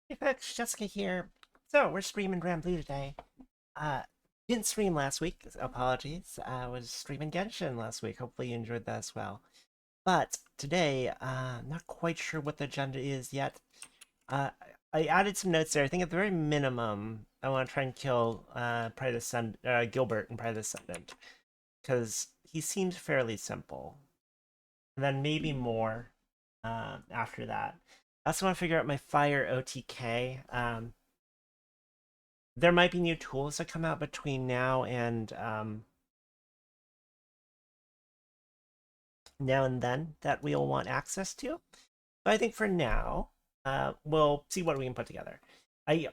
Hey folks, Jessica here. So we're streaming Granblue today. Uh, didn't stream last week. Apologies. I was streaming Genshin last week. Hopefully you enjoyed that as well. But today, not quite sure what the agenda is yet. Uh, I added some notes there. I think at the very minimum, I want to try and kill Gilbert and Pride Ascendant because he seems fairly simple. And then maybe more after that. I also want to figure out my fire OTK. There might be new tools that come out between now and then that we'll want access to. But I think for now, we'll see what we can put together. I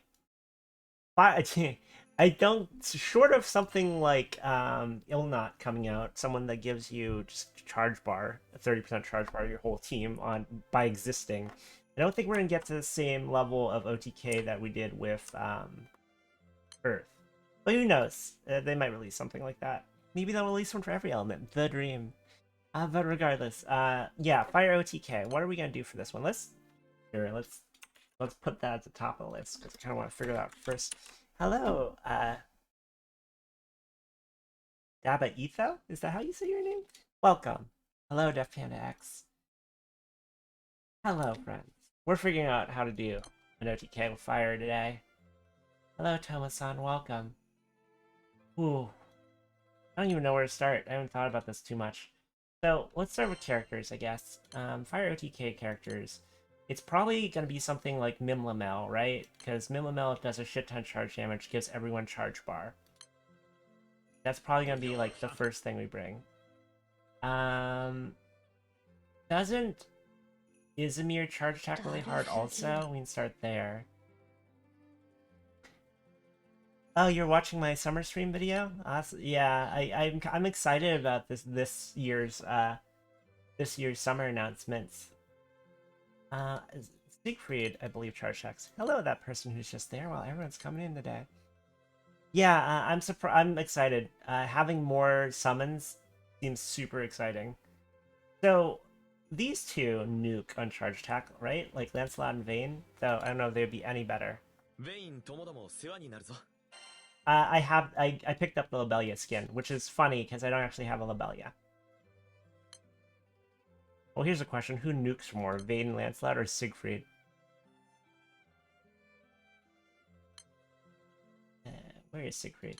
I don't, short of something like Ilnot coming out, someone that gives you just charge bar, a 30% charge bar your whole team on by existing. I don't think we're gonna get to the same level of OTK that we did with Earth. But who knows? They might release something like that. Maybe they'll release one for every element. The dream. But regardless, yeah, Fire OTK. What are we gonna do for this one? Let's put that at the top of the list because I kind of want to figure it out first. Hello, Daba Etho? Is that how you say your name? Welcome. Hello, Def Panda X. Hello, friends. We're figuring out how to do an OTK with Fire today. Hello, Tomasan. Welcome. Ooh, I don't even know where to start. I haven't thought about this too much. So let's start with characters, I guess. Fire OTK characters. It's probably going to be something like Mimlamel, right? Because Mimlamel does a shit ton charge damage, gives everyone charge bar. That's probably going to be like the first thing we bring. Doesn't Izmir charge attack really hard also? We can start there. Oh, you're watching my summer stream video? Awesome. Yeah, I'm excited about this year's summer announcements. Uh, Siegfried, I believe, charge checks. Hello, that person who's just there while everyone's coming in today. Yeah, I'm surprised. I'm excited. Having more summons seems super exciting. So these two nuke on charge attack, right? Like Lancelot and Vayne. Though I don't know if they'd be any better. I picked up the Lobelia skin, which is funny because I don't actually have a Lobelia. Well, here's a question: who nukes more, Vayne, Lancelot, or Siegfried? Where is Siegfried?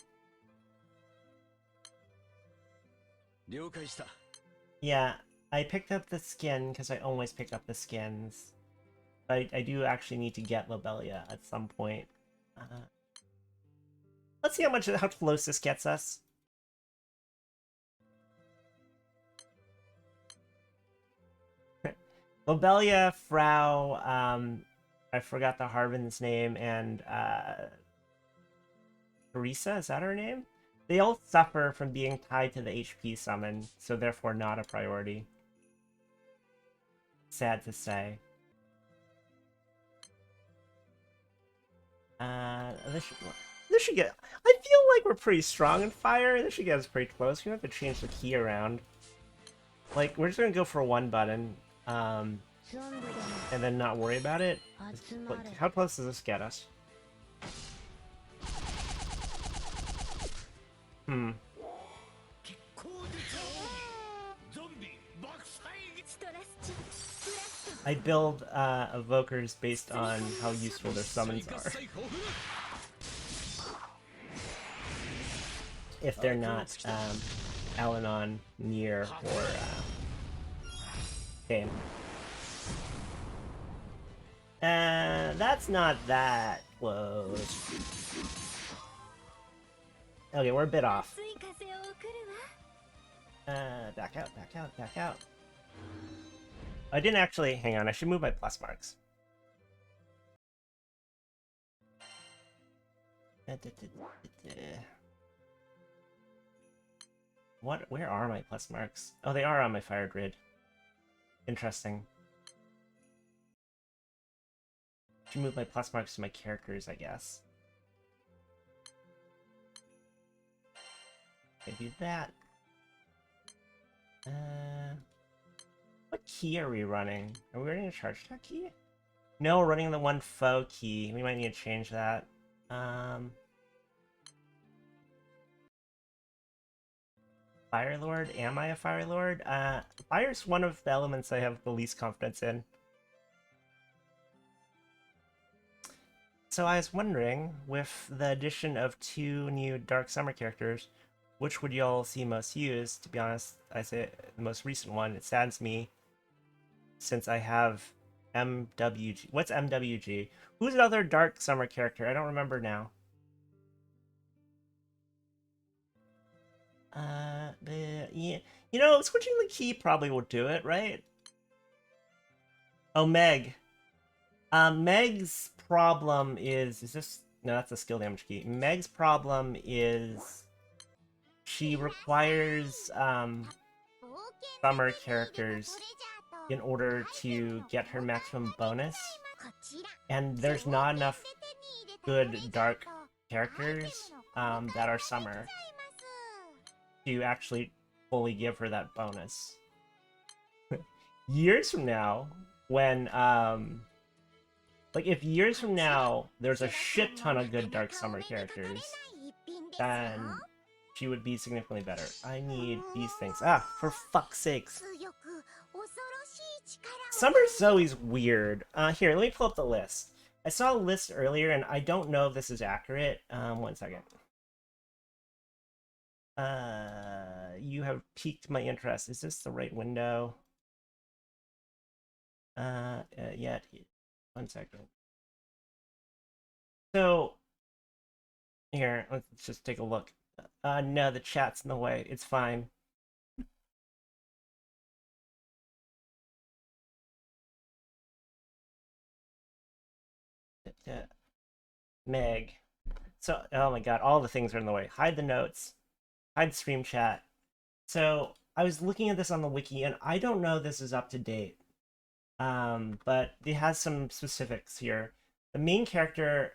Yeah, I picked up the skin because I always pick up the skins. I do actually need to get Lobelia at some point. Let's see how close this gets us. Lobelia, Frau, I forgot the Harvin's name, and Teresa, is that her name? They all suffer from being tied to the HP summon, so therefore not a priority. Sad to say. This should get... I feel like we're pretty strong in fire. This should get us pretty close. We don't have to change the key around. Like, we're just gonna go for one button, and then not worry about it. How close does this get us? Hmm. I build evokers based on how useful their summons are. If they're not Alanon, Nier, or Game. That's not that close. Okay, we're a bit off. Back out, back out, back out. I didn't actually... Hang on, I should move my plus marks. What? Where are my plus marks? Oh, they are on my fire grid. Interesting. Should move my plus marks to my characters, I guess. I do that. What key are we running? Are we running a charge attack key? No, running the one foe key. We might need to change that. Fire Lord? Am I a Fire Lord? Fire's one of the elements I have the least confidence in. So I was wondering, with the addition of 2 new Dark Summer characters, which would y'all see most used? To be honest, I say the most recent one. It saddens me since I have MWG. What's MWG? Who's another Dark Summer character? I don't remember now. Yeah. You know, switching the key probably will do it, right? Oh, Meg. Meg's problem is this... No, that's a skill damage key. Meg's problem is she requires, summer characters in order to get her maximum bonus. And there's not enough good dark characters, that are summer to actually fully give her that bonus. Years from now, when, like, if years from now there's a shit ton of good Dark Summer characters, then she would be significantly better. I need these things. Ah, for fuck's sakes. Summer Zoe's weird. Here, let me pull up the list. I saw a list earlier, and I don't know if this is accurate. One second. You have piqued my interest. Is this the right window? Yeah. One second. So, here, let's just take a look. No, the chat's in the way. It's fine. Meg. So, oh my god, all the things are in the way. Hide the notes. Hide stream chat. So, I was looking at this on the wiki, and I don't know if this is up to date. But it has some specifics here. The main character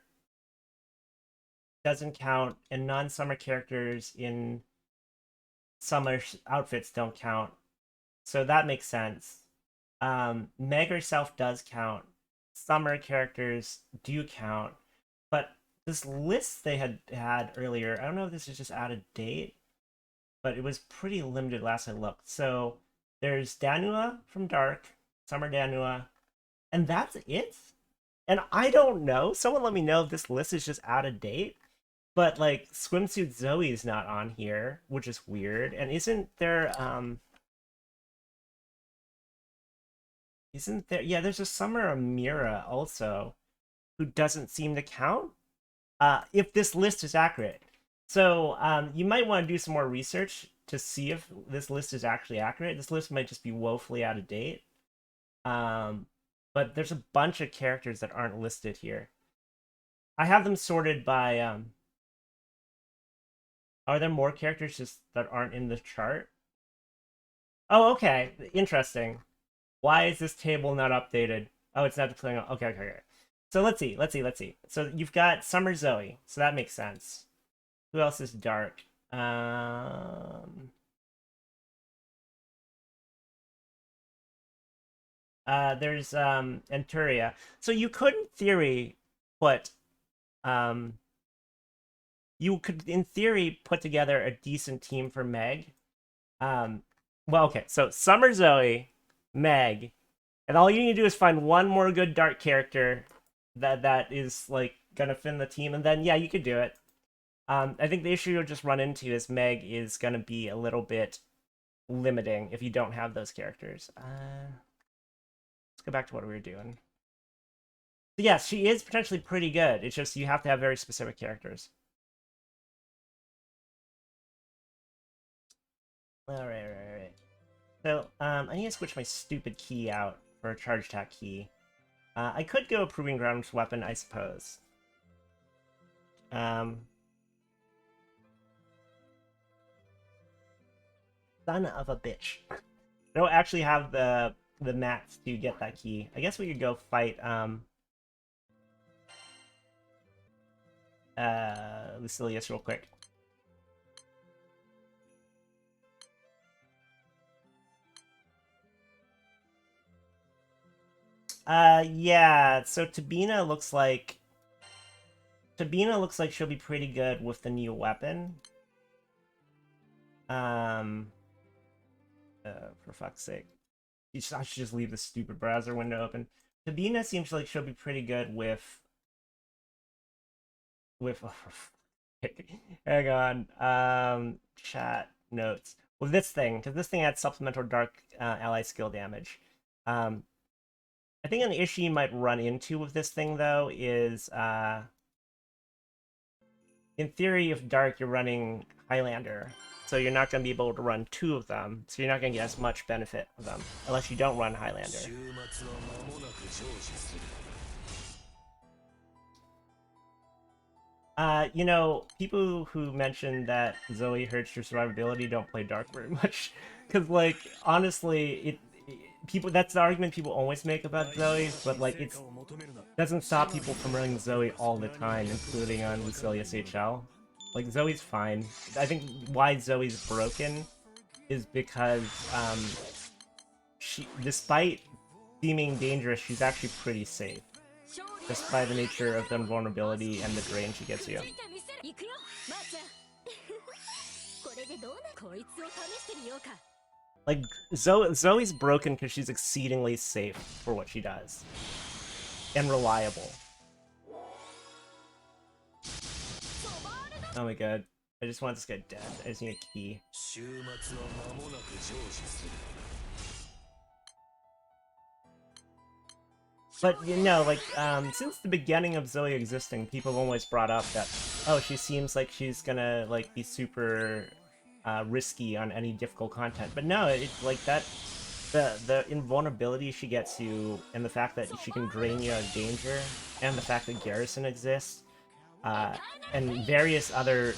doesn't count, and non-summer characters in summer outfits don't count. So that makes sense. Meg herself does count. Summer characters do count. But this list they had earlier, I don't know if this is just out of date, but it was pretty limited last I looked. So there's Danua from Dark, Summer Danua, and that's it? And I don't know. Someone let me know if this list is just out of date. But like Swimsuit Zoe is not on here, which is weird. And isn't there yeah, there's a Summer Amira also who doesn't seem to count. If this list is accurate. So you might want to do some more research to see if this list is actually accurate. This list might just be woefully out of date. But there's a bunch of characters that aren't listed here. I have them sorted by are there more characters just that aren't in the chart? Oh, okay. Interesting. Why is this table not updated? Oh, it's not displaying. Okay. So let's see. So you've got Summer Zoe, so that makes sense. Who else is dark? There's Anturia. So you could, in theory, put you could, in theory, put together a decent team for Meg. Well, okay. So Summer Zoe, Meg, and all you need to do is find one more good dark character that is like gonna fit in the team, and then yeah, you could do it. I think the issue you'll just run into is Meg is gonna be a little bit limiting if you don't have those characters. Let's go back to what we were doing. So yes, she is potentially pretty good. It's just you have to have very specific characters. Alright. So, I need to switch my stupid key out for a charge attack key. I could go Proving Ground's weapon, I suppose. Son of a bitch. I don't actually have the mats to get that key. I guess we could go fight, Lucilius real quick. Yeah, so Tabina looks like she'll be pretty good with the new weapon. For fuck's sake. I should just leave the stupid browser window open. Tabina seems like she'll be pretty good with hang on. Chat notes. With this thing, because this thing adds supplemental dark ally skill damage. I think an issue you might run into with this thing though is in theory, if dark, you're running Highlander. So you're not going to be able to run two of them, so you're not going to get as much benefit of them, unless you don't run Highlander. You know, people who mention that Zoe hurts your survivability don't play Dark very much. Because, like, honestly, that's the argument people always make about Zoe, but, like, it doesn't stop people from running Zoe all the time, including on Lucilius HL. Like, Zoe's fine. I think why Zoe's broken is because, despite seeming dangerous, she's actually pretty safe. Just by the nature of the invulnerability and the drain she gets you. Like, Zoe's broken because she's exceedingly safe for what she does. And reliable. Oh my god. I just want this guy dead. I just need a key. But, you know, like, since the beginning of Zoe existing, people have always brought up that, oh, she seems like she's gonna, like, be super risky on any difficult content. But no, it's like that, the invulnerability she gets you, and the fact that she can drain you out of danger, and the fact that Garrison exists, and various other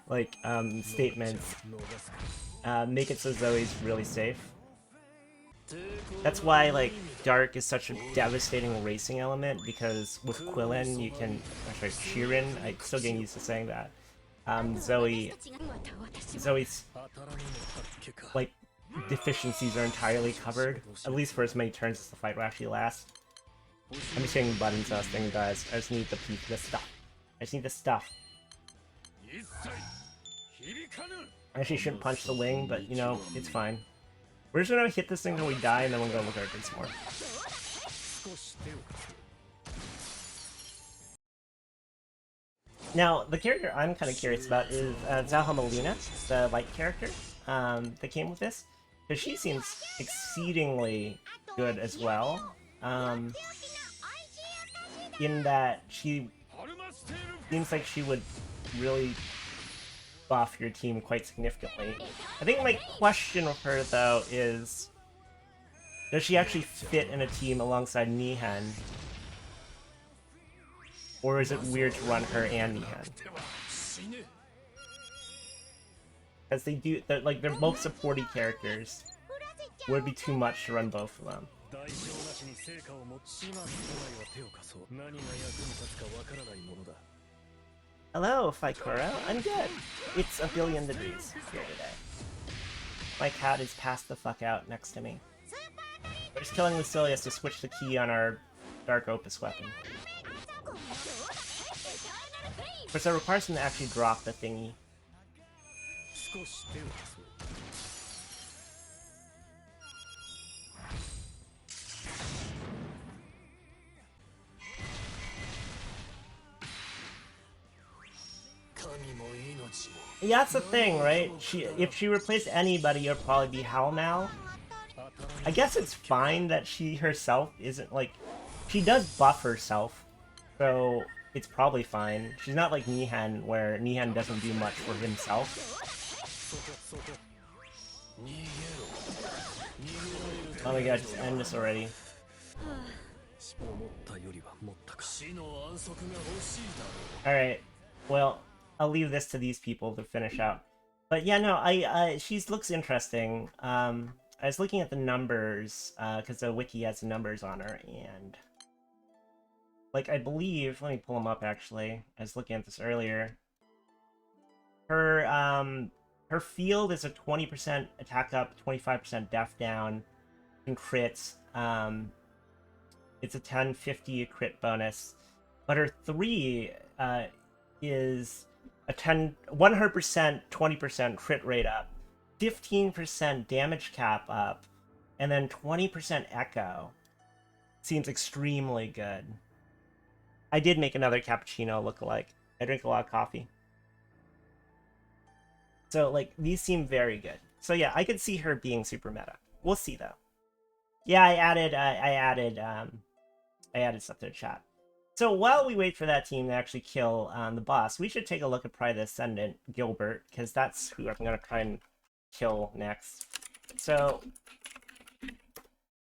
like, statements, make it so Zoe's really safe. That's why, like, Dark is such a devastating racing element, because with Quillen you can... Actually, Sheeran, I'm still getting used to saying that. Zoe's, like, deficiencies are entirely covered, at least for as many turns as the fight will actually last. I'm just hitting buttons I was thinking, guys. I just need the stuff. I just need the stuff. I actually shouldn't punch the wing, but, you know, it's fine. We're just gonna hit this thing till we die, and then we'll go look at it some more. Now, the character I'm kind of curious about is Zalha, the light character that came with this. Because she seems exceedingly good as well. In that she seems like she would really buff your team quite significantly. I think my question with her, though, is... does she actually fit in a team alongside Nihan? Or is it weird to run her and Nihan? Because they're both supporty characters. Would be too much to run both of them. Hello, Fikoro. I'm good. It's a billion degrees here today. My cat is passed the fuck out next to me. We're just killing Lucilius to switch the key on our Dark Opus weapon. Of course, that requires him to actually drop the thingy. Yeah, that's the thing, right? If she replaced anybody, it'd probably be Howlmal. I guess it's fine that she herself isn't, like... she does buff herself, so it's probably fine. She's not like Nihan, where Nihan doesn't do much for himself. Oh my god, just end this already. Alright, well... I'll leave this to these people to finish out. But yeah, no, she looks interesting. I was looking at the numbers, because the wiki has the numbers on her, and... like, I believe... let me pull them up, actually. I was looking at this earlier. Her field is a 20% attack up, 25% def down. can crit. It's a 10/50 crit bonus, but her 3 is a 100%, 20% crit rate up, 15% damage cap up, and then 20% echo. Seems extremely good. I did make another cappuccino lookalike. I drink a lot of coffee. So, like, these seem very good. So yeah, I could see her being super meta. We'll see though. Yeah, I added stuff to the chat. So while we wait for that team to actually kill the boss, we should take a look at probably the Ascendant, Gilbert, because that's who I'm going to try and kill next. So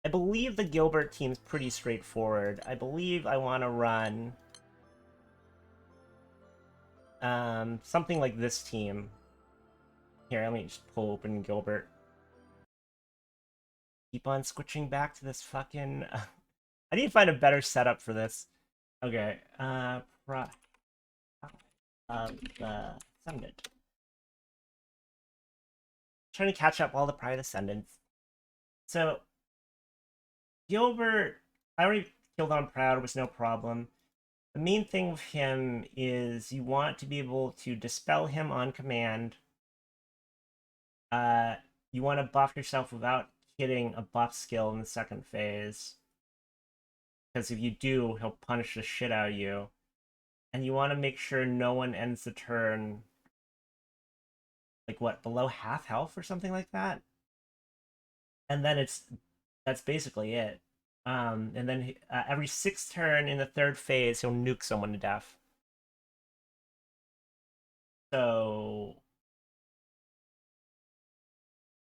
I believe the Gilbert team's pretty straightforward. I believe I want to run something like this team. Here, let me just pull open Gilbert. Keep on switching back to this fucking... I need to find a better setup for this. Okay, Ascendant. Trying to catch up all the private Ascendants. So, Gilbert, I already killed on Proud, was no problem. The main thing with him is you want to be able to dispel him on command. You want to buff yourself without hitting a buff skill in the second phase. Because if you do, he'll punish the shit out of you. And you want to make sure no one ends the turn, like, what, below half health or something like that? And then that's basically it. And then every 6th turn in the 3rd phase, he'll nuke someone to death. So...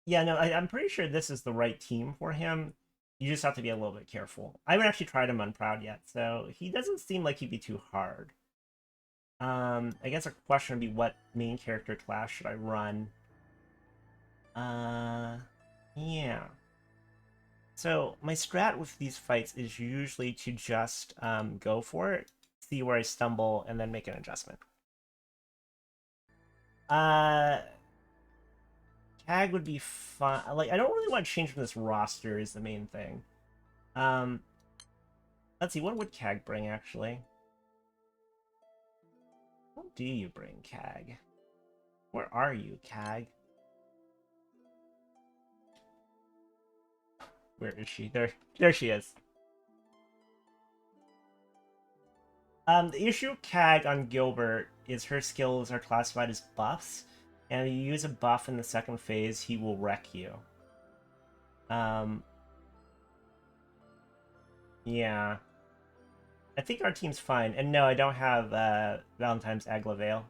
yeah, no, I'm pretty sure this is the right team for him. You just have to be a little bit careful. I haven't actually tried him on Proud yet, so he doesn't seem like he'd be too hard. I guess a question would be, what main character class should I run? Yeah. So my strat with these fights is usually to just go for it, see where I stumble, and then make an adjustment. Tag would be fun. Like, I don't really want to change from this roster is the main thing. Let's see, what would CAG bring, actually? What do you bring, CAG? Where are you, CAG? Where is she? There she is. The issue with CAG on Gilbert is her skills are classified as buffs, and if you use a buff in the second phase, he will wreck you. Yeah. I think our team's fine. And no, I don't have Valentine's Aglavale.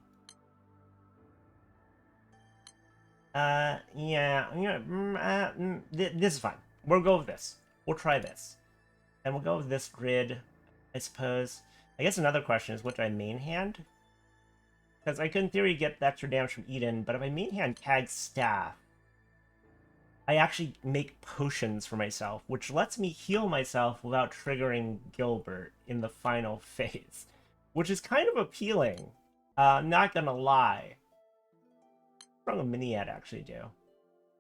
Yeah. This is fine. We'll go with this. We'll try this. And we'll go with this grid, I suppose. I guess another question is, what do I main hand? Because I could, in theory, get the extra damage from Eden, but if I main hand CAG's staff, I actually make potions for myself, which lets me heal myself without triggering Gilbert in the final phase, which is kind of appealing. I'm not gonna lie. What does a Miniad actually do?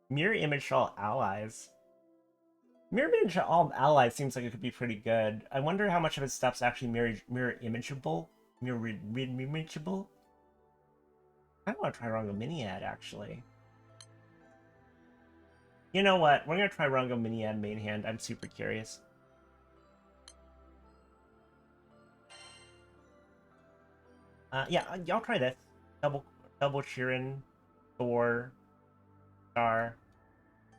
Mirror image to all allies. Mirror image to all allies seems like it could be pretty good. I wonder how much of his stuff's actually mirror imageable. Mirror imageable. I want to try Rongo Miniad actually. You know what? We're gonna try Rongo Miniad main hand. I'm super curious. Yeah, I'll try this. Double Sheeran, Thor, Star.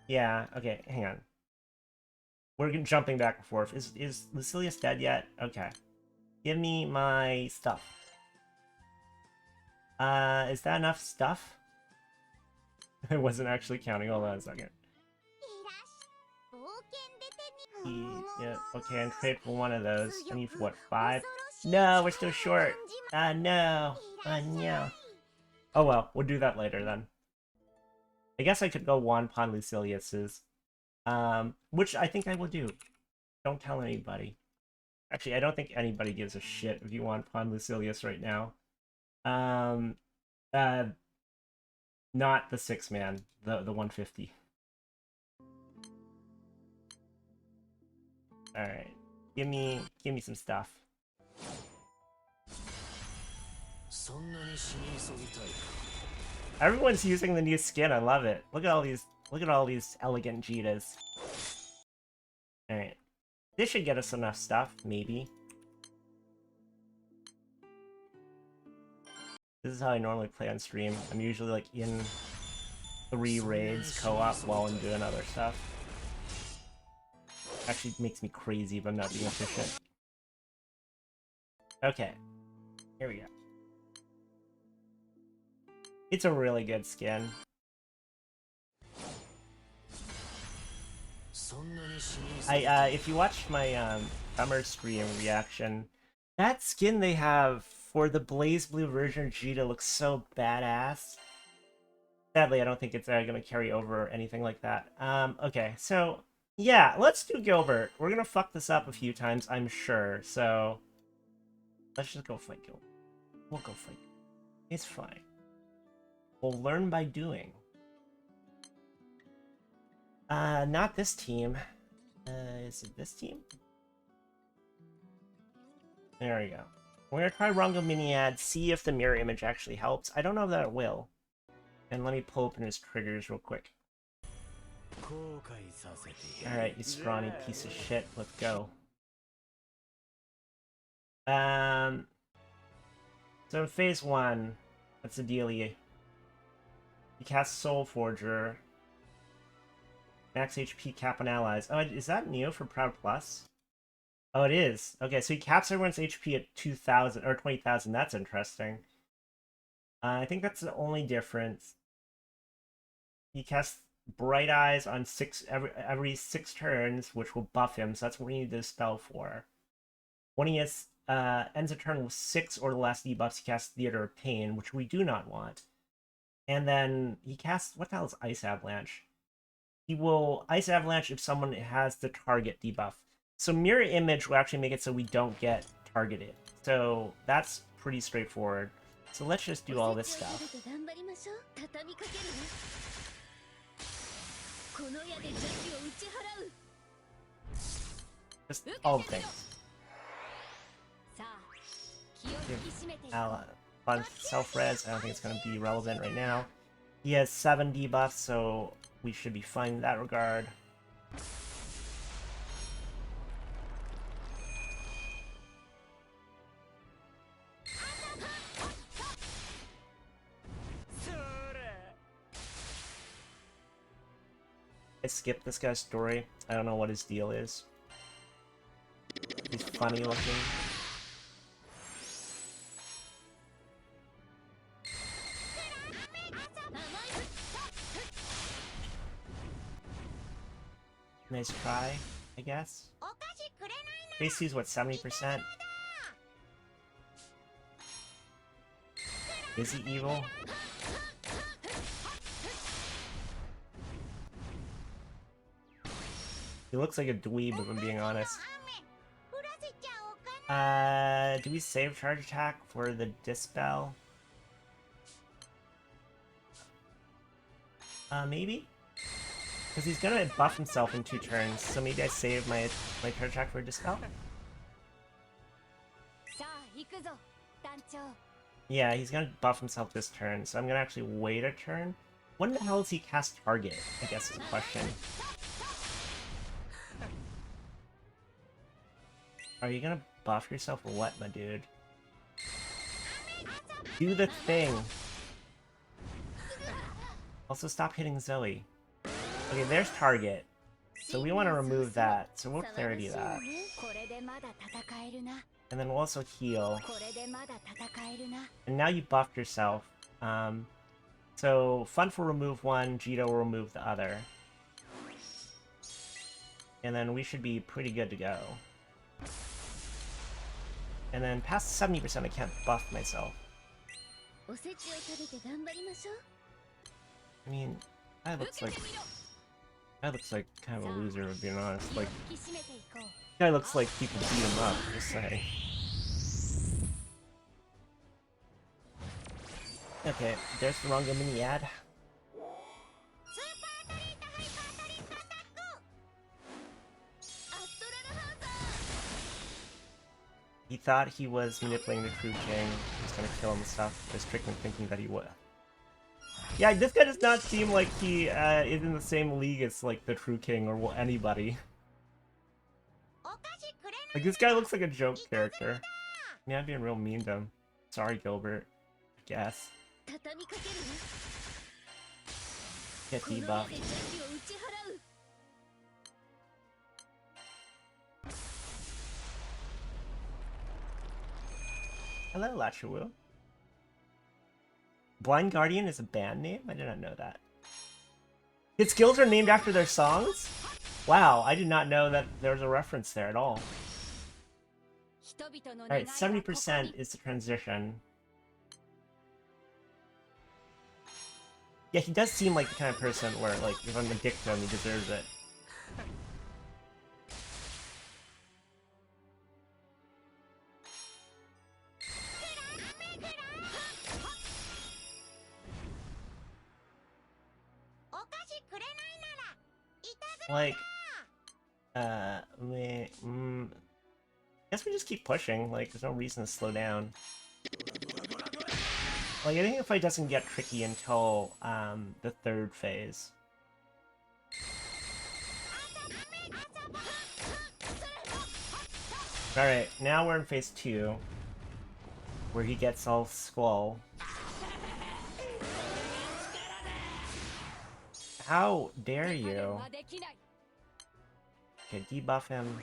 Yeah, okay, hang on. We're jumping back and forth. Is Lucilius dead yet? Okay. Give me my stuff. Is that enough stuff? I wasn't actually counting. Hold on a second. Yeah, okay, and trade for one of those. I need, what, 5? No, we're still short. No. No. Oh well, we'll do that later then. I guess I could go Wanpon Lucilius's. Which I think I will do. Don't tell anybody. Actually, I don't think anybody gives a shit if you want Pon Lucilius right now. Not the 6-man, the 150. Alright. Give me some stuff. Everyone's using the new skin, I love it. Look at all these elegant Jitas. Alright. This should get us enough stuff, maybe. This is how I normally play on stream. I'm usually like in 3 raids co-op while I'm doing other stuff. Actually makes me crazy if I'm not being efficient. Okay. Here we go. It's a really good skin. If you watched my summer stream reaction, that skin they have for the Blaze Blue version of Vegeta looks so badass. Sadly, I don't think it's gonna carry over or anything like that. Okay, so yeah, let's do Gilbert. We're gonna fuck this up a few times, I'm sure. So let's just go fight Gilbert. We'll go fight. It's fine. We'll learn by doing. Not this team. Is it this team? There we go. We're gonna try Rongo Miniad, see if the mirror image actually helps. I don't know if that it will. And let me pull open his triggers real quick. Alright, you scrawny piece of shit. Let's go. So in phase 1, that's the dealie. You cast Soul Forger. Max HP cap on allies. Oh, is that new for Proud Plus? Oh, it is. Okay, so he caps everyone's HP at 2,000 or 20,000. That's interesting. I think that's the only difference. He casts Bright Eyes on every 6 turns, which will buff him. So that's what we need this spell for. When he ends a turn with 6 or less debuffs, he casts Theater of Pain, which we do not want. And then he casts, what the hell is Ice Avalanche? He will Ice Avalanche if someone has the target debuff. So Mirror Image will actually make it so we don't get targeted. So that's pretty straightforward. So let's just do all this stuff. Just all the things. On self-res, I don't think it's going to be relevant right now. He has 7 debuffs, so we should be fine in that regard. I skipped this guy's story. I don't know what his deal is. He's funny looking. Nice try, I guess. Base C's what, 70%? Is he evil? He looks like a dweeb, if I'm being honest. Do we save charge attack for the Dispel? Maybe? Because he's gonna buff himself in 2 turns, so maybe I save my charge attack for Dispel? Yeah, he's gonna buff himself this turn, so I'm gonna actually wait a turn. When the hell does he cast Target, I guess is the question. Are you gonna buff yourself or what, my dude? Do the thing! Also, stop hitting Zoe. Okay, there's Target. So we want to remove that, so we'll Clarity that. And then we'll also heal. And now you buffed yourself. So Fun will remove one, Jito will remove the other. And then we should be pretty good to go. And then past 70% I can't buff myself. I mean, that looks like kind of a loser, to be honest. Like, guy looks like you can beat him up, just saying. Okay, there's the Rongo Miniad. He thought he was manipulating the True King. He was gonna kill him and stuff. Just tricked him thinking that he would. Yeah, this guy does not seem like he is in the same league as like the True King or anybody. Like this guy looks like a joke character. Yeah, I'm being real mean to him. Sorry, Gilbert. I guess. Get debuffed. Hello, Lachawu. Blind Guardian is a band name? I did not know that. Its skills are named after their songs? Wow, I did not know that there was a reference there at all. Alright, 70% is the transition. Yeah, he does seem like the kind of person where, like, if I'm a dick to him, he deserves it. Like, guess we just keep pushing, like, there's no reason to slow down. Like, I think the fight doesn't get tricky until, the third phase. Alright, now we're in phase 2, where he gets all Squall. How dare you? Okay, debuff him.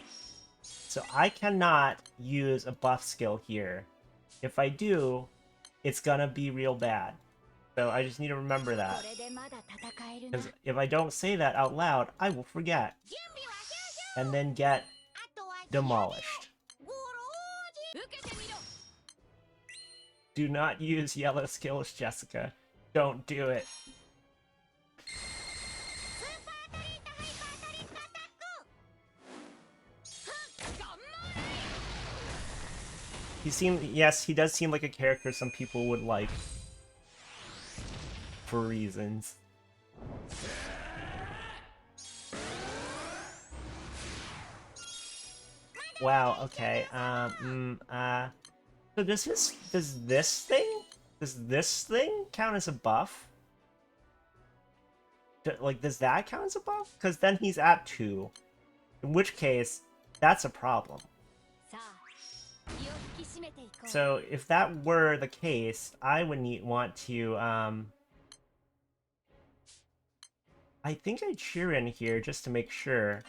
So I cannot use a buff skill here. If I do, it's gonna be real bad. So I just need to remember that. Because if I don't say that out loud, I will forget. And then get demolished. Do not use yellow skills, Jessica. Don't do it. Yes, he does seem like a character some people would like. For reasons. Wow, okay, so does this thing count as a buff? Does that count as a buff? Because then he's at 2. In which case, that's a problem. So if that were the case, I would want to, I think I'd cheer in here just to make sure.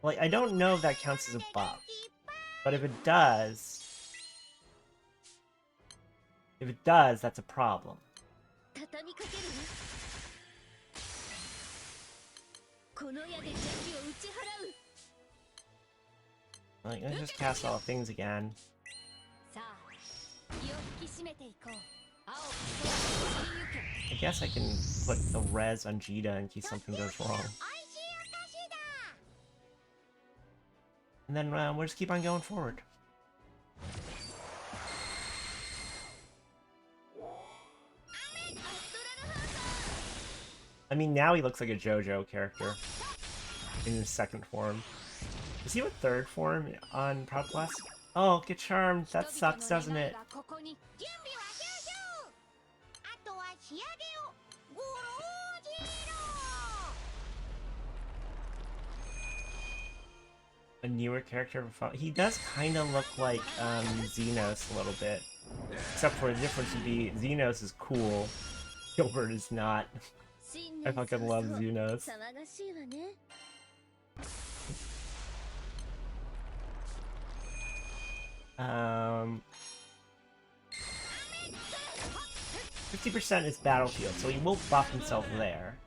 Like, I don't know if that counts as a buff, but if it does, that's a problem. Like, let's just cast all things again. I guess I can put the res on Jita in case something goes wrong. And then we'll just keep on going forward. I mean, now he looks like a JoJo character in his second form. Is he with third form on Proud Plus? Oh, get charmed. That sucks, doesn't it? A newer character. He does kind of look like Xenos a little bit. Except for the difference would be Xenos is cool, Gilbert is not. I fucking love Xenos. 50% is battlefield, so he will buff himself there.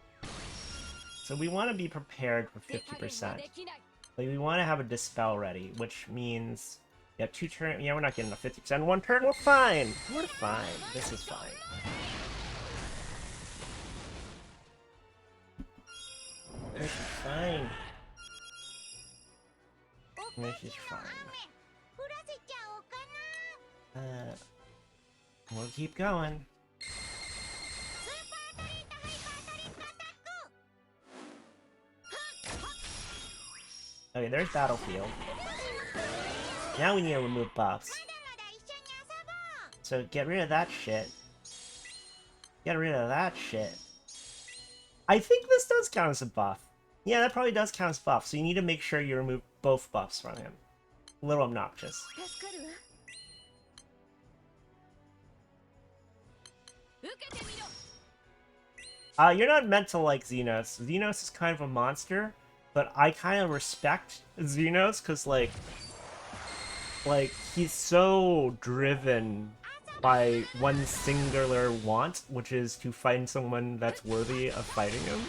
So we want to be prepared for 50%. Like, we want to have a Dispel ready, which means... Yeah, 2 turns... Yeah, we're not getting a 50%. 1 turn, we're fine! We're fine. This is fine. This is fine. This is fine. We'll keep going. Okay, there's Battlefield. Now we need to remove buffs. So get rid of that shit. Get rid of that shit. I think this does count as a buff. Yeah, that probably does count as buff, so you need to make sure you remove both buffs from him. A little obnoxious. You're not meant to like Xenos. Xenos is kind of a monster, but I kind of respect Xenos because, like, he's so driven by one singular want, which is to find someone that's worthy of fighting him.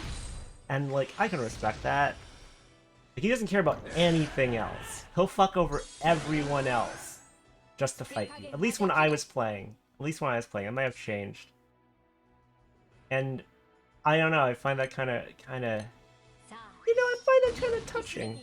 And, like, I can respect that. Like, he doesn't care about anything else. He'll fuck over everyone else just to fight you. At least when I was playing. At least when I was playing. It might have changed. And I don't know, I find that kind of, you know, I find that kind of touching.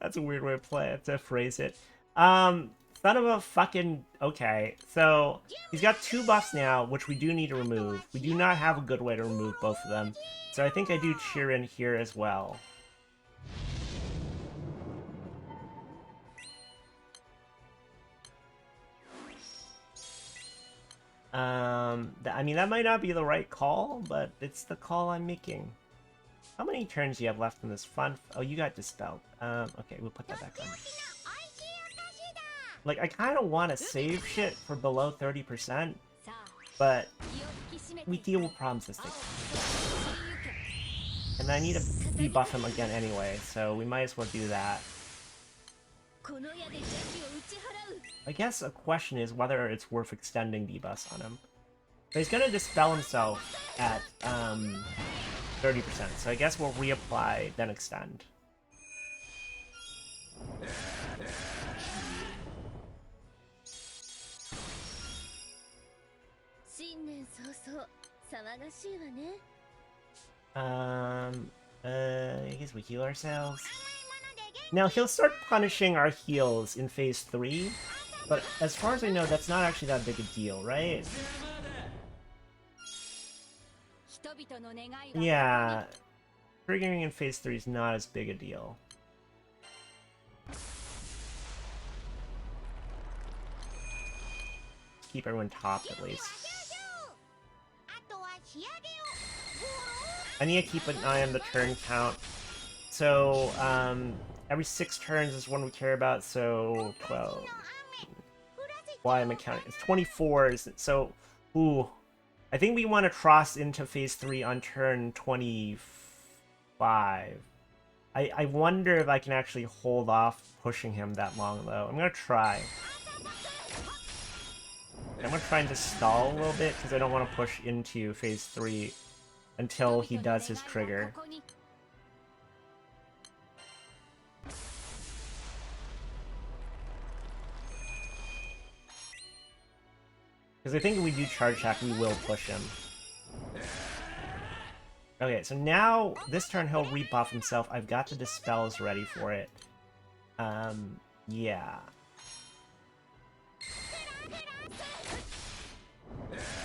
That's a weird way to phrase it. Son of a fucking... Okay, so he's got 2 buffs now, which we do need to remove. We do not have a good way to remove both of them. So I think I do cheer in here as well. I mean, that might not be the right call, but it's the call I'm making. How many turns do you have left in this fun? Oh, you got dispelled. Okay, we'll put that back on. Like, I kind of want to save shit for below 30%, but we deal with problems this thing. And I need to debuff him again anyway, so we might as well do that. I guess a question is whether it's worth extending debuffs on him. But he's gonna dispel himself at 30%, so I guess we'll reapply, then extend. I guess we heal ourselves. Now, he'll start punishing our heals in Phase 3, but as far as I know, that's not actually that big a deal, right? Yeah, triggering in Phase 3 is not as big a deal. Keep everyone topped, at least. I need to keep an eye on the turn count. So, every 6 turns is one we care about, so 12. Why am I counting? It's 24, so, ooh. I think we want to cross into Phase 3 on turn 25. I wonder if I can actually hold off pushing him that long, though. I'm gonna try. I'm gonna try and just stall a little bit, because I don't want to push into Phase 3 until he does his trigger. Because I think if we do charge attack, we will push him. Okay, so now, this turn he'll rebuff himself. I've got the dispels ready for it. Yeah.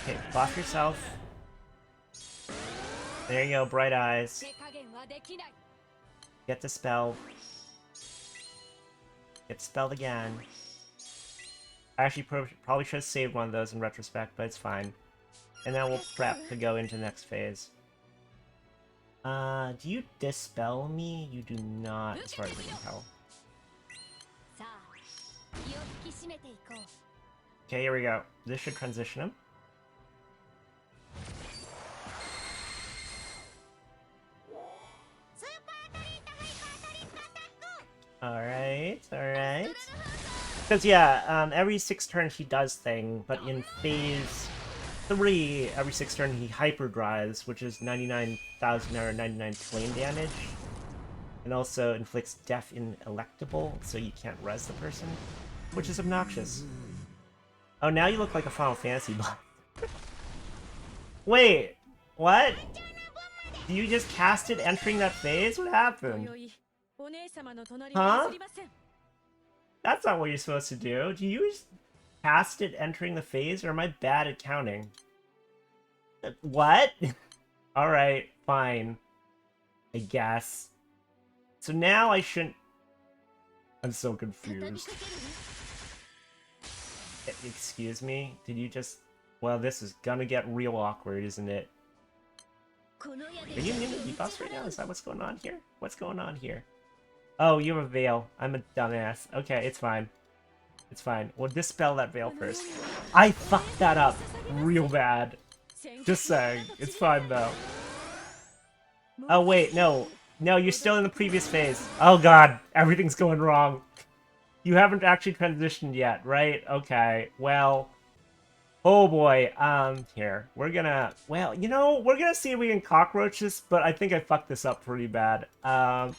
Okay, buff yourself. There you go, bright eyes. Get dispelled. Get dispelled again. I actually probably should have saved one of those in retrospect, but it's fine. And then we'll prep to go into the next phase. Do you dispel me? You do not, as far as I can tell. Okay, here we go. This should transition him. Alright, alright. Because, yeah, every 6 turns he does thing, but in Phase 3, every 6 turns he hyperdrives, which is 99,000 or 99 flame damage. And also inflicts death inelectable, so you can't res the person, which is obnoxious. Oh, now you look like a Final Fantasy boss. Wait, what? Do you just cast it entering that phase? What happened? Huh? That's not what you're supposed to do. Do you just cast it entering the phase, or am I bad at counting? What? Alright, fine. I guess. So now I shouldn't... I'm so confused. Excuse me? Did you just... Well, this is gonna get real awkward, isn't it? Are you immune to debuffs right now? Is that what's going on here? What's going on here? Oh, you have a veil. I'm a dumbass. Okay, it's fine. It's fine. We'll dispel that veil first. I fucked that up real bad. Just saying. It's fine, though. Oh, wait, no. No, you're still in the previous phase. Oh, God. Everything's going wrong. You haven't actually transitioned yet, right? Okay, well... Oh, boy. Here. We're gonna... Well, you know, we're gonna see if we can cockroach this, but I think I fucked this up pretty bad. Yeah,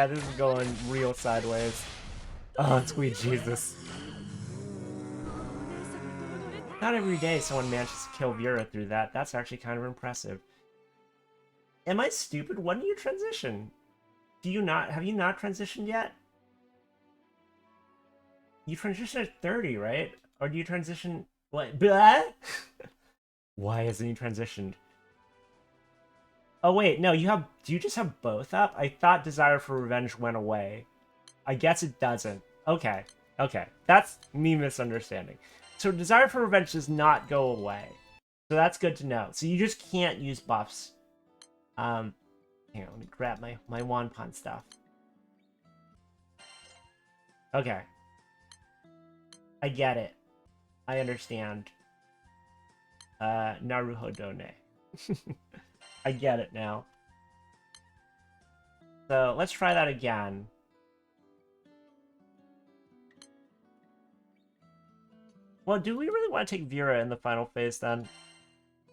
this is going real sideways. Oh, sweet Jesus. Not every day someone manages to kill Vera through that. That's actually kind of impressive. Am I stupid? When do you transition? Do you not... Have you not transitioned yet? You transition at 30, right? Or do you transition... What? Blah? Why hasn't he transitioned? Oh, wait, no, you have... Do you just have both up? I thought Desire for Revenge went away. I guess it doesn't. Okay. That's me misunderstanding. So Desire for Revenge does not go away. So that's good to know. So you just can't use buffs. Hang on, let me grab my Wanpon stuff. Okay. I get it. I understand. Naruhodone. I get it now. So let's try that again. Well, do we really want to take Vera in the final phase then?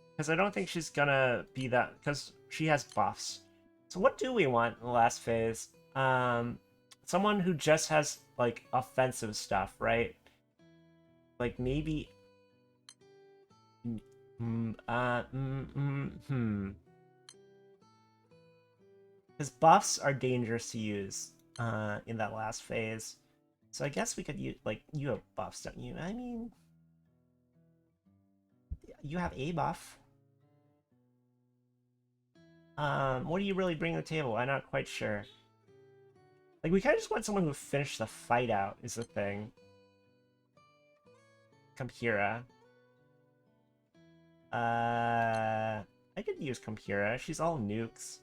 Because I don't think she's gonna be that... Because she has buffs. So what do we want in the last phase? Someone who just has, like, offensive stuff, right? Like, maybe... Because buffs are dangerous to use in that last phase. So I guess we could use... Like, you have buffs, don't you? I mean... You have a buff. What do you really bring to the table? I'm not quite sure. Like, we kind of just want someone who finished the fight out, is the thing. Compira. I could use Compira. She's all nukes.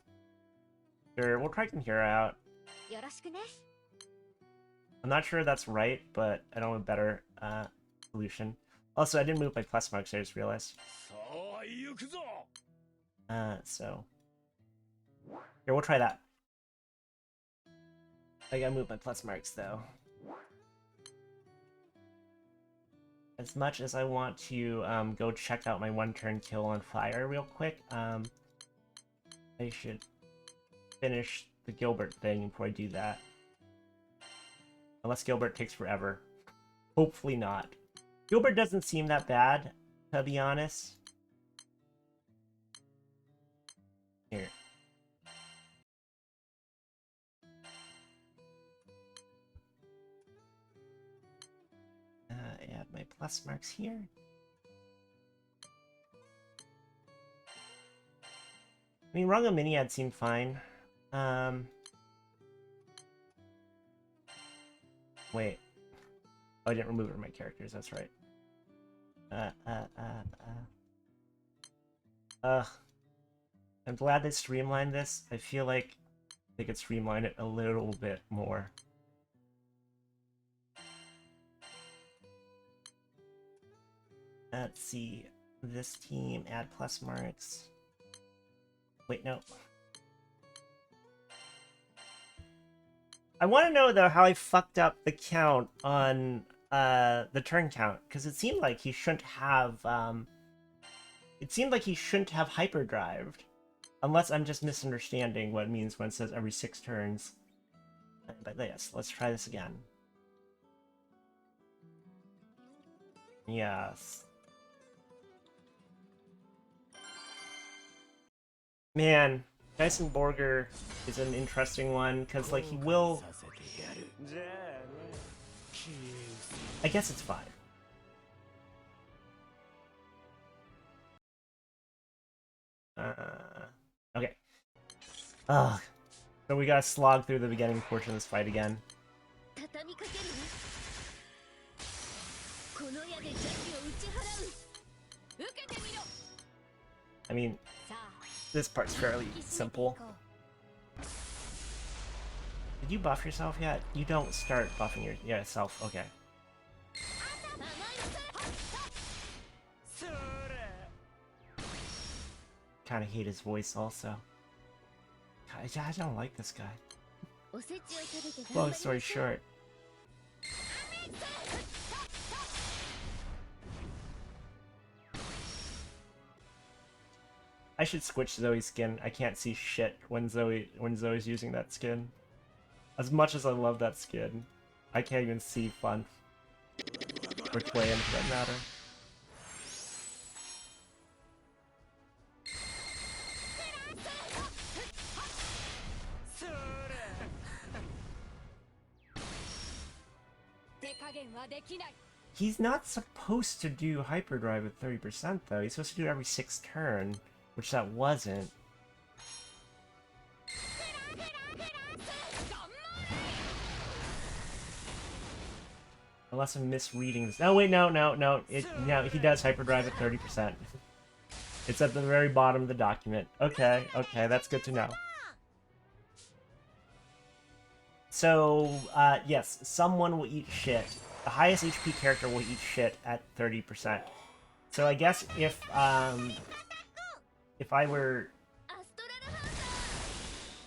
Sure, we'll try Compira out. I'm not sure that's right, but I don't have a better solution. Also, I didn't move my plus marks, I just realized. So... Here, we'll try that. I gotta move my plus marks, though. As much as I want to go check out my one-turn kill on fire real quick, I should finish the Gilbert thing before I do that. Unless Gilbert takes forever. Hopefully not. Gilbert doesn't seem that bad, to be honest. Here. Add my plus marks here. I mean, Rungaminiad seemed fine. Wait. Oh, I didn't remove it from my characters, that's right. I'm glad they streamlined this. I feel like they could streamline it a little bit more. Let's see. This team, add plus marks. Wait, no. I want to know, though, how I fucked up the count on the turn count, because it seemed like he shouldn't have, hyperdrived. Unless I'm just misunderstanding what it means when it says every 6 turns. But yes, let's try this again. Yes. Man, Dyson Borger is an interesting one, because, like, he will... I guess it's fine. Ugh. So we gotta slog through the beginning portion of this fight again. I mean, this part's fairly simple. Did you buff yourself yet? You don't start buffing yourself. Okay. Kind of hate his voice also. God, I don't like this guy. Long story short. I should switch Zoe's skin. I can't see shit when Zoe's using that skin. As much as I love that skin, I can't even see fun. Or Twayne for that matter. He's not supposed to do hyperdrive at 30% though. He's supposed to do it every 6th turn, which that wasn't. Unless I'm misreading this. Oh wait, no. No, he does hyperdrive at 30%. It's at the very bottom of the document. Okay, that's good to know. So, yes, someone will eat shit. The highest HP character will eat shit at 30%. So I guess if I were...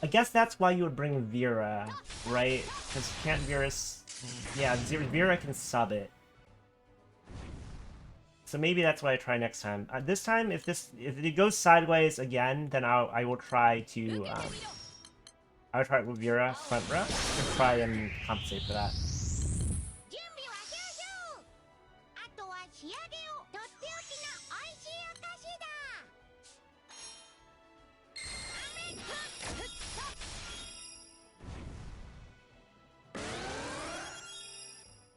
I guess that's why you would bring Vera, right? Because can't Vera's... Yeah, Vera can sub it. So maybe that's what I try next time. This time, if it goes sideways again, then I will try to... I would try it with Vera, front row, and try and compensate for that.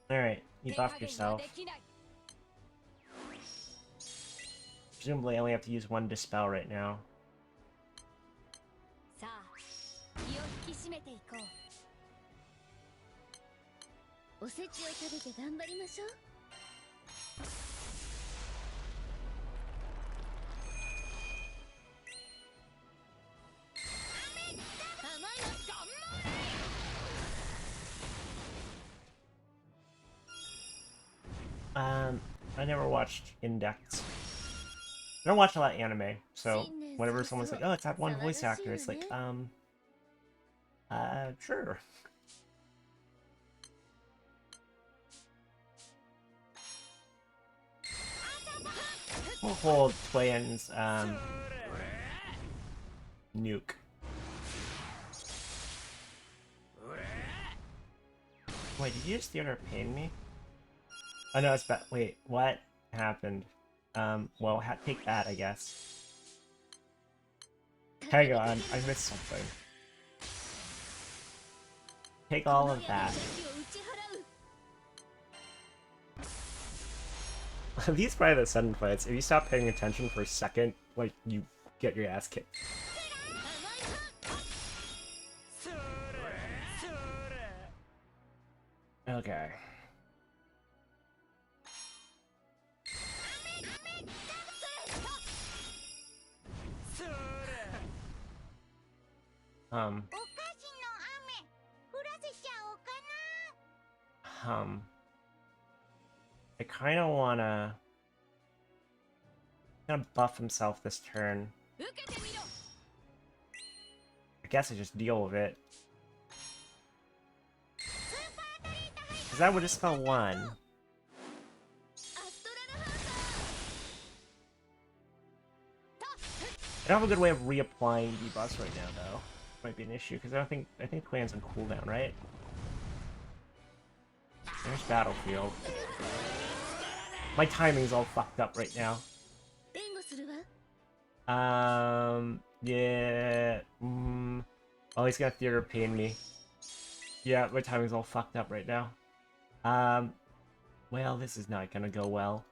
Alright, you buffed yourself. Presumably I only have to use one Dispel right now. I never watched Index. I don't watch a lot of anime, so whenever someone's like, oh, it's that one voice actor, it's like, sure. We'll hold Twayne's, nuke. Wait, did you just theater pain me? Oh no, it's bad. Wait, what happened? Well, take that, I guess. Hang on, I missed something. Take all of that. These private Ascendent fights, if you stop paying attention for a second, like, you get your ass kicked. Okay. I kind of wanna buff himself this turn. I guess I just deal with it. Because that would just spell 1. I don't have a good way of reapplying debuffs right now, though. Might be an issue, because I think Twayne's on cooldown, right? There's Battlefield. My timing's all fucked up right now. Yeah. Oh, he's gonna theater pain me. Yeah, my timing's all fucked up right now. Well, this is not gonna go well.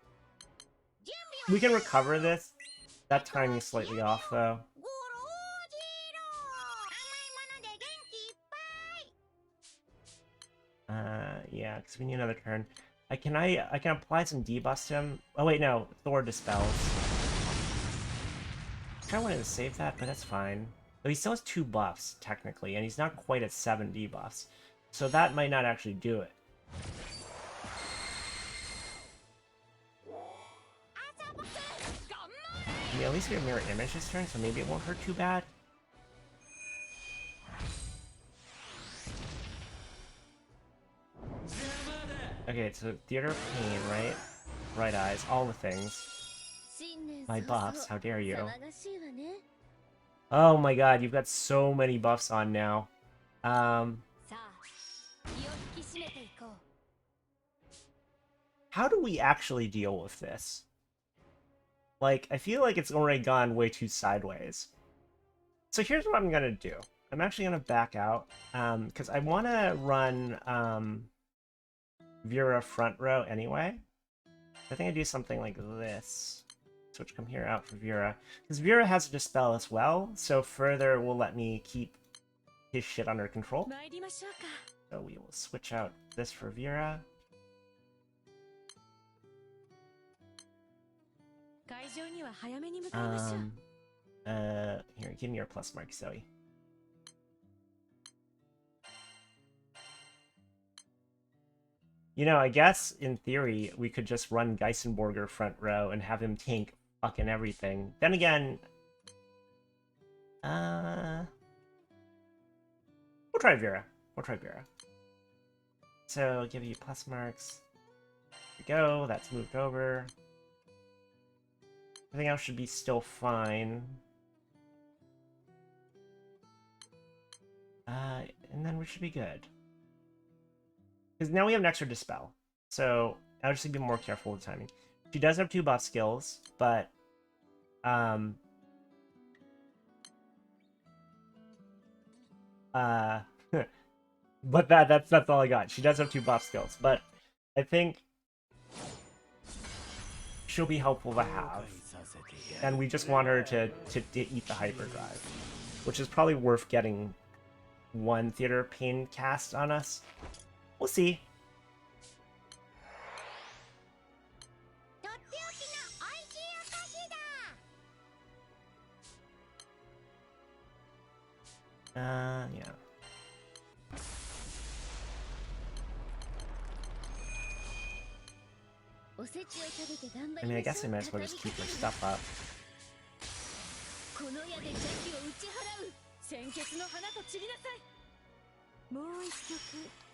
We can recover this. That timing's slightly off, though. Yeah, because we need another turn. I can apply some debuffs to him. Oh wait, no, Thor dispels. I kind of wanted to save that, but that's fine. Though he still has 2 buffs technically, and he's not quite at 7 debuffs, so that might not actually do it. I mean, at least we have mirror image this turn, so maybe it won't hurt too bad. Okay, so Theater of Pain, right? Bright Eyes, all the things. My buffs, how dare you. Oh my god, you've got so many buffs on now. How do we actually deal with this? Like, I feel like it's already gone way too sideways. So here's what I'm gonna do. I'm actually gonna back out, because I want to run, Vera front row anyway. I think I do something like this. Switch come here out for Vera. Because Vera has a Dispel as well, so further will let me keep his shit under control. So we will switch out this for Vera. Here, give me your plus mark, Zoe. You know, I guess, in theory, we could just run Geissenborger front row and have him tank fucking everything. Then again... We'll try Vera. We'll try Vera. So, give you plus marks. There we go, that's moved over. Everything else should be still fine. And then we should be good. Because now we have an extra Dispel. So, I'll just be more careful with timing. She does have 2 buff skills, but... but that's all I got. She does have 2 buff skills, but I think she'll be helpful to have. And we just want her to eat the hyperdrive, which is probably worth getting 1 Theater of Pain cast on us. We'll see. Yeah. I mean, I guess I might as well just keep her stuff up.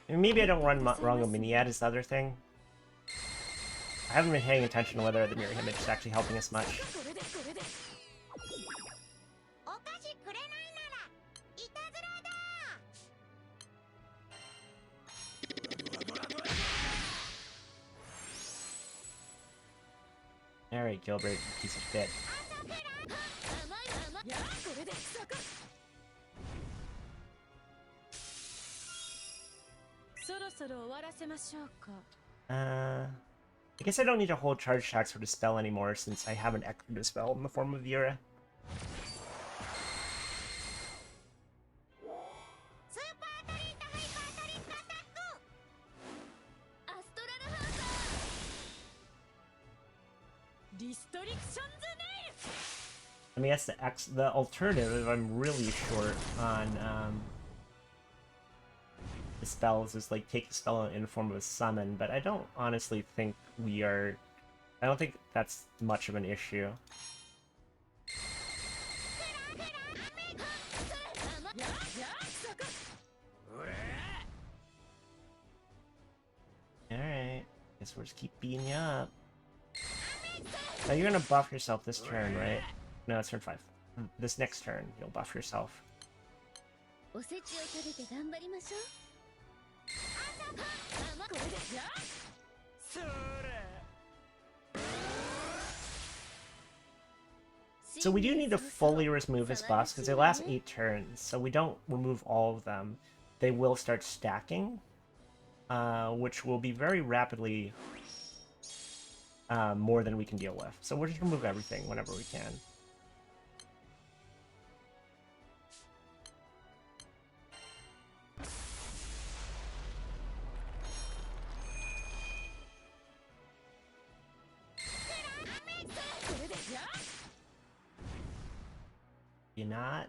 I mean, maybe I don't run wrong of Miniad is the other thing. I haven't been paying attention to whether the mirror image is actually helping us much. Alright, Gilbert, you piece of shit. I guess I don't need to hold charge attacks for Dispel anymore since I have an extra Dispel in the form of Vera. I mean, that's the alternative if I'm really short on the spells is like take the spell in the form of a summon, but I don't honestly think we are. I don't think that's much of an issue. Alright, guess we'll just keep beating you up. Now you're gonna buff yourself this turn, right? No, it's turn 5. This next turn, you'll buff yourself. So we do need to fully remove his buffs, because they last 8 turns, so we don't remove all of them. They will start stacking, which will be very rapidly more than we can deal with. So we'll just remove everything whenever we can. You not?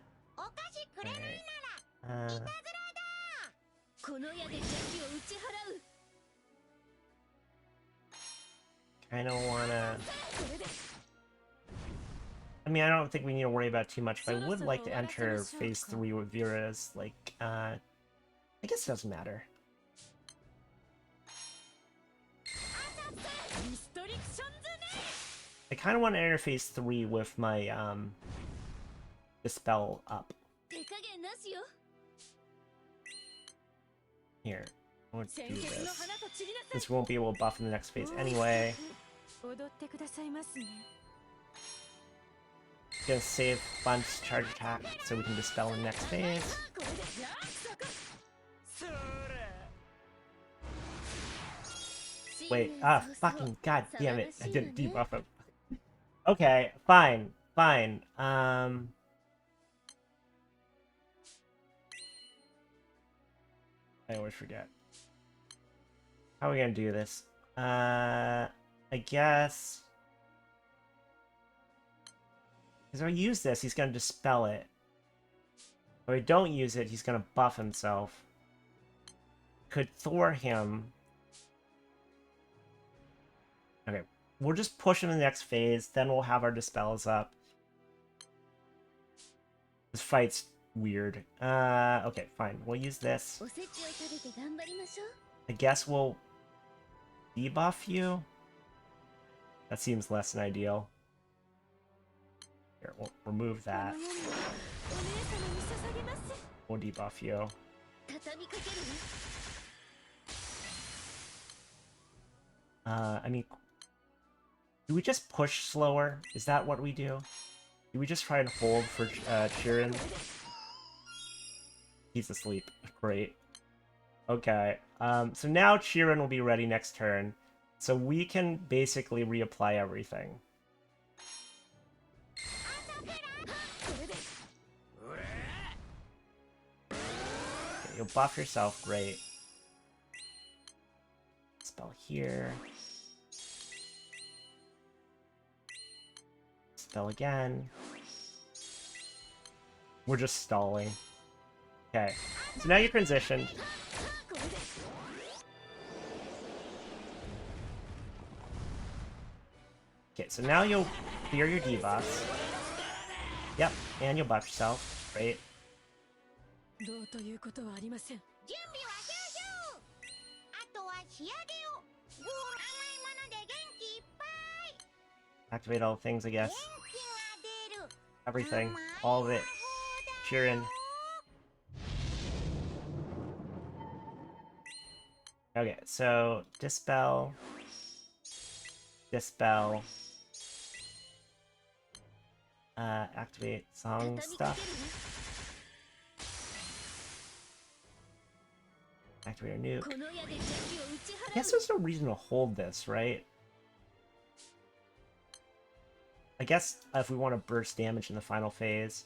Alright. Kinda wanna... I mean, I don't think we need to worry about too much, but I would like to enter phase 3 with Vera's, like, I guess it doesn't matter. I kind of want to enter phase 3 with my, Dispel up. Here, let's do this. This won't be able to buff in the next phase anyway. Gonna save Bunch charge attack so we can dispel in the next phase. Wait, fucking god damn it, I didn't debuff him. Okay, fine, fine. I always forget. How are we gonna do this? I guess... Because if I use this, he's gonna dispel it. If I don't use it, he's gonna buff himself. Could Thor him. Okay, we'll just push him in the next phase, then we'll have our dispels up. This fight's weird. Okay, fine. We'll use this. I guess we'll debuff you. That seems less than ideal. Here, we'll remove that. We'll debuff you. I mean, do we just push slower? Is that what we do? Do we just try and hold for Chirin? He's asleep. Great. Okay. So now Chirin will be ready next turn. So we can basically reapply everything. Okay, you'll buff yourself. Great. Spell here. Spell again. We're just stalling. Okay, so now you're transitioned. Okay, so now you'll clear your debuffs. Yep, and you'll buff yourself. Great. Activate all things, I guess. Everything. All of it. Chirin. Okay, so Dispel. Dispel. Activate song stuff. Activate our nuke. I guess there's no reason to hold this, right? I guess if we want to burst damage in the final phase.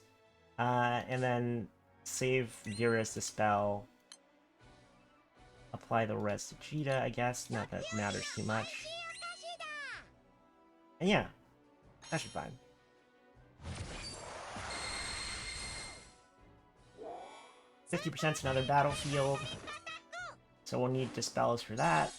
And then save Vera's Dispel. Apply the res to Cheetah, I guess. Not that it matters too much. And yeah, that should be fine. %'s another battlefield. So we'll need Dispels for that.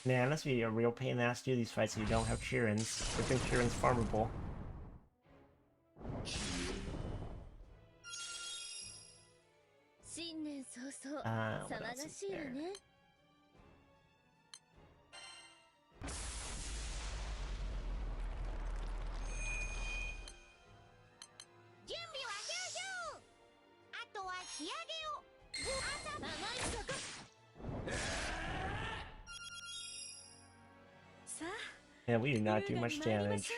Man, this would be a real pain in the ass to do these fights if you don't have Chirins. I think Chirin's farmable. What else is there? Yeah, we do not do much damage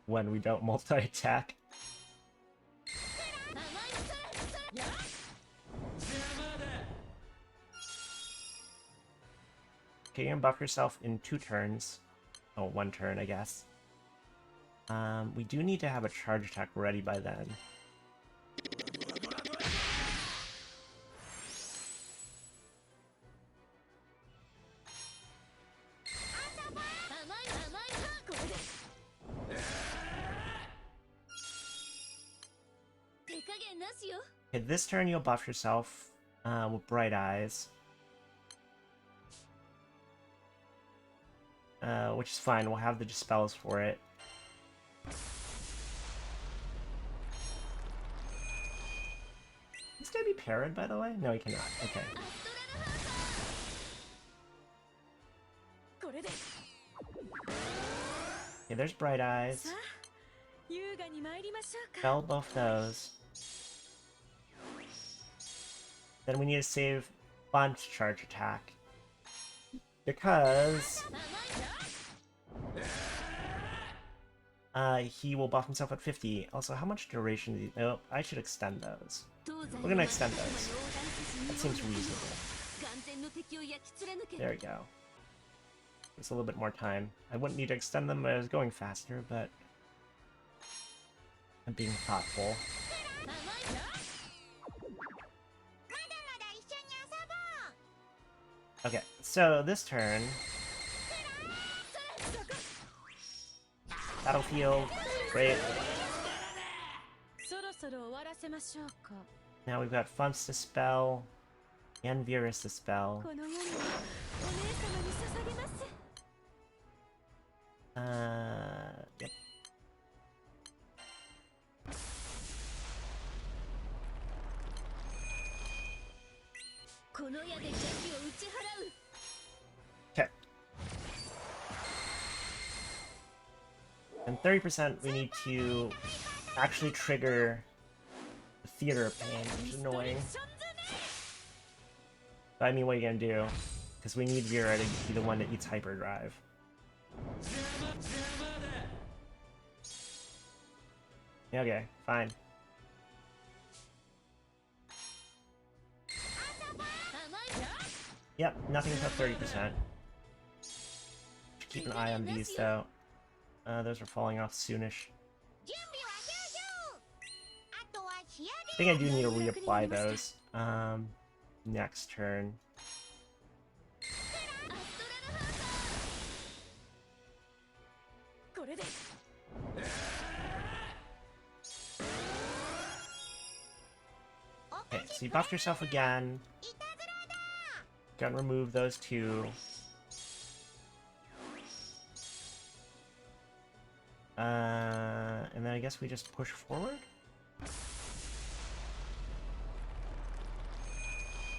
when we don't multi-attack. Okay, you can buff yourself in 2 turns. Oh, 1 turn, I guess. We do need to have a charge attack ready by then. Okay, this turn you'll buff yourself with Bright Eyes. Which is fine, we'll have the dispels for it. This guy be parried, by the way? No, he cannot. Okay. Okay, there's Bright Eyes. Spell both those. Then we need to save Bunch Charge Attack. Because he will buff himself at 50. Also, how much duration do you... Oh, I should extend those. We're gonna extend those. That seems reasonable. There we go. It's a little bit more time. I wouldn't need to extend them, I was going faster, but I'm being thoughtful. Okay, so this turn... Battlefield, great. Now we've got Fun's Dispel and Vera's Dispel. Yep. Okay. And 30% we need to actually trigger the Theater of Pain, which is annoying. But I mean, what are you gonna do? Because we need Vera to be the one that eats Hyperdrive. Yeah, okay, fine. Yep, nothing until 30%. Keep an eye on these, though. Those are falling off soonish. I think I do need to reapply those. Next turn. Okay, so you buffed yourself again. Gonna remove those two. And then I guess we just push forward?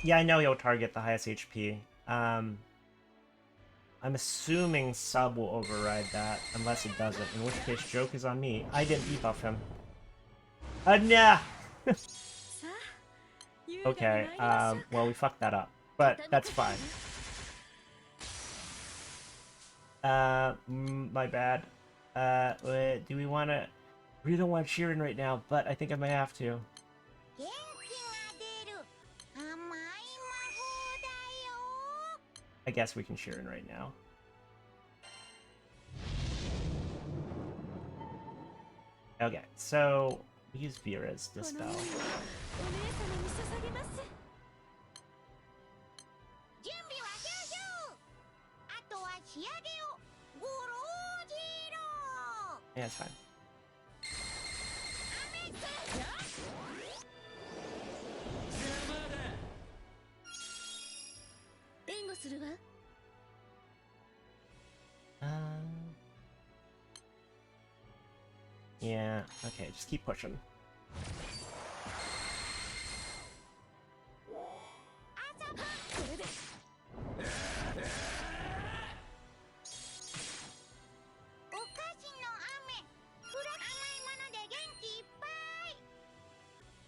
Yeah, I know he'll target the highest HP. I'm assuming Sub will override that, unless it doesn't, in which case joke is on me. I didn't debuff him. Nah! Okay, well we fucked that up. But that's fine. My bad. Do we want to... We don't want Sheeran right now, but I think I might have to. I guess we can Sheeran right now. Okay, so we use Vera's Dispel. Yeah, it's fine. Yeah, okay, just keep pushing.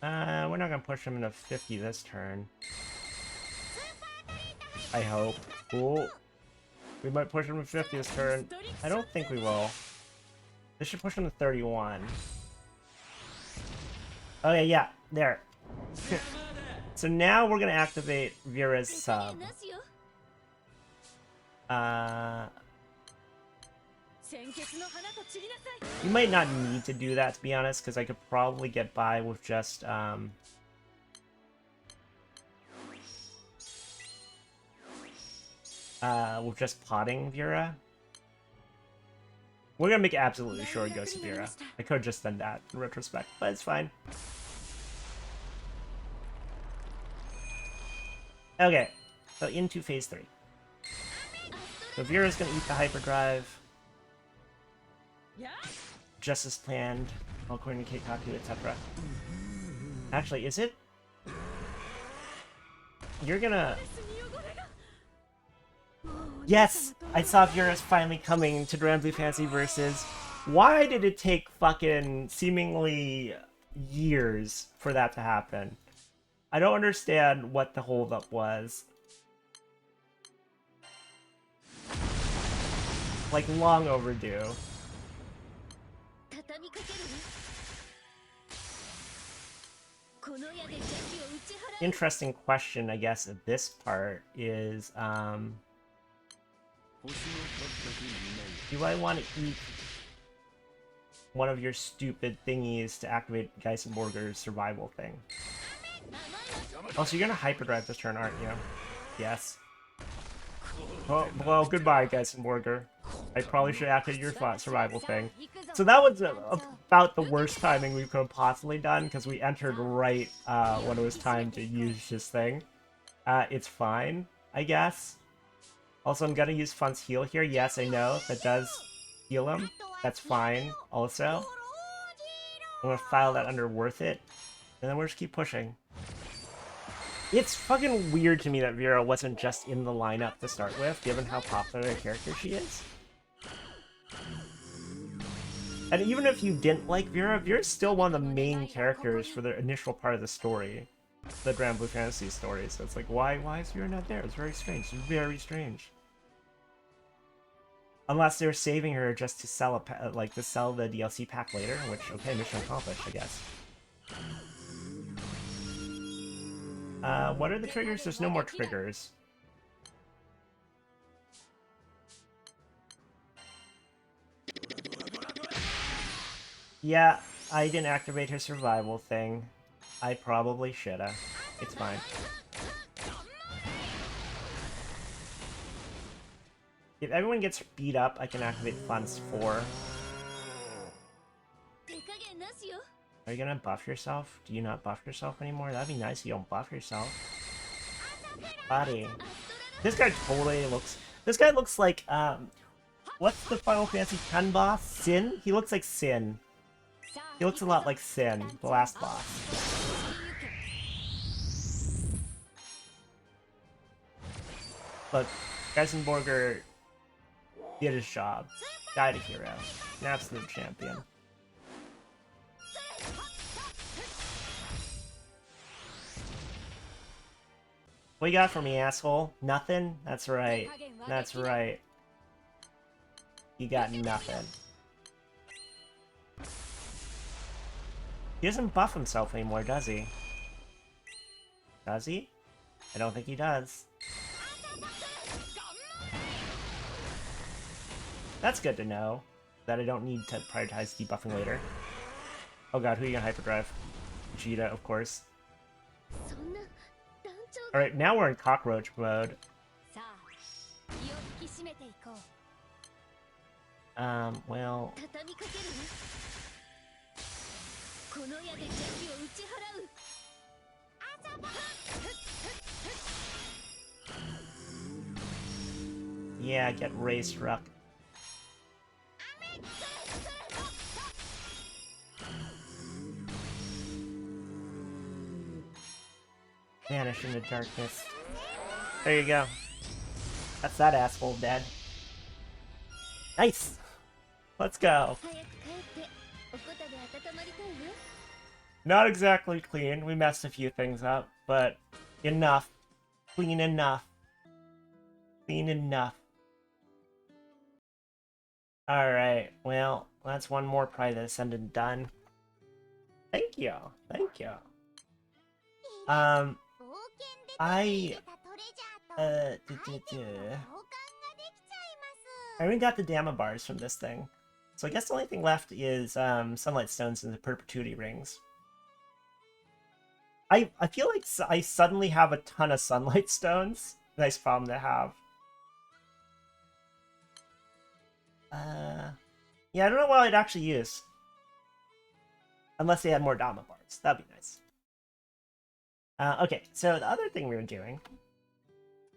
We're not gonna push him into 50 this turn. I hope. Cool. We might push him to 50 this turn. I don't think we will. This should push him to 31. Okay, yeah, there. So now we're gonna activate Vera's Sub. You might not need to do that, to be honest, because I could probably get by with just, potting Vera. We're gonna make absolutely sure it goes to Vera. I could have just done that in retrospect, but it's fine. Okay, so into phase 3. So Vera's gonna eat the hyperdrive. Just as planned, all according to Keikaku, etc. Actually, is it? You're gonna... Yes! I saw Vera's finally coming to Granblue Fantasy Versus. Why did it take fucking seemingly years for that to happen? I don't understand what the holdup was. Like, long overdue. Interesting question, I guess, at this part is, do I want to eat one of your stupid thingies to activate Geisenborger's survival thing? Oh, so you're gonna hyperdrive this turn, aren't you? Yes. Oh, well, goodbye, Geisenborger. I probably should activate your survival thing. So that was about the worst timing we could have possibly done, because we entered right when it was time to use his thing. It's fine, I guess. Also, I'm gonna use Fun's heal here. Yes, I know. That does heal him. That's fine, also. I'm gonna file that under worth it. And then we'll just keep pushing. It's fucking weird to me that Vera wasn't just in the lineup to start with, given how popular a character she is. And even if you didn't like Vera, Vera's still one of the main characters for the initial part of the story. The Granblue Fantasy story. So it's like, why is Vera not there? It's very strange. It's very strange. Unless they're saving her just to sell to sell the DLC pack later, which, okay, mission accomplished, I guess. What are the triggers? There's no more triggers. Yeah, I didn't activate her survival thing. I probably shoulda. It's fine. If everyone gets beat up, I can activate Fun's 4. Are you gonna buff yourself? Do you not buff yourself anymore? That'd be nice if you don't buff yourself. Buddy. This guy totally looks... This guy looks like, what's the Final Fantasy X boss? Sin? He looks like Sin. He looks a lot like Sin, the last boss. Look, Geisenborger did his job. Died a hero. An absolute champion. What you got for me, asshole? Nothing? That's right. That's right. You got nothing. He doesn't buff himself anymore, does he? Does he? I don't think he does. That's good to know. That I don't need to prioritize debuffing later. Oh god, who are you gonna hyperdrive? Vegeta, of course. Alright, now we're in cockroach mode. Well... Yeah, get Ray struck. Vanish into darkness. There you go. That's that asshole dead. Nice! Let's go. Not exactly clean. We messed a few things up, but enough. Clean enough. Clean enough. Alright, well, that's one more Pride Ascendant done. Thank you. Thank you. I already got the Dama bars from this thing. So I guess the only thing left is Sunlight Stones and the Perpetuity Rings. I feel like I suddenly have a ton of Sunlight Stones. Nice problem to have. Yeah, I don't know what I'd actually use. Unless they had more Dama bars. That'd be nice. Okay, so the other thing we were doing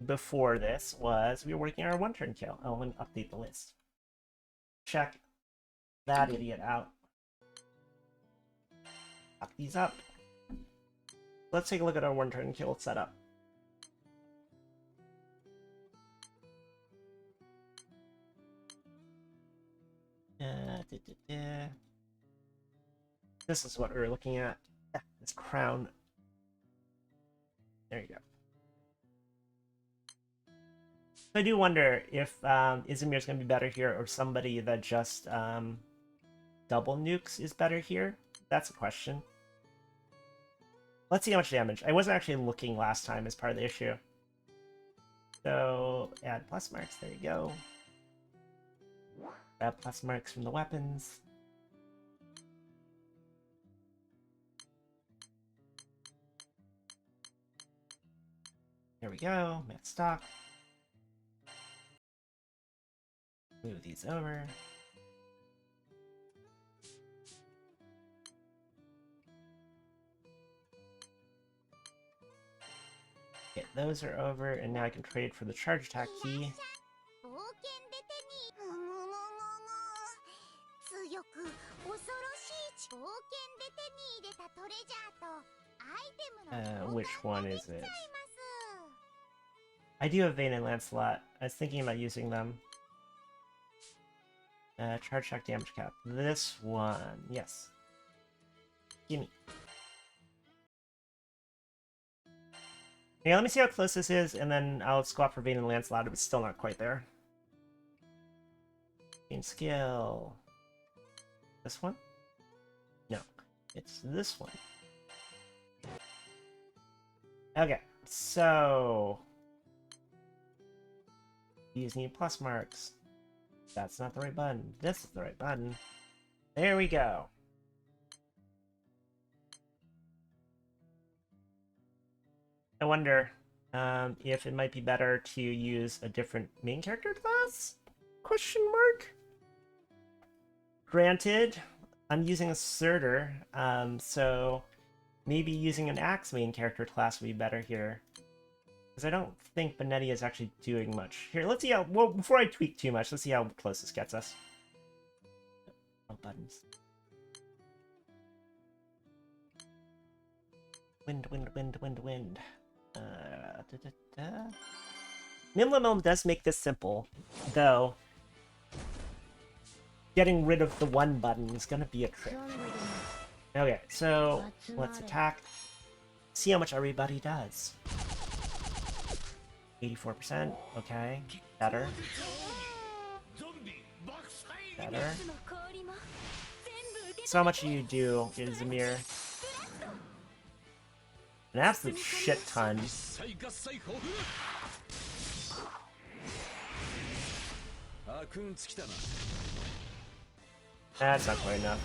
before this was we were working on our one-turn kill. Oh, let me update the list. Check that idiot out. Lock these up. Let's take a look at our one-turn kill setup. This is what we were looking at. Yeah, this crown. There you go. So I do wonder if Izumir's going to be better here, or somebody that just double nukes is better here. That's a question. Let's see how much damage. I wasn't actually looking last time as part of the issue. So add plus marks. There you go. Grab plus marks from the weapons. There we go. Max stock. Move these over. Okay, those are over, and now I can trade for the charge attack key. Which one is it? I do have Vayne and Lancelot. I was thinking about using them. Charge attack damage cap. This one. Yes. Gimme. Okay, let me see how close this is, and then I'll swap for Vayne and Lancelot if it's still not quite there. Gain skill. This one? No. It's this one. Okay, so... These need plus marks. That's not the right button. This is the right button. There we go. I wonder if it might be better to use a different main character class? Question mark? Granted, I'm using a Surtur, so maybe using an Axe main character class would be better here. Because I don't think Benetti is actually doing much. Here, let's see how... Well, before I tweak too much, let's see how close this gets us. Oh, buttons. Wind, wind, wind, wind, wind. Nimlamilm does make this simple, though getting rid of the one button is gonna be a trick. Okay, so let's attack. See how much everybody does. 84%, okay. Better. Better. So how much do you do, Izumir? An absolute shit ton. That's not quite enough.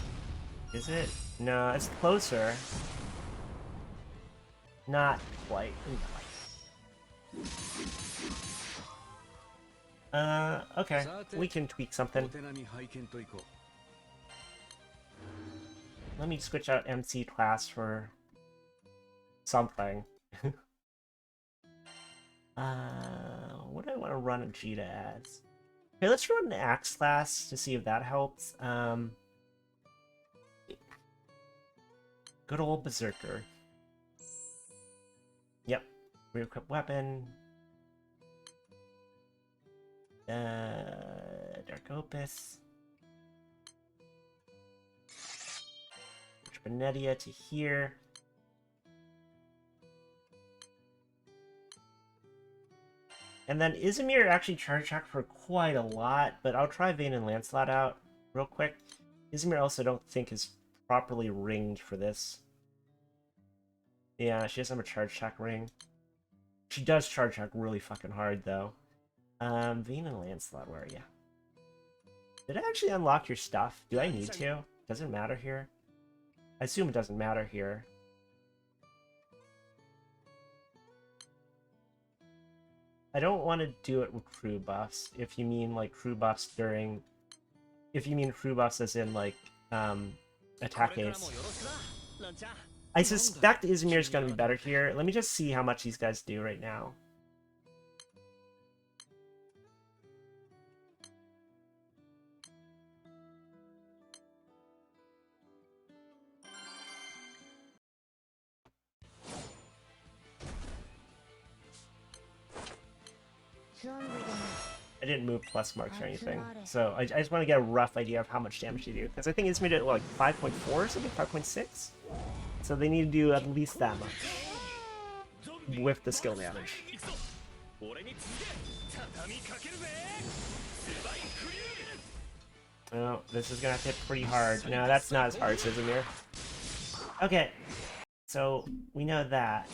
Is it? No, it's closer. Not quite. Okay. We can tweak something. Let me switch out MC class for something. What do I want to run Vegeta as? Okay, let's run an Axe class to see if that helps. Good old Berserker. Yep. Re-equip weapon. Dark Opus. Switch Benetia to here. And then Izumir actually charge attack for quite a lot, but I'll try Vayne and Lancelot out real quick. Izumir also don't think is properly ringed for this. Yeah, she doesn't have a charge attack ring. She does charge attack really fucking hard though. Vayne and Lancelot, where are you? Did I actually unlock your stuff? Do I need to? Does it matter here? I assume it doesn't matter here. I don't want to do it with crew buffs, if you mean like crew buffs during... If you mean crew buffs as in like, attack ace. I suspect Izumir's gonna be better here. Let me just see how much these guys do right now. I didn't move plus marks or anything, so I just want to get a rough idea of how much damage they do, because I think it's made it like 5.4 or something, 5.6. So they need to do at least that much with the skill damage. Oh, this is gonna have to hit pretty hard. No, that's not as hard as Izumir. Okay, so we know that.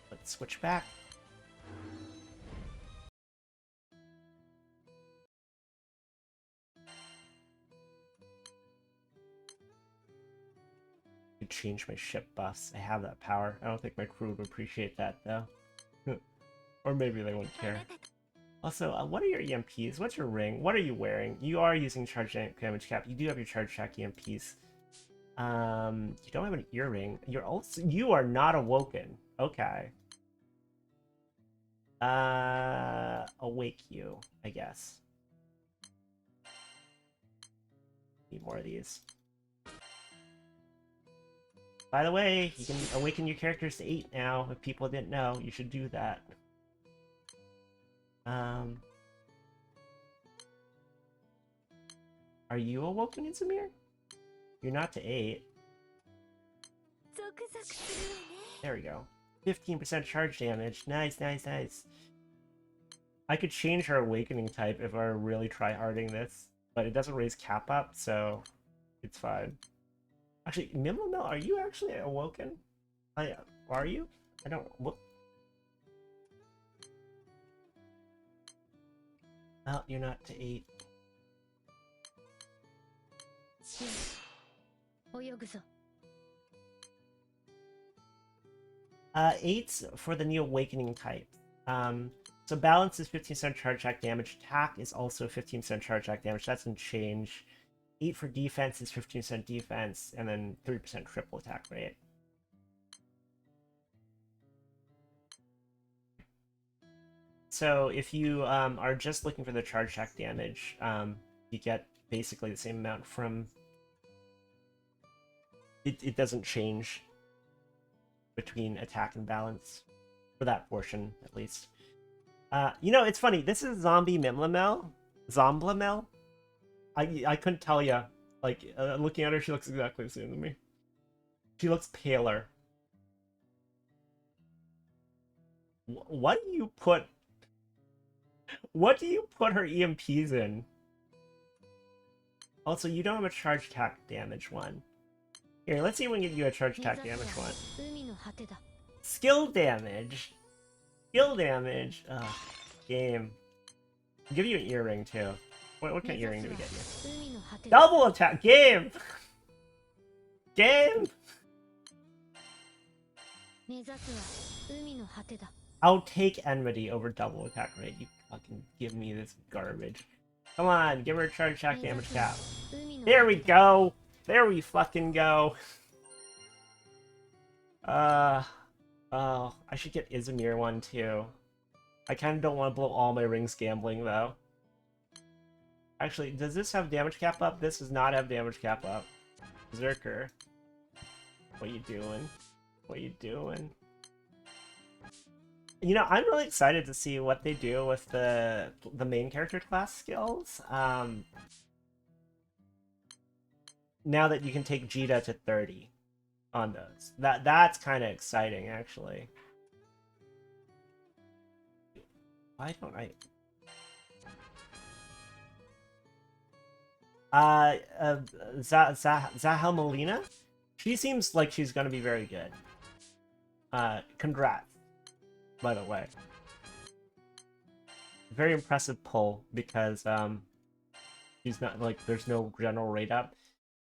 Let's switch back. Change my ship buffs. I have that power. I don't think my crew would appreciate that though. Or maybe they wouldn't care. Also, what are your EMPs? What's your ring? What are you wearing? You are using charge damage cap. You do have your charge track EMPs. You don't have an earring. You're also you are not awoken. Okay. Awake you, I guess. Need more of these. By the way, you can awaken your characters to 8 now. If people didn't know, you should do that. Are you awoken, Izumir? You're not to 8. There we go. 15% charge damage. Nice, nice, nice. I could change her awakening type if I were really try-harding this, but it doesn't raise cap up, so it's fine. Actually, Mimlamel, are you actually awoken? Are you? I don't... What? Oh, you're not to 8. 8's for the new awakening type. So balance is 15% charge attack damage. Attack is also 15% charge attack damage. That doesn't change. 8 for defense is 15% defense, and then 3% triple attack rate. So if you are just looking for the charge attack damage, you get basically the same amount from... It doesn't change between attack and balance, for that portion, at least. You know, it's funny, this is Zombie Mimlamel? Zomblamel? I couldn't tell ya. Like, looking at her, she looks exactly the same to me. She looks paler. What do you put... What do you put her EMPs in? Also, you don't have a charge attack damage one. Here, let's see if we can get you a charge attack damage one. Skill damage? Skill damage? Ugh, game. I'll give you an earring, too. What kind of earring do we get you? Double attack! Game! Game! I'll take enmity over double attack rate. You fucking give me this garbage. Come on, give her a charge attack damage cap. There we go! There we fucking go! Oh, I should get Izumir one too. I kinda don't want to blow all my rings gambling though. Actually, does this have damage cap up? This does not have damage cap up. Berserker. What you doing? What you doing? You know, I'm really excited to see what they do with the main character class skills. Now that you can take Jita to 30 on those. That's kind of exciting, actually. Why don't I... Zahel Molina? She seems like she's gonna be very good. Congrats, by the way. Very impressive pull, because, she's not, like, there's no general rate up.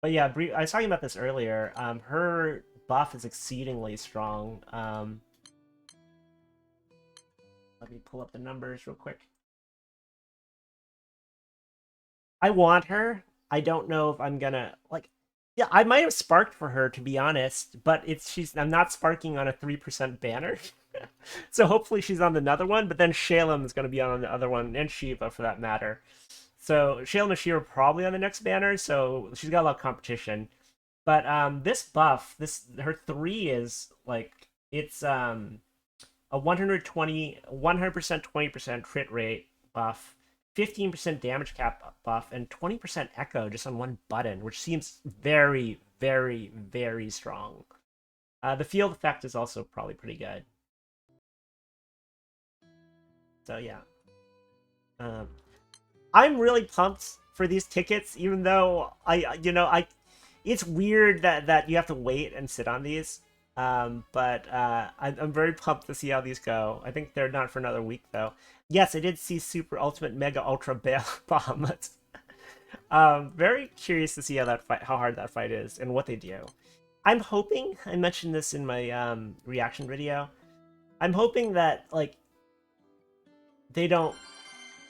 But yeah, I was talking about this earlier. Her buff is exceedingly strong. Let me pull up the numbers real quick. I want her. I don't know if I'm gonna, like... Yeah, I might have sparked for her, to be honest, but I'm not sparking on a 3% banner. So hopefully she's on another one, but then Shalem is going to be on the other one, and Shiva for that matter. So Shalem and Shiva are probably on the next banner, so she's got a lot of competition. But this buff, her 3 is, like, it's a 100% 20% crit rate buff, 15% damage cap buff, and 20% echo just on one button, which seems very, very, very strong. The field effect is also probably pretty good. So yeah. I'm really pumped for these tickets, even though it's weird that you have to wait and sit on these. But I'm very pumped to see how these go. I think they're not for another week though. Yes, I did see Super Ultimate Mega Ultra Bahamut. Very curious to see how hard that fight is and what they do. I'm hoping, I mentioned this in my reaction video, I'm hoping that like they don't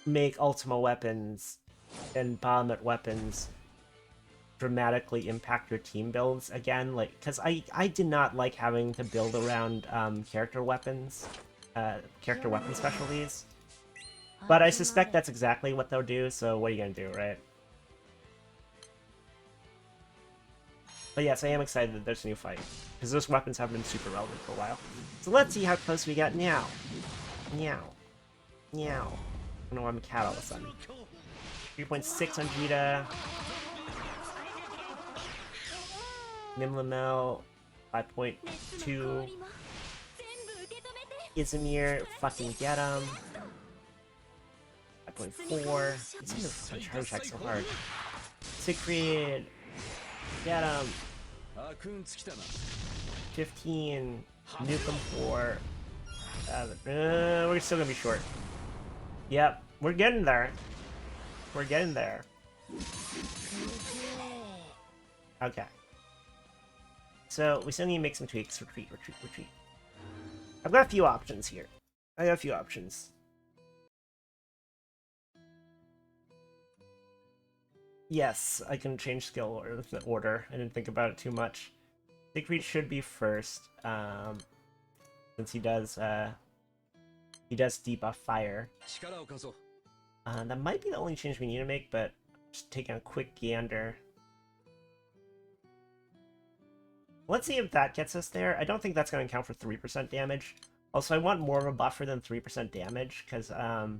make Ultima weapons and Bahamut weapons dramatically impact your team builds again, like, because I did not like having to build around character weapon specialties, but I suspect that's exactly what they'll do, so what are you gonna do, right? But yes, I am excited that there's a new fight, because those weapons have been super relevant for a while. So let's see how close we get now. Meow. Meow. I don't know why I'm a cat all of a sudden. 3.6 on Jita. Nimlamel, 5.2. Izmir, fucking get him. 5.4. It's gonna fucking charge check so hard. Siegfried, get him. 15. Nuke him for. We're still gonna be short. Yep, we're getting there. We're getting there. Okay. So we still need to make some tweaks. Retreat, retreat, retreat. I've got a few options here. I got a few options. Yes, I can change skill order. I didn't think about it too much. Siegfried should be first, since he does debuff fire. That might be the only change we need to make, but just taking a quick gander. Let's see if that gets us there. I don't think that's going to count for 3% damage. Also, I want more of a buffer than 3% damage, because 3%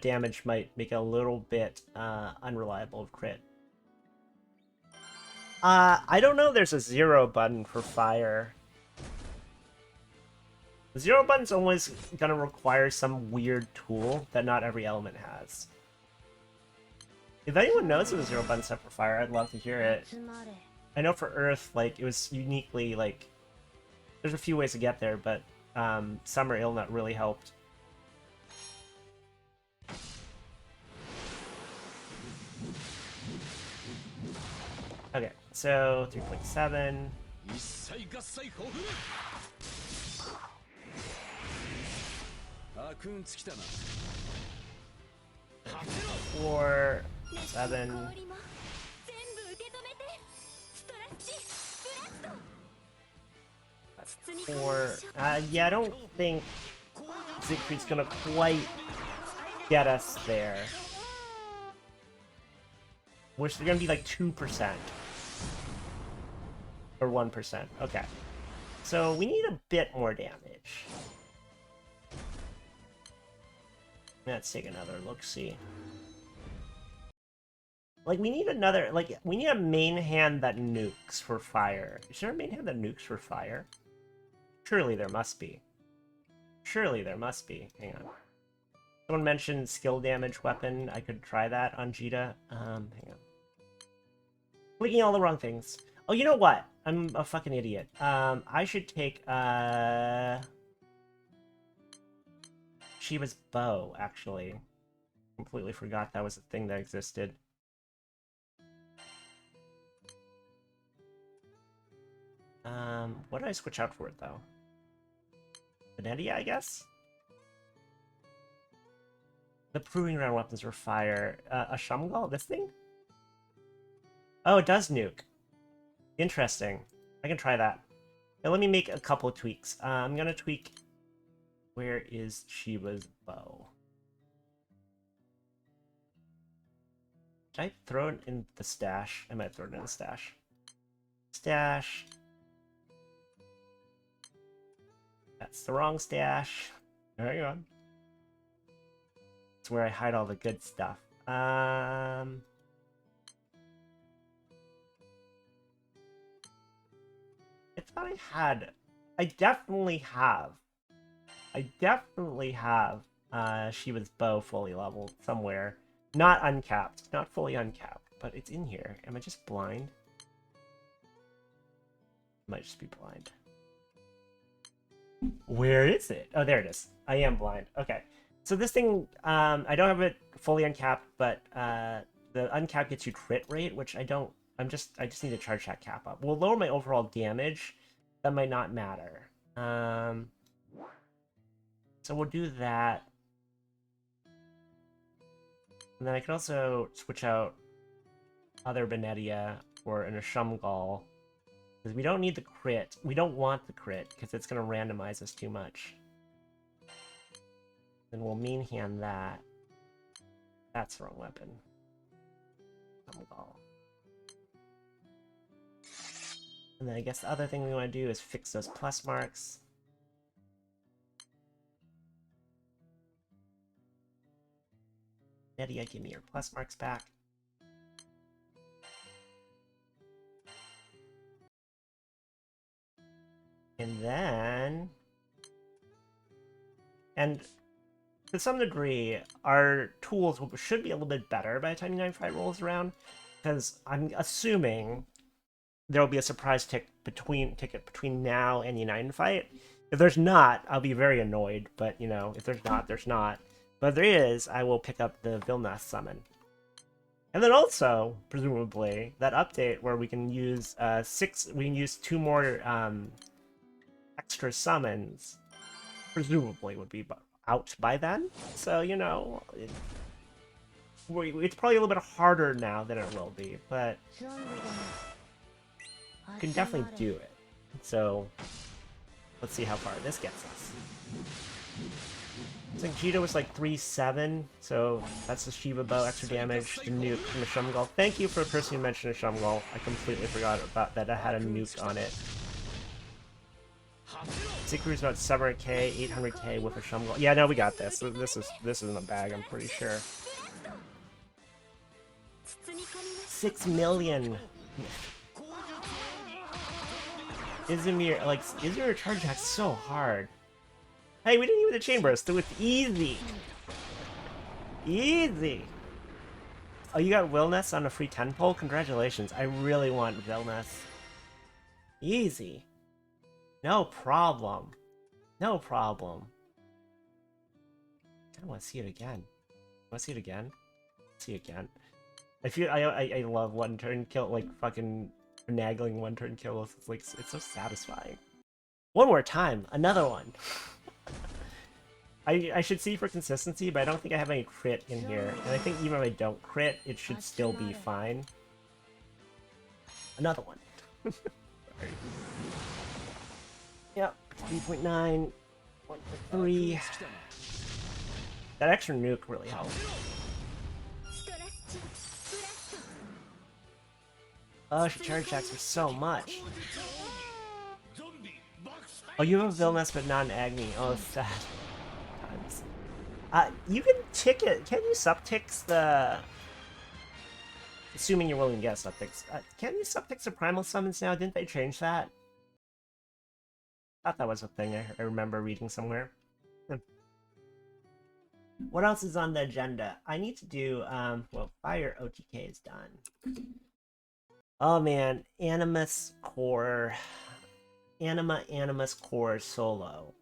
damage might make it a little bit unreliable of crit. I don't know there's a 0 button for fire. The 0 button's always gonna require some weird tool that not every element has. If anyone knows what the 0 button's set for fire, I'd love to hear it. I know for Earth, like, it was uniquely, like... There's a few ways to get there, but Summer Illnut really helped. Okay, so 3.7. 4, 7. 4. Yeah, I don't think Siegfried's gonna quite get us there. Which they're gonna be like 2%. Or 1%. Okay. So we need a bit more damage. Let's take another look-see. Like, we need another... Like, we need a main hand that nukes for fire. Is there a main hand that nukes for fire? Surely there must be. Surely there must be. Hang on. Someone mentioned skill damage weapon. I could try that on Jita. Hang on. Clicking all the wrong things. Oh, you know what? I'm a fucking idiot. I should take, Shiva's bow, actually. Completely forgot that was a thing that existed. What did I switch out for it, though? Benetia, I guess? The proving ground weapons were fire. A Shumgal? This thing? Oh, it does nuke. Interesting. I can try that. Now, let me make a couple of tweaks. I'm gonna tweak... Where is Shiva's bow? Should I throw it in the stash? I might throw it in the stash. Stash. That's the wrong stash. Hang on. It's where I hide all the good stuff. I thought I had. I definitely have. Shiva's bow fully leveled somewhere. Not uncapped. Not fully uncapped, but it's in here. Am I just blind? I might just be blind. Where is it? Oh, there it is. I am blind. Okay. So this thing, I don't have it fully uncapped, but the uncapped gets you crit rate, which I don't. I just need to charge that cap up. We'll lower my overall damage. That might not matter. So we'll do that. And then I can also switch out other Benetia for an Ashamgal. Because we don't need the crit. We don't want the crit, because it's going to randomize us too much. Then we'll mean hand that. That's the wrong weapon. Ashamgal. And then I guess the other thing we want to do is fix those plus marks. Benetia, give me your plus marks back. And then... And to some degree, our tools should be a little bit better by the time the 9-fight rolls around, because I'm assuming there will be a surprise ticket between now and the United fight. If there's not, I'll be very annoyed, but, you know, if there's not, there's not. But if there is, I will pick up the Vilnas summon. And then also, presumably, that update where we can use 2 more extra summons, presumably would be out by then. So, you know, it's probably a little bit harder now than it will be, but you can definitely do it. So, let's see how far this gets us. I think Jita was like 3-7, so that's the Shiva bow, extra damage, the nuke from the Shumgal. Thank you for the person who mentioned a Shumgal. I completely forgot about that. I had a nuke on it. Zikru's about 700k, 800k with a Shumgal. Yeah, no, we got this. This is in the bag, I'm pretty sure. 6 million. Izumir, like, Izumir charge attack's so hard. Hey, we didn't use the chamber, so it's easy. Easy. Oh, you got Wilness on a free 10 pull? Congratulations. I really want Wilness. Easy. No problem. No problem. I want to see it again. Want to see it again? See it again. I love one turn kill, like fucking finagling one turn kills. It's like, it's so satisfying. One more time, another one. I should see for consistency, but I don't think I have any crit in here. And I think even if I don't crit, it should still be fine. Another one. Sorry. Yep, 3.9, 1.3. That extra nuke really helped. Oh, she charge attacks for so much. Oh, you have a Vilnas but not an Agni. Oh, sad. You can ticket. Can you subtix the... Assuming you're willing to get subtix. Can you subtix the primal summons now? Didn't they change that? I thought that was a thing I remember reading somewhere. What else is on the agenda? I need to do, well, Fire OTK is done. Oh man, Animus Core Solo.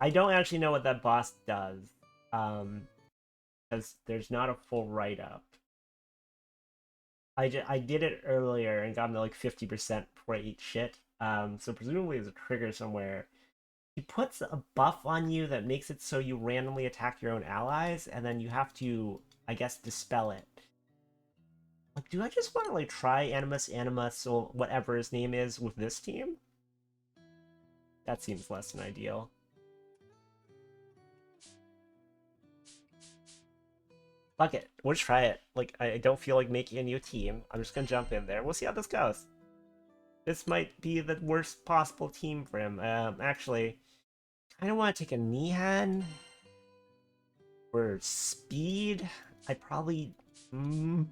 I don't actually know what that boss does, because there's not a full write-up. I did it earlier and got him to like 50% before I eat shit. So presumably there's a trigger somewhere. He puts a buff on you that makes it so you randomly attack your own allies, and then you have to, I guess, dispel it. Like, do I just want to like try Animus, or whatever his name is with this team? That seems less than ideal. Fuck it, we'll just try it. Like, I don't feel like making a new team. I'm just gonna jump in there. We'll see how this goes. This might be the worst possible team for him. Actually, I don't want to take a Nihan for speed. I probably. I'm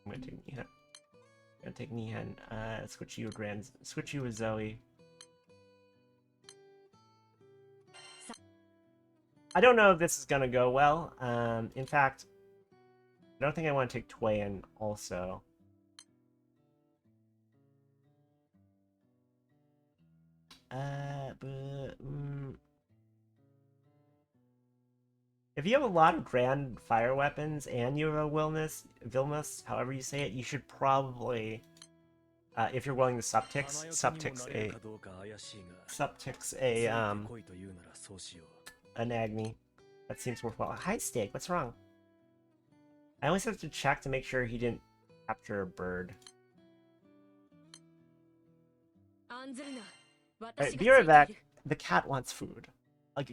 gonna take Nihan. I'm gonna take Nihan. Switch you with Switch you with Zoe. I don't know if this is gonna go well. In fact, I don't think I want to take Twain also. If you have a lot of grand fire weapons and you have a Vilmus, however you say it, you should probably, if you're willing to subtix an Agni. That seems worthwhile. Hi, Steak. What's wrong? I always have to check to make sure he didn't capture a bird. Alright, be right back. The cat wants food.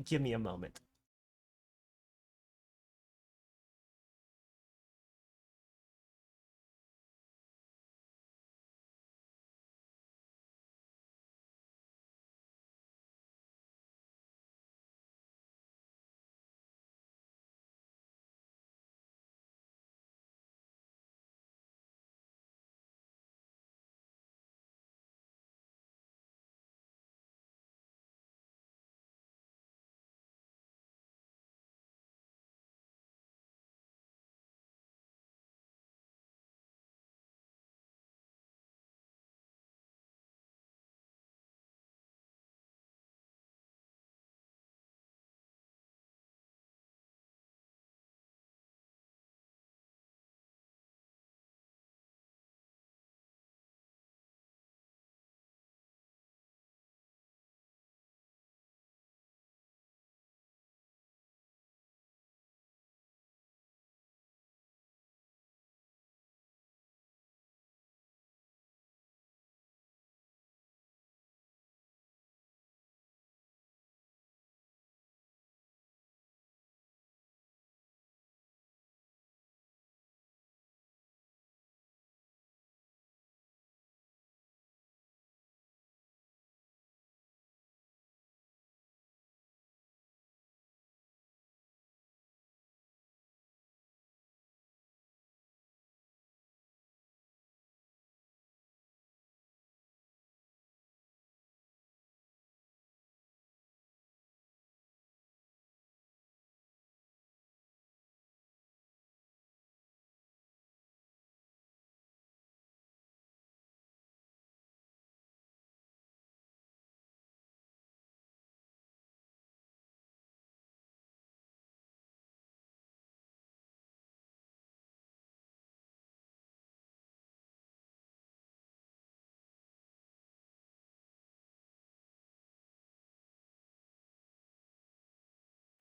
Give me a moment.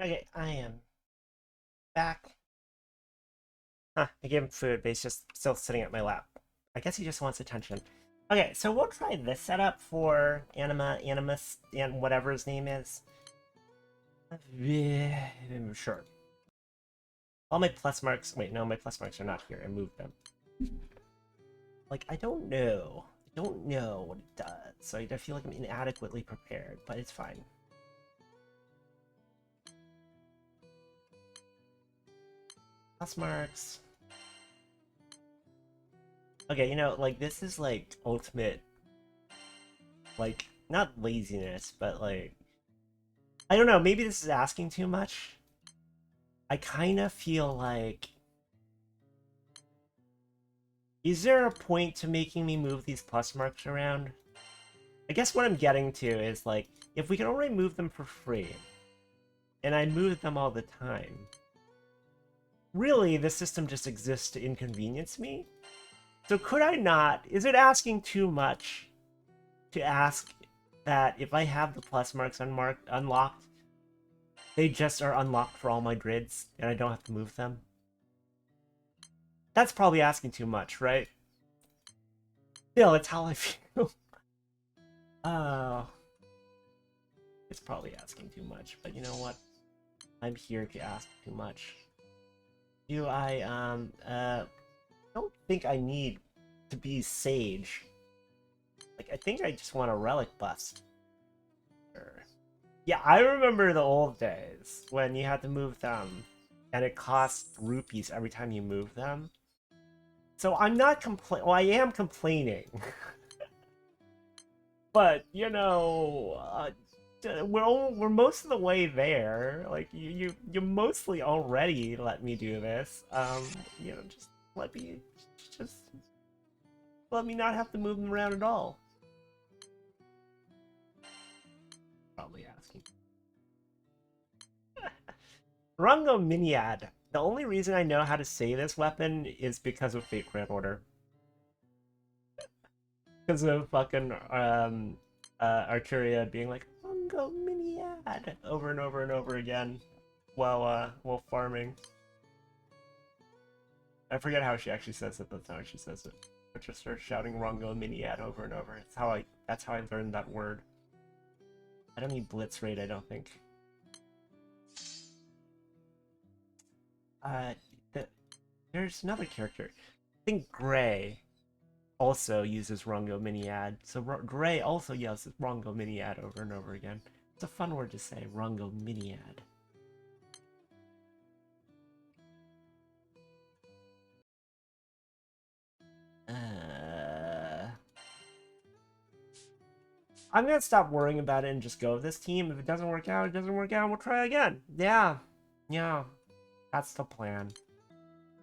Okay, I am back. Huh, I gave him food, but he's just still sitting at my lap. I guess he just wants attention. Okay, so we'll try this setup for Animus, and whatever his name is. Sure. All my plus marks... Wait, no, my plus marks are not here. I moved them. Like, I don't know. I don't know what it does, so I feel like I'm inadequately prepared, but it's fine. Plus marks. Okay, you know, like, this is, like, ultimate, like, not laziness, but, like, I don't know, maybe this is asking too much. I kind of feel like... Is there a point to making me move these plus marks around? I guess what I'm getting to is, like, if we can already move them for free, and I move them all the time, really, this system just exists to inconvenience me? So could I not... Is it asking too much to ask that if I have the plus marks unlocked, they just are unlocked for all my grids, and I don't have to move them? That's probably asking too much, right? Still, it's how I feel. It's probably asking too much, but you know what? I'm here to ask too much. Do I, don't think I need to be Sage Like, I think I just want a relic bust. Yeah, I remember the old days when you had to move them, and it cost rupees every time you move them. So I'm not complaining. Well, I am complaining. But, you know, we're most of the way there. Like, you mostly already let me do this. You know, just let me not have to move them around at all. Probably asking. Rungo Miniad. The only reason I know how to say this weapon is because of Fate Grand Order. Because of fucking Arturia being like, Rungo Miniad over and over and over again while farming. I forget how she actually says it, that's how she says it. I just start shouting Rungo Miniad over and over. That's how I learned that word. I don't need Blitz Raid, I don't think. There's another character. I think Gray also uses Rungo Miniad. So Gray also yells Rungo Miniad over and over again. It's a fun word to say, Rungo Miniad. I'm gonna stop worrying about it and just go with this team. If it doesn't work out, it doesn't work out, we'll try again. Yeah. That's the plan.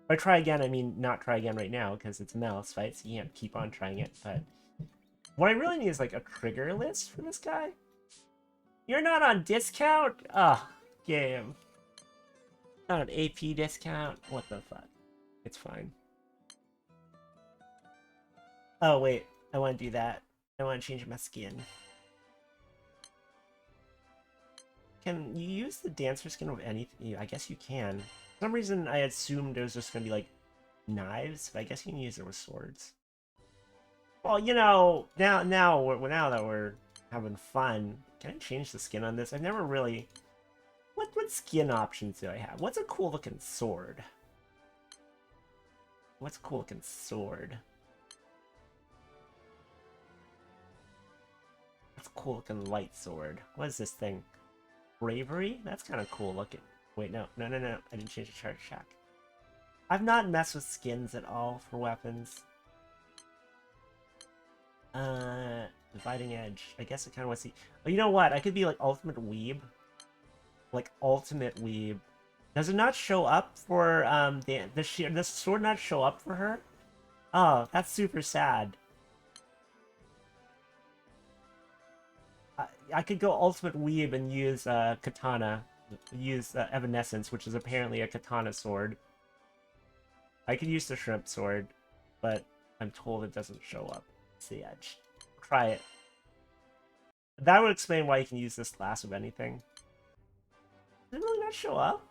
By try again, I mean not try again right now, because it's a mouse fight, so you can't keep on trying it, but... What I really need is, like, a trigger list for this guy. You're not on discount? Ugh, game. Not an AP discount? What the fuck? It's fine. Oh, wait. I want to do that. I want to change my skin. Can you use the dancer skin with anything? I guess you can. For some reason, I assumed it was just going to be, like, knives, but I guess you can use it with swords. Well, you know, now that we're having fun, can I change the skin on this? I've never really... What skin options do I have? What's a cool looking sword? What's a cool looking sword? What's a cool looking light sword? What is this thing? Bravery? That's kind of cool looking. Wait, no. I didn't change the charge shack. I've not messed with skins at all for weapons. Dividing Edge. I guess it kind of wants to see. Oh, you know what? I could be like Ultimate Weeb. Like Ultimate Weeb. Does it not show up for the sword not show up for her? Oh, that's super sad. I could go Ultimate Weeb and use Katana. Use Evanescence, which is apparently a Katana sword. I could use the Shrimp sword, but I'm told it doesn't show up. It's the Edge. Try it. That would explain why you can use this last of anything. Did it really not show up?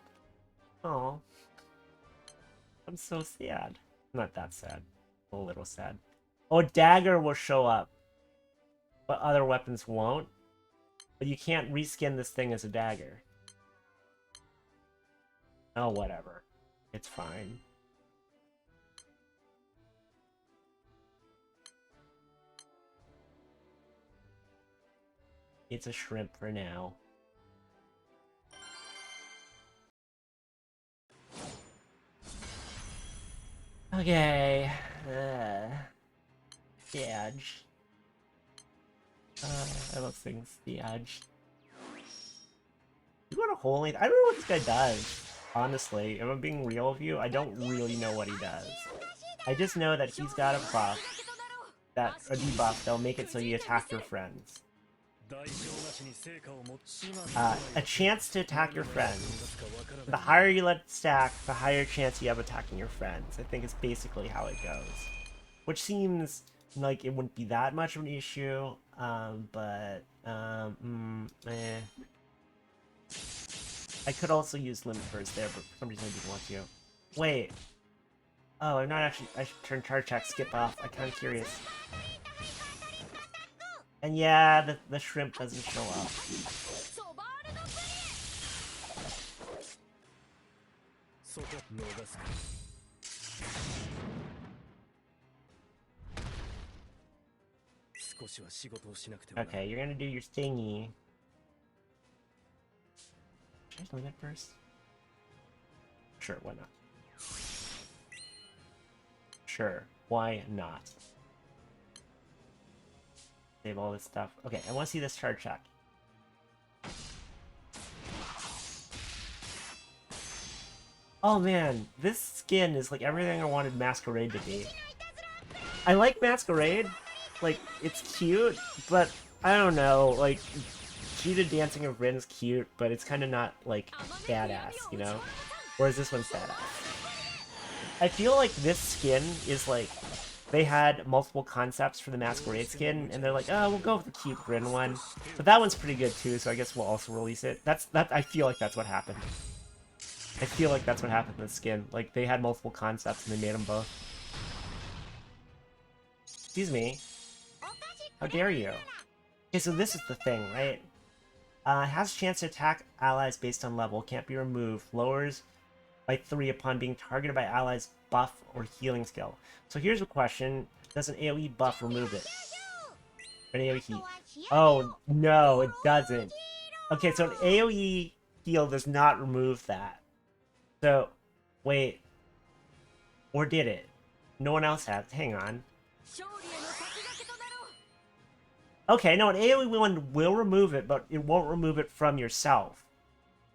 Oh. I'm so sad. Not that sad. A little sad. Oh, Dagger will show up. But other weapons won't. But you can't reskin this thing as a dagger. Oh, whatever. It's fine. It's a shrimp for now. Okay. Edge. I love things. The Edge. You want a holy? I don't know what this guy does. Honestly, if I'm being real with you, I don't really know what he does. I just know that he's got a buff, a debuff that'll make it so you attack your friends. A chance to attack your friends. The higher you let it stack, the higher chance you have attacking your friends. I think it's basically how it goes. Which seems like it wouldn't be that much of an issue, but I could also use Limit Burst there, but for some reason I didn't want to. Wait. Oh, I'm not actually... I should turn charge check, skip off. I'm kind of curious. And yeah, the shrimp doesn't show up. Okay, you're gonna do your thingy. Should I limit first? Sure, why not? Sure, why not? Save all this stuff. Okay, I want to see this chart check. Oh man, this skin is like everything I wanted Masquerade to be. I like Masquerade, like, it's cute, but I don't know, like, Cheetah Dancing of Rin's cute, but it's kind of not, like, badass, you know? Whereas this one's badass. I feel like this skin is, like, they had multiple concepts for the Masquerade skin, and they're like, oh, we'll go with the cute Rin one. But that one's pretty good, too, so I guess we'll also release it. I feel like that's what happened. I feel like that's what happened with the skin. Like, they had multiple concepts, and they made them both. Excuse me. How dare you? Okay, so this is the thing, right? Has a chance to attack allies based on level. Can't be removed. Lowers by 3 upon being targeted by allies' buff or healing skill. So here's a question. Does an AoE buff remove it? An AoE heal. Oh, no, it doesn't. Okay, so an AoE heal does not remove that. So, wait. Or did it? No one else has. Hang on. Okay, no, an AoE one will remove it, but it won't remove it from yourself.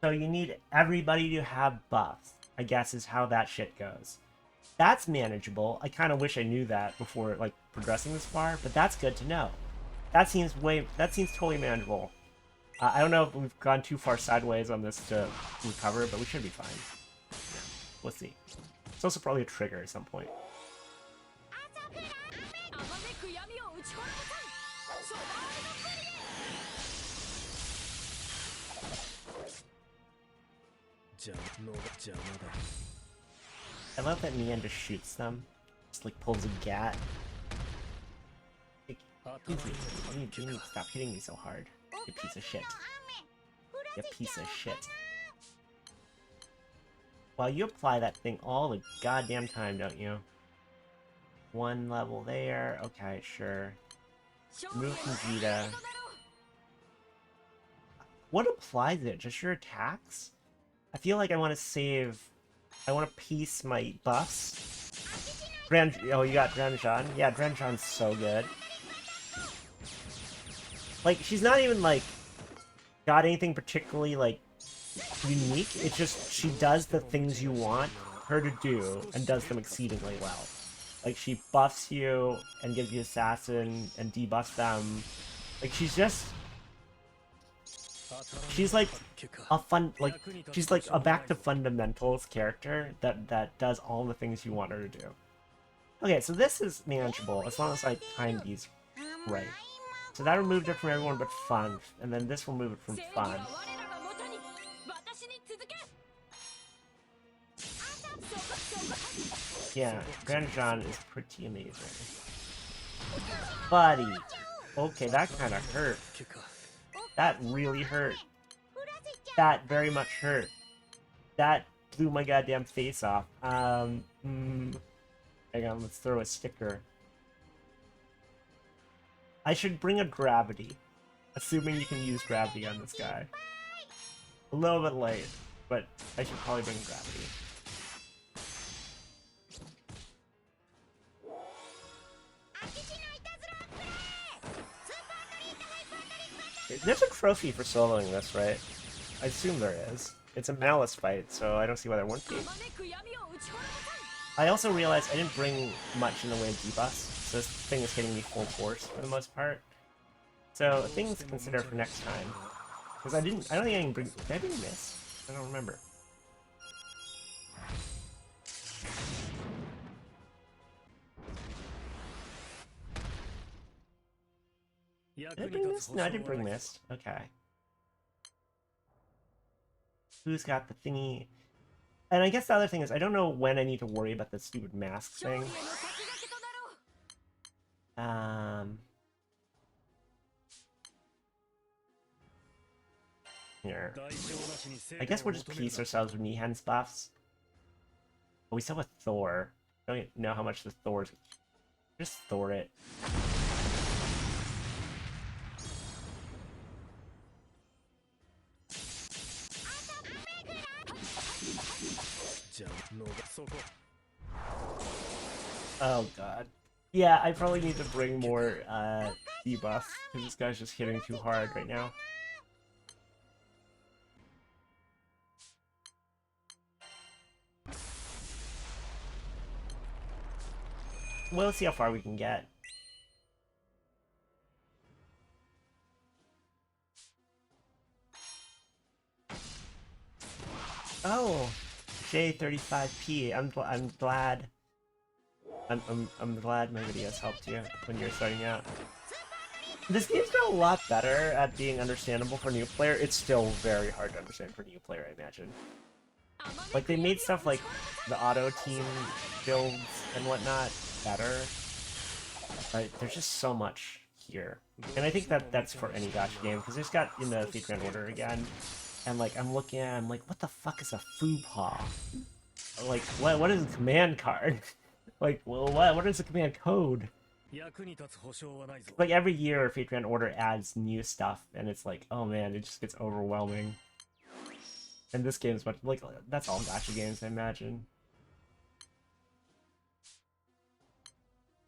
So you need everybody to have buffs, I guess is how that shit goes. That's manageable. I kind of wish I knew that before, like, progressing this far, but that's good to know. That seems totally manageable. I don't know if we've gone too far sideways on this to recover, but we should be fine. Yeah, we'll see. It's also probably a trigger at some point. I love that Mian just shoots them. Just like pulls a gat. Excuse me. You need to stop hitting me so hard. You piece of shit. You piece of shit. Well, you apply that thing all the goddamn time, don't you? One level there. Okay, sure. Move Vegeta. What applies it? Just your attacks? I feel like I want to save... I want to piece my buffs. Oh, you got Granblue? Yeah, Granblue's so good. Like, she's not even, like, got anything particularly, like, unique. It's just, she does the things you want her to do, and does them exceedingly well. Like, she buffs you, and gives you Assassin, and debuffs them. Like, she's just... She's like a she's like a back to fundamentals character that does all the things you want her to do. Okay, so this is manageable as long as I time these right. So that removed it from everyone but Fun, and then this will remove it from Fun. Yeah, Granblue is pretty amazing. Buddy! Okay, that kind of hurt. That really hurt. That very much hurt. That blew my goddamn face off. Hang on, let's throw a sticker. I should bring a gravity. Assuming you can use gravity on this guy. A little bit late, but I should probably bring gravity. There's a trophy for soloing this, right? I assume there is. It's a Malice fight, so I don't see why there wouldn't be. I also realized I didn't bring much in the way of debuffs, so this thing is hitting me full force for the most part. So, things to consider for next time. Because I don't think I can bring... Did I bring this? I don't remember. Did I bring this? No, I didn't bring this. Okay. Who's got the thingy? And I guess the other thing is, I don't know when I need to worry about this stupid mask thing. Here. I guess we'll just piece ourselves with Nihan's buffs. But we still have Thor. I don't know how much the Thor's... Just Thor it. Oh god. Yeah, I probably need to bring more debuffs, because this guy's just hitting too hard right now. We'll see how far we can get. Oh, J35P. I'm glad. I'm glad my videos helped you when you're starting out. This game's got a lot better at being understandable for a new player. It's still very hard to understand for a new player, I imagine. Like, they made stuff like the auto team builds and whatnot better. But there's just so much here. And I think that's for any gacha game, because there's got in the Fate Grand Order again. And like, I'm looking at it, I'm like, what the fuck is a Fupa? Like, what is a command card? Like, well, what is a command code? Like, every year, Fate Grand Order adds new stuff, and it's like, oh man, it just gets overwhelming. And this game's much, like, that's all gacha games, I imagine.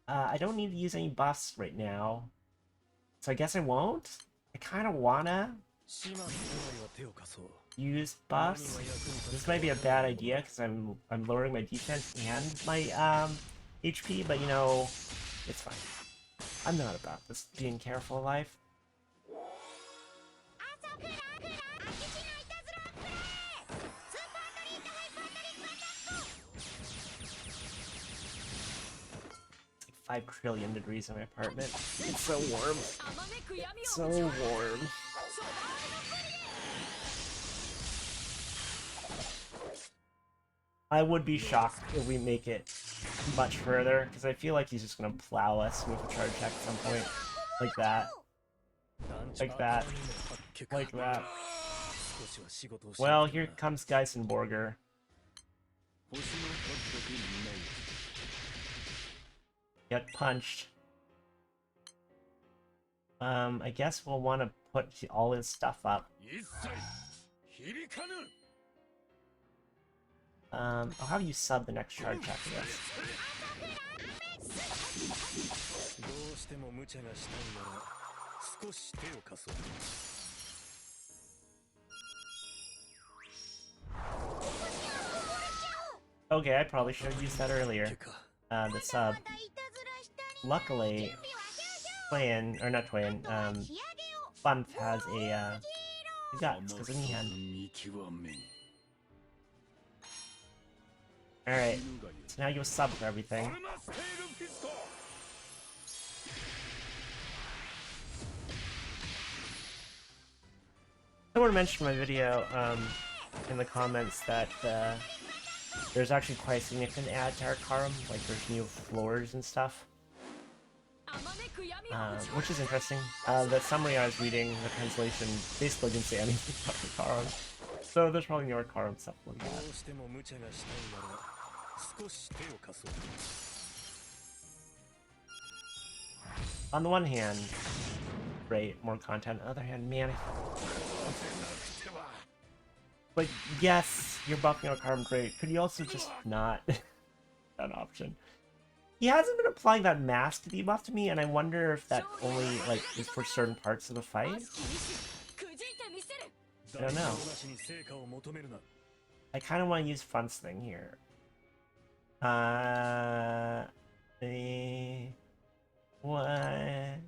I don't need to use any buffs right now, so I guess I won't? I kind of wanna use buffs. This might be a bad idea, because I'm lowering my defense and my, HP, but you know, it's fine. I'm not about this being careful of life. 5 trillion degrees in my apartment. It's so warm. It's so warm. I would be shocked if we make it much further, because I feel like he's just gonna plow us with a charge attack at some point. Like that. Like that. Like that. Well, here comes Geisenborger. Get punched. I guess we'll want to put all his stuff up. I'll have you sub the next charge after this. Okay, I probably should have used that earlier. The sub. Luckily, Toyen, or not Toyen, Funf has a, guts, because of Nihan. Alright, so now you'll sub for everything. I want to mention in my video, in the comments that, there's actually quite a significant add to our Karum, like there's new floors and stuff. Which is interesting. The summary I was reading, the translation, basically didn't say anything about the Karum. So there's probably more Karum stuff like that. On the one hand, great, more content. On the other hand, man, like, yes, you're buffing out Karum, great. Could you also just not that option? He hasn't been applying that mask debuff to me, and I wonder if that only, like, is for certain parts of the fight? I don't know. I kind of want to use Fun's thing here. What? I'm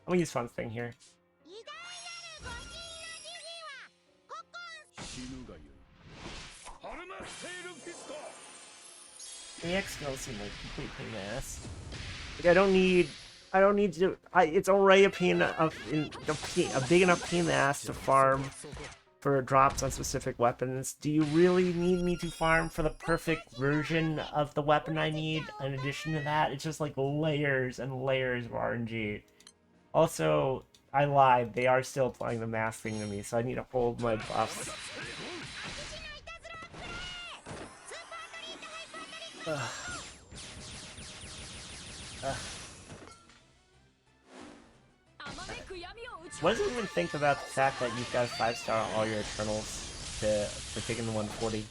gonna use Fun's thing here. The X skills seem like complete pain in the ass. Like, I don't need to. It's already a big enough pain in the ass to farm for drops on specific weapons. Do you really need me to farm for the perfect version of the weapon I need? In addition to that, it's just like layers and layers of RNG. Also, I lied. They are still applying the mask thing to me, so I need to hold my buffs. What does it even think about the fact that you've got 5-star all your Eternals for taking the 140?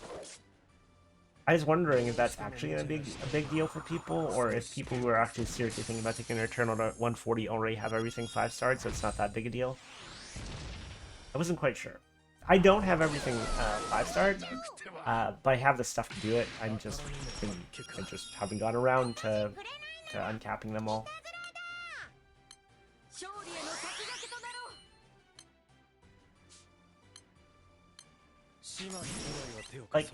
I was wondering if that's actually a big deal for people, or if people who are actually seriously thinking about taking their Eternal to 140 already have everything 5-starred, so it's not that big a deal. I wasn't quite sure. I don't have everything 5-starred, but I have the stuff to do it. I just haven't gone around to uncapping them all. Like,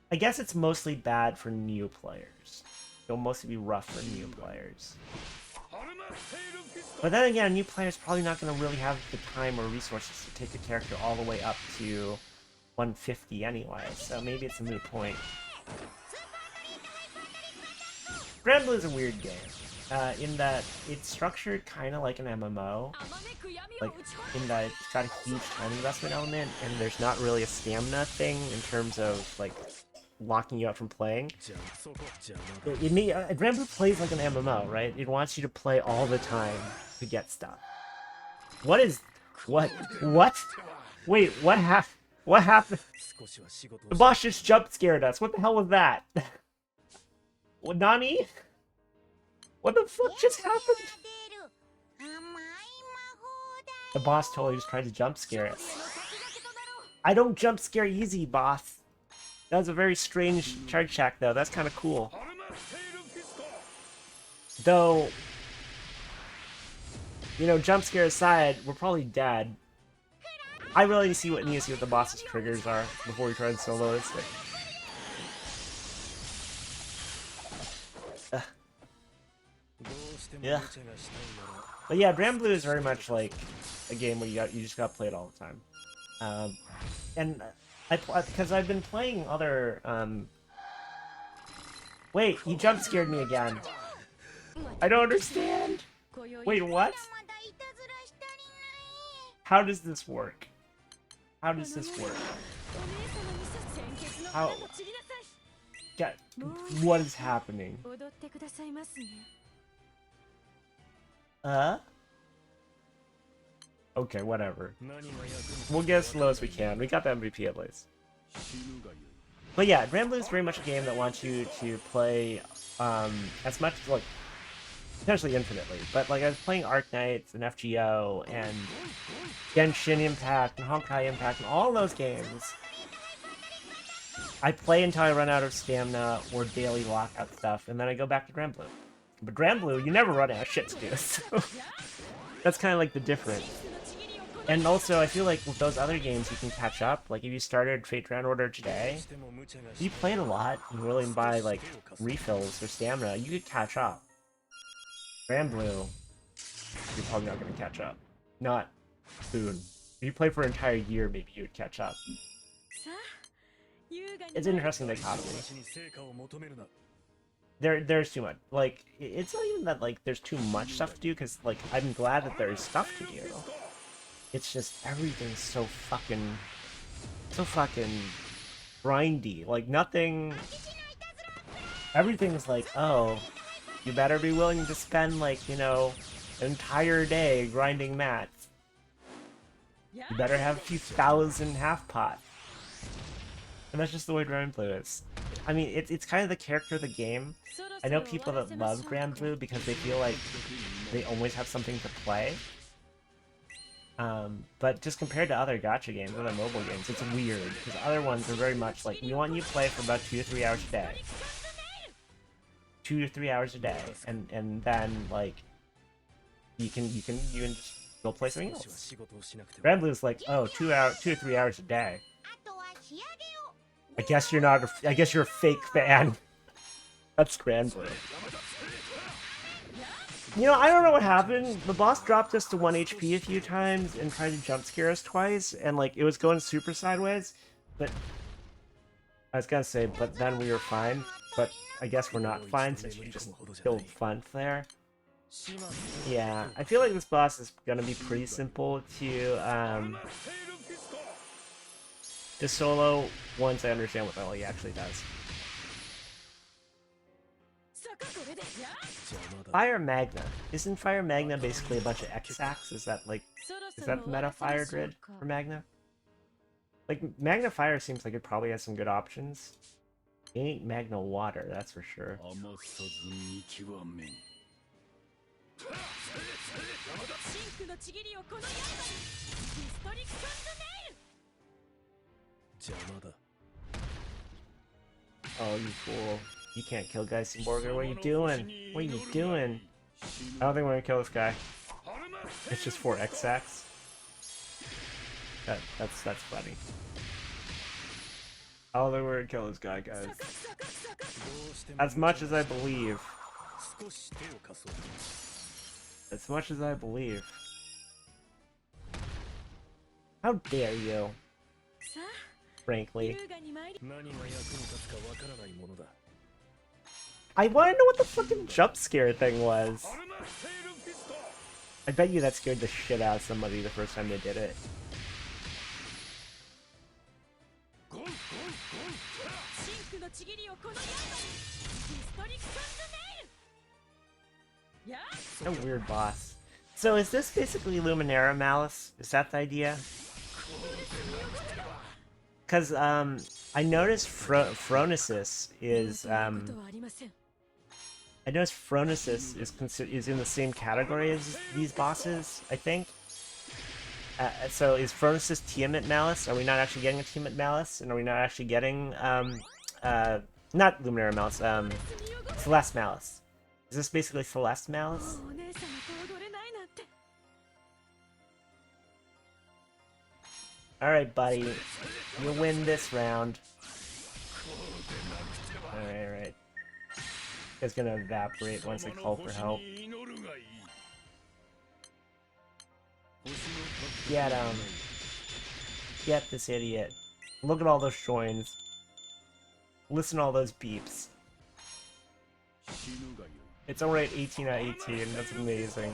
I guess it's mostly bad for new players. It'll mostly be rough for new players. But then again, a new player's probably not going to really have the time or resources to take a character all the way up to 150 anyway, so maybe it's a moot point. Granblue is a weird game, in that it's structured kind of like an MMO, like, in that it's got a huge time investment element, and there's not really a stamina thing in terms of, like, locking you out from playing. Granblue plays like an MMO, right? It wants you to play all the time to get stuff. What? Wait, what happened? The boss just jump scared us. What the hell was that? What, Nani? What the fuck just happened? The boss totally was trying to jump scare us. I don't jump scare easy, boss. That was a very strange charge shack, though. That's kind of cool. Though, you know, jump scare aside, we're probably dead. I really need to see what the boss's triggers are before we try and solo this thing. Yeah. But yeah, Granblue is very much like a game where you just gotta play it all the time. And because I've been playing other Wait, he jump scared me again. I don't understand. Wait, what? How does this work? How does this work? How? Yeah, what is happening? Okay, whatever. We'll get as slow as we can. We got the MVP at least. But yeah, Granblue is very much a game that wants you to play as much, like, potentially infinitely. But like, I was playing Arknights and FGO and Genshin Impact and Honkai Impact and all those games. I play until I run out of stamina or daily lockout stuff, and then I go back to Granblue. But Granblue, you never run out of shit to do, so that's kind of like the difference. And also, I feel like with those other games, you can catch up. Like, if you started Fate Grand Order today, if you played a lot, and you're willing to buy, like, refills or stamina, you could catch up. Granblue, you're probably not going to catch up. Not soon. If you play for an entire year, maybe you would catch up. It's interesting dichotomy. There's too much. Like, it's not even that, like, there's too much stuff to do, because, like, I'm glad that there's stuff to do. It's just everything's so fucking grindy. Like, nothing... Everything's like, oh, you better be willing to spend, like, you know, an entire day grinding mats. You better have a few thousand half-pots. And that's just the way Granblue is. I mean, it's kind of the character of the game. I know people that love Granblue because they feel like they always have something to play. But just compared to other gacha games, other mobile games, it's weird. Because other ones are very much like, we want you to play for about 2 to 3 hours a day. 2 to 3 hours a day. And then, like, you can just go play something else. Granblue is like, oh, 2 to 3 hours a day. I guess you're not. I guess you're a fake fan. That's Granblue. You know, I don't know what happened. The boss dropped us to 1 HP a few times and tried to jump scare us twice, and like it was going super sideways. But I was gonna say, but then we were fine. But I guess we're not fine since we just killed Funt there. Yeah, I feel like this boss is gonna be pretty simple to solo once I understand what the hell he actually does. Fire Magna. Isn't Fire Magna basically a bunch of X-Sacks? Is that like... Is that meta fire grid for Magna? Like, Magna Fire seems like it probably has some good options. It ain't Magna Water, that's for sure. Oh, you fool. You can't kill Geissenborger. What are you doing? What are you doing? I don't think we're gonna kill this guy. It's just 4 X-Sacks. That's funny. I don't think we're gonna kill this guy, guys. As much as I believe. As much as I believe. How dare you? Frankly. I want to know what the fucking jump scare thing was. I bet you that scared the shit out of somebody the first time they did it. A weird boss. So is this basically Lumineira Malice? Is that the idea? Because, I noticed Phronesis is, I noticed Phronesis is in the same category as these bosses, I think. So is Phronesis Tiamat Malice? Are we not actually getting a Tiamat Malice? And are we not actually getting, not Lumineira Malice, Celeste Malice? Is this basically Celeste Malice? Alright, buddy. You win this round. Alright. It's gonna evaporate once I call for help. Get him. Get this idiot. Look at all those joins. Listen to all those beeps. It's alright 18 out of 18. That's amazing.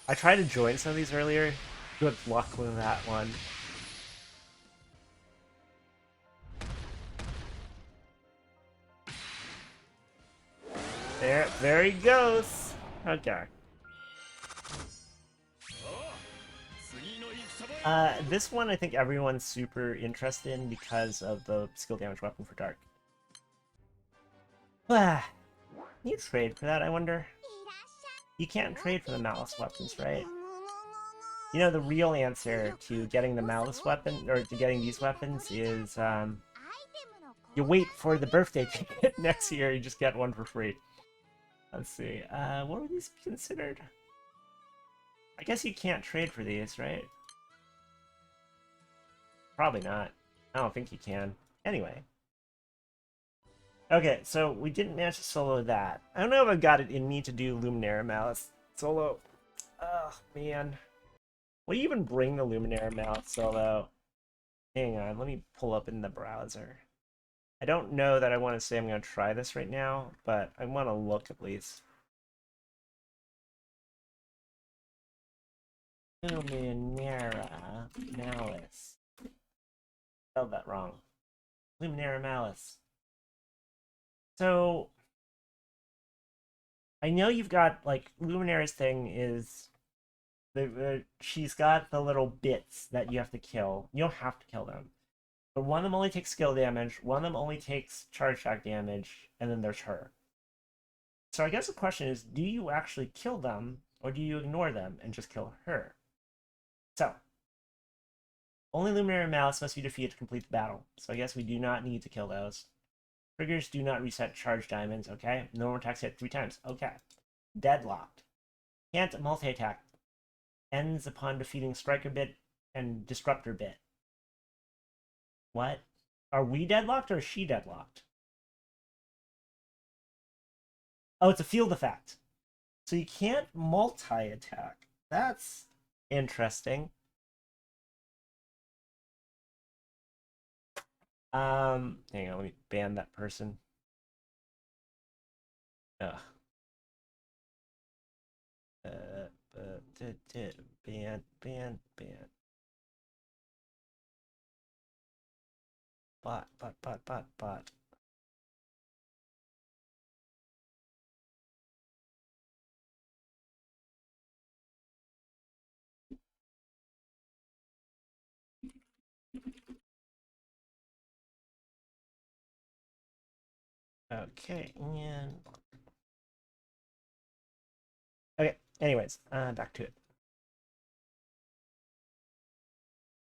I tried to join some of these earlier. Good luck with that one. There he goes. Okay. This one I think everyone's super interested in because of the skill damage weapon for Dark. Can you trade for that, I wonder? You can't trade for the Malice weapons, right? You know, the real answer to getting the Malice weapon, or to getting these weapons is, you wait for the birthday ticket next year, you just get one for free. Let's see, what were these considered? I guess you can't trade for these, right? Probably not. I don't think you can. Anyway. Okay, so we didn't manage to solo that. I don't know if I've got it in me to do Lumineira Malice solo. Ugh, man. Will you even bring the Lumineira Malice solo? Hang on, let me pull up in the browser. I don't know that I want to say I'm going to try this right now, but I want to look at least. Lumineira Malice. Spelled that wrong. Lumineira Malice. So, I know you've got, like, Lumineira's thing is, she's got the little bits that you have to kill. You don't have to kill them. But one of them only takes skill damage, one of them only takes charge shock damage, and then there's her. So I guess the question is, do you actually kill them, or do you ignore them and just kill her? So, only Lumineira Malice must be defeated to complete the battle. So I guess we do not need to kill those. Triggers do not reset charge diamonds, okay? Normal attacks hit 3 times, okay. Deadlocked. Can't multi-attack. Ends upon defeating Striker Bit and Disruptor Bit. What? Are we deadlocked or is she deadlocked? Oh, it's a field effect. So you can't multi-attack. That's interesting. Hang on, let me ban that person. Ugh. Ban. Bot. Okay, and okay. Anyways, back to it.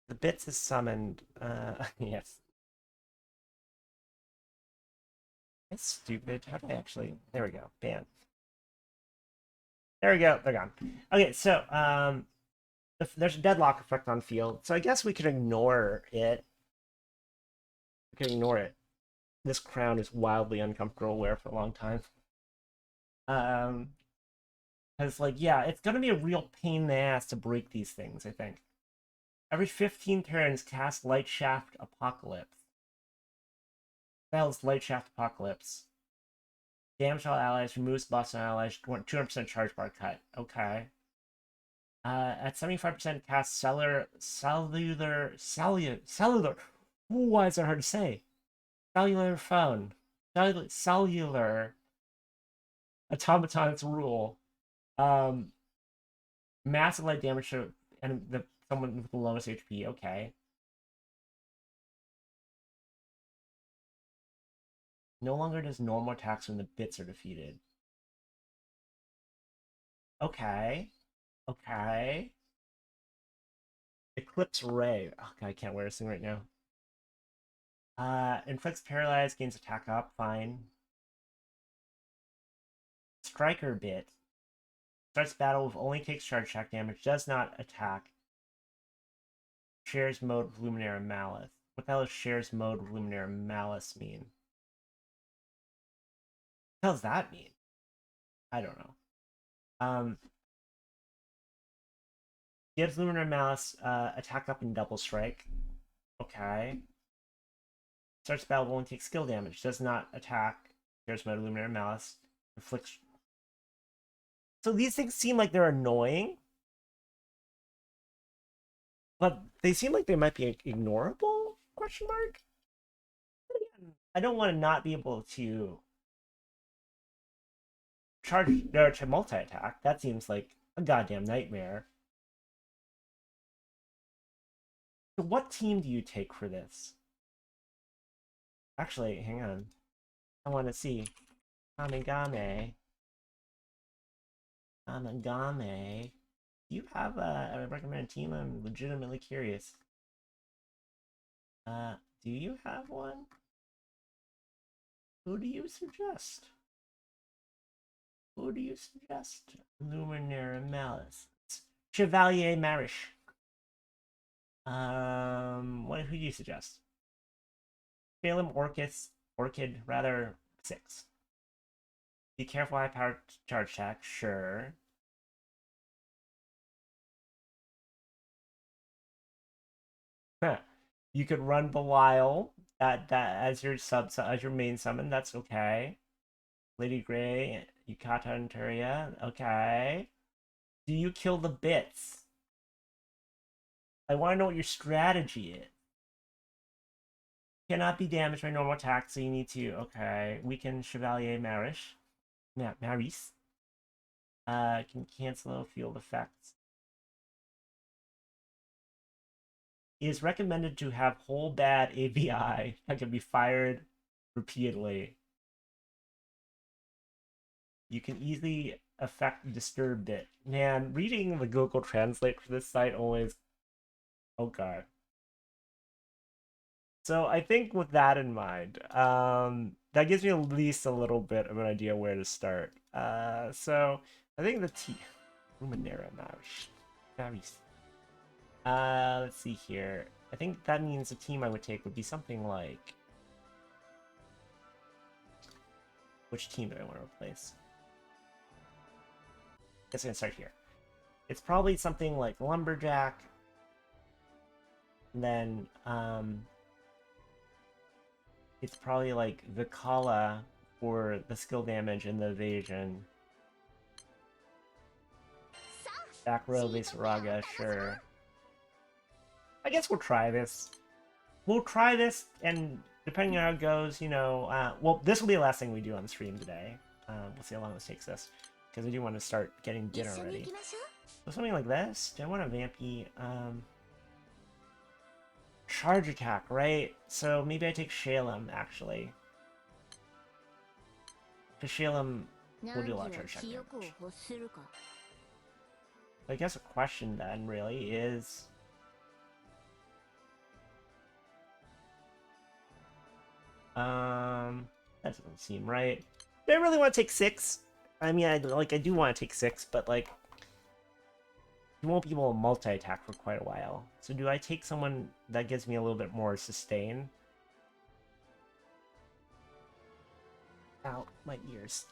The bits is summoned. Yes. It's stupid. How do I actually? There we go. Ban. There we go. They're gone. Okay, so there's a deadlock effect on field, so I guess we could ignore it. We could ignore it. This crown is wildly uncomfortable to wear for a long time. Because like yeah, it's gonna be a real pain in the ass to break these things. I think every 15 turns, cast Light Shaft Apocalypse. Spells Light Shaft Apocalypse. Damage all allies, removes buffs on allies, 200% charge bar cut. Okay. At 75%, cast cellular. Ooh, why is that hard to say? Cellular phone. Cellular automaton's rule. Massive light damage to someone with the lowest HP. Okay. No longer does normal attacks when the bits are defeated. Okay. Okay. Eclipse Ray. Oh, God, I can't wear this thing right now. Inflicts paralyze, gains attack up. Fine. Striker Bit. Starts battle with only takes charge attack damage. Does not attack. Shares mode with Lumineira Malice. What the hell does shares mode with Lumineira Malice mean? What does that mean? I don't know. Gives Lumineira Malice attack up and double strike. Okay. Starts battle only takes skill damage. Does not attack. Shares mode Lumineira Malice. Inflicts. So these things seem like they're annoying, but they seem like they might be ignorable? Question mark. I don't want to not be able to charge or to multi-attack. That seems like a goddamn nightmare. So what team do you take for this? Actually, hang on. I want to see. Amigame. Amigame. Do you have a recommended team? I'm legitimately curious. Do you have one? Who do you suggest? Who do you suggest? Lumineira Malice. Chevalier Marish. Who do you suggest? Phalem Orchid, rather 6. Be careful, high power charge attack, sure. You could run Belial that as your main summon, that's okay. Lady Grey, Yukata and Turia, okay. Do you kill the bits? I want to know what your strategy is. Cannot be damaged by normal attack, so you need to, okay. Weaken Chevalier Marish. Maris. Can cancel field effects. It is recommended to have whole bad ABI that can be fired repeatedly. You can easily affect disturbed it. Man, reading the Google Translate for this site always. Oh god. So I think with that in mind, that gives me at least a little bit of an idea where to start. So I think the Lumineira Malice. Let's see here. I think that means the team I would take would be something like. Which team do I want to replace? I guess I'm gonna start here. It's probably something like Lumberjack. And then, it's probably like Vikala for the skill damage and the evasion. Back row, Vesaraga, sure. I guess we'll try this. We'll try this, and depending on how it goes, you know, well, this will be the last thing we do on the stream today. We'll see how long this takes us, because I do want to start getting dinner ready. So something like this. Do I want a vampy? Charge attack, right? So maybe I take Shalem, actually. Kashalem will do electro check damage. I guess a question then really is... that doesn't seem right. Do I really want to take 6? I mean, I do want to take 6, but like, you won't be able to multi-attack for quite a while. So do I take someone that gives me a little bit more sustain? Ow, my ears.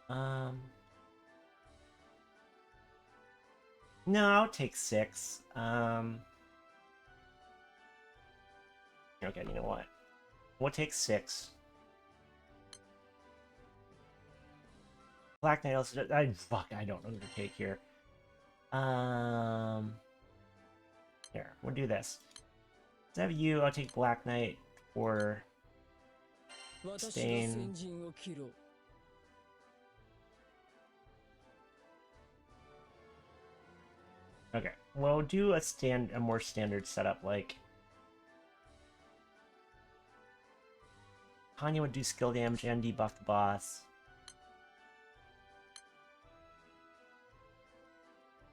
No, I'll take 6. Okay, you know what? We'll take 6. Black Knight also... I don't know who to take here. Here, we'll do this. Instead of you, I'll take Black Knight for... Stain. Okay, we'll do a more standard setup, like... Hanya would do skill damage and debuff the boss.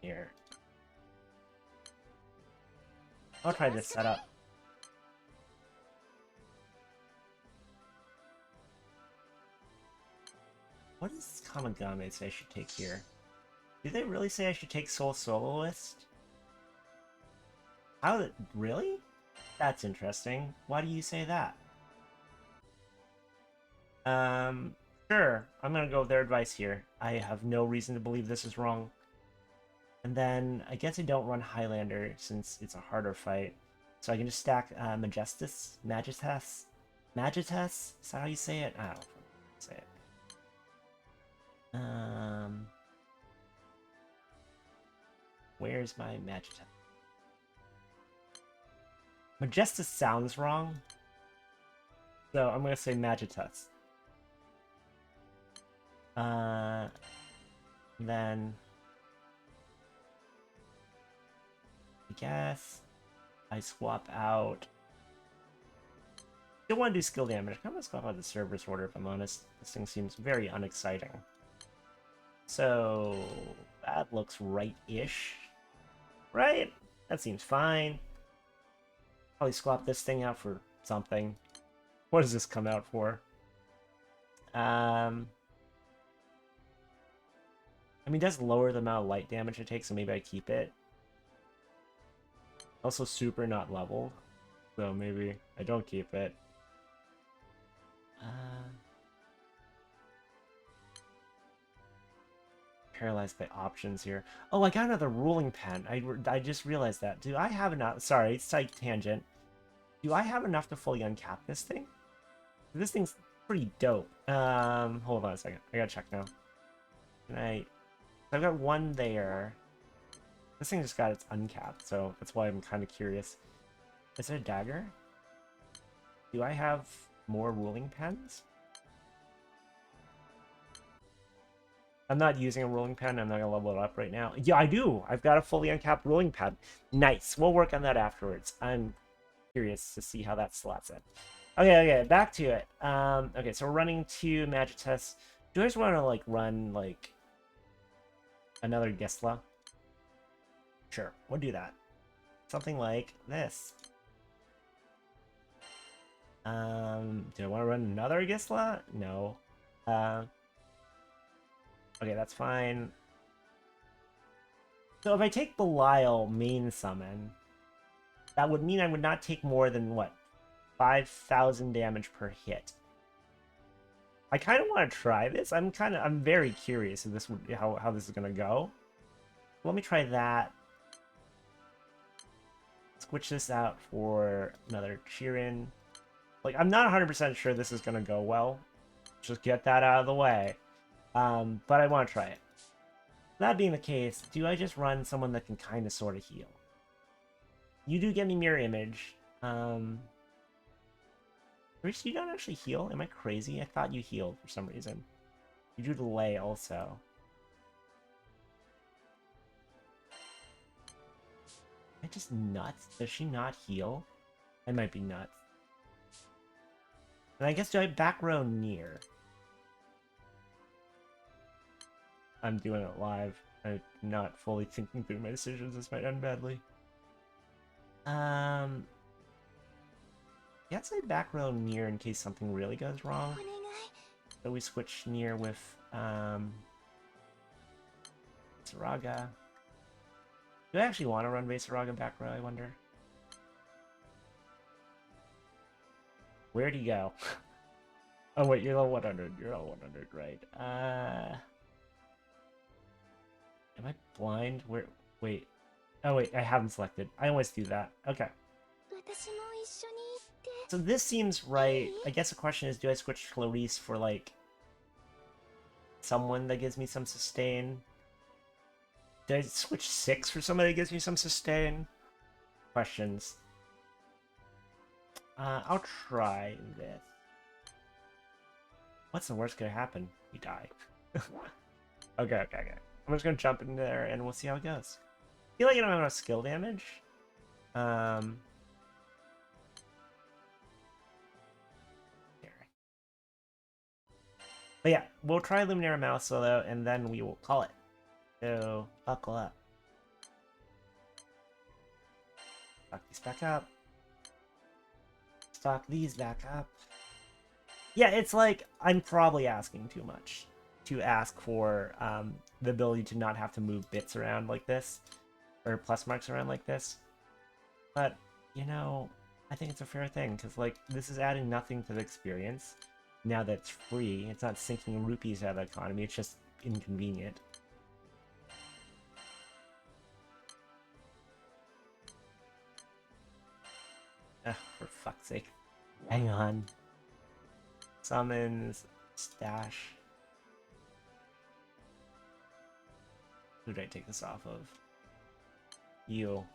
Here. I'll try this setup. What does Kamigame say I should take here? Do they really say I should take Soul Soloist? How? Really? That's interesting. Why do you say that? Sure. I'm gonna go with their advice here. I have no reason to believe this is wrong. And then, I guess I don't run Highlander since it's a harder fight. So I can just stack Majestus? Magitas? Magitas? Is that how you say it? I don't know how to say it. Where's my Magitas? Majestus sounds wrong. So I'm gonna say Magitas. Then... I guess I swap out... Don't want to do skill damage. I'm gonna swap out the Service Order, if I'm honest. This thing seems very unexciting. So... that looks right-ish. Right? That seems fine. Probably swap this thing out for something. What does this come out for? I mean, it does lower the amount of light damage it takes, so maybe I keep it. Also super not leveled, so maybe I don't keep it. Paralyzed by options here. Oh, I got another ruling pen. I just realized that. Do I have enough? Sorry, it's like tangent. Do I have enough to fully uncap this thing? This thing's pretty dope. Hold on a second. I gotta check now. I've got one there. This thing just got its uncapped, so that's why I'm kind of curious. Is it a dagger? Do I have more ruling pens? I'm not using a ruling pen. I'm not gonna level it up right now. Yeah, I do. I've got a fully uncapped ruling pen. Nice. We'll work on that afterwards. I'm curious to see how that slots in. Okay, back to it. Okay, so we're running 2 Magitas. Do I just want to like run like another Gisla? Sure, we'll do that. Something like this. Do I want to run another Gisla? No. Okay, that's fine. So if I take Belial main summon, that would mean I would not take more than, what, 5,000 damage per hit. I kind of want to try this. I'm very curious if this would, how this is going to go. Let me try that. Switch this out for another Chirin. Like, I'm not 100% sure this is going to go well. Just get that out of the way. But I want to try it. That being the case, do I just run someone that can kind of sort of heal? You do get me Mirror Image. Rich, you don't actually heal? Am I crazy? I thought you healed for some reason. You do delay also. Am I just nuts? Does she not heal? I might be nuts. And I guess do I back row near? I'm doing it live. I'm not fully thinking through my decisions. This might end badly. Guess I back row near in case something really goes wrong. So we switch near with Saraga. Do I actually want to run Saraga back row, I wonder? Where'd he go? Oh wait, you're level 100. You're all 100, right? Am I blind? Where? Wait. Oh wait, I haven't selected. I always do that. Okay. So this seems right. I guess the question is, do I switch Clarice for, like, someone that gives me some sustain? Do I switch 6 for somebody that gives me some sustain? Questions. I'll try this. What's the worst gonna happen? You die. Okay. I'm just gonna jump in there and we'll see how it goes. I feel like I don't have enough skill damage. But yeah, we'll try Lumineira Malice though, and then we will call it. So, buckle up. Stock these back up. Stock these back up. Yeah, it's like, I'm probably asking too much to ask for the ability to not have to move bits around like this, or plus marks around like this. But, you know, I think it's a fair thing, because, like, this is adding nothing to the experience. Now that it's free, it's not sinking rupees out of the economy, it's just inconvenient. Ugh, for fuck's sake. Hang on. Summons, stash. Who did I take this off of? You.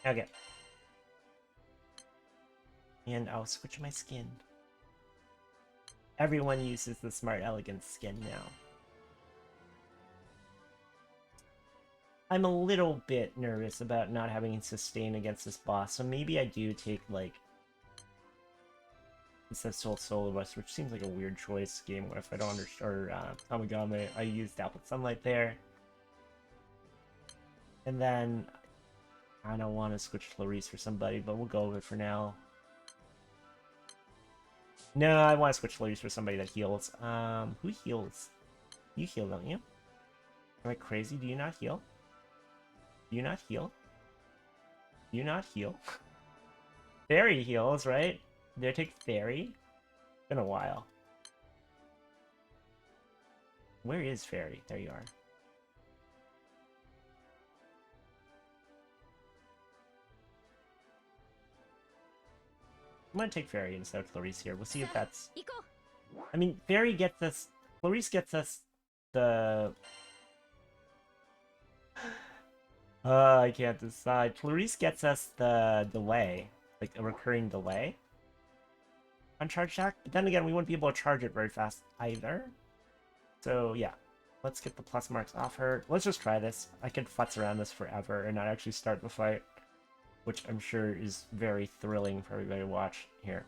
Okay. And I'll switch my skin. Everyone uses the Smart Elegance skin now. I'm a little bit nervous about not having sustain against this boss, so maybe I do take, like, instead of Solar Bus, which seems like a weird choice game where if I don't understand, or Tamagame, I used Dappled Sunlight there. And then I don't want to switch Clarice for somebody, but we'll go with it for now. No, I want to switch Clarice for somebody that heals. Who heals? You heal, don't you? Am I crazy? Do you not heal? Do you not heal? Do you not heal? Fairy heals, right? Did I take Fairy? Been a while. Where is Fairy? There you are. I'm gonna take Fairy instead of Clarice here. We'll see if that's... I mean, Fairy gets us... Clarice gets us the... I can't decide. Clarice gets us the delay. Like, a recurring delay on Charge Shack. But then again, we wouldn't be able to charge it very fast either. So, yeah. Let's get the plus marks off her. Let's just try this. I could futz around this forever and not actually start the fight, which I'm sure is very thrilling for everybody to watch here.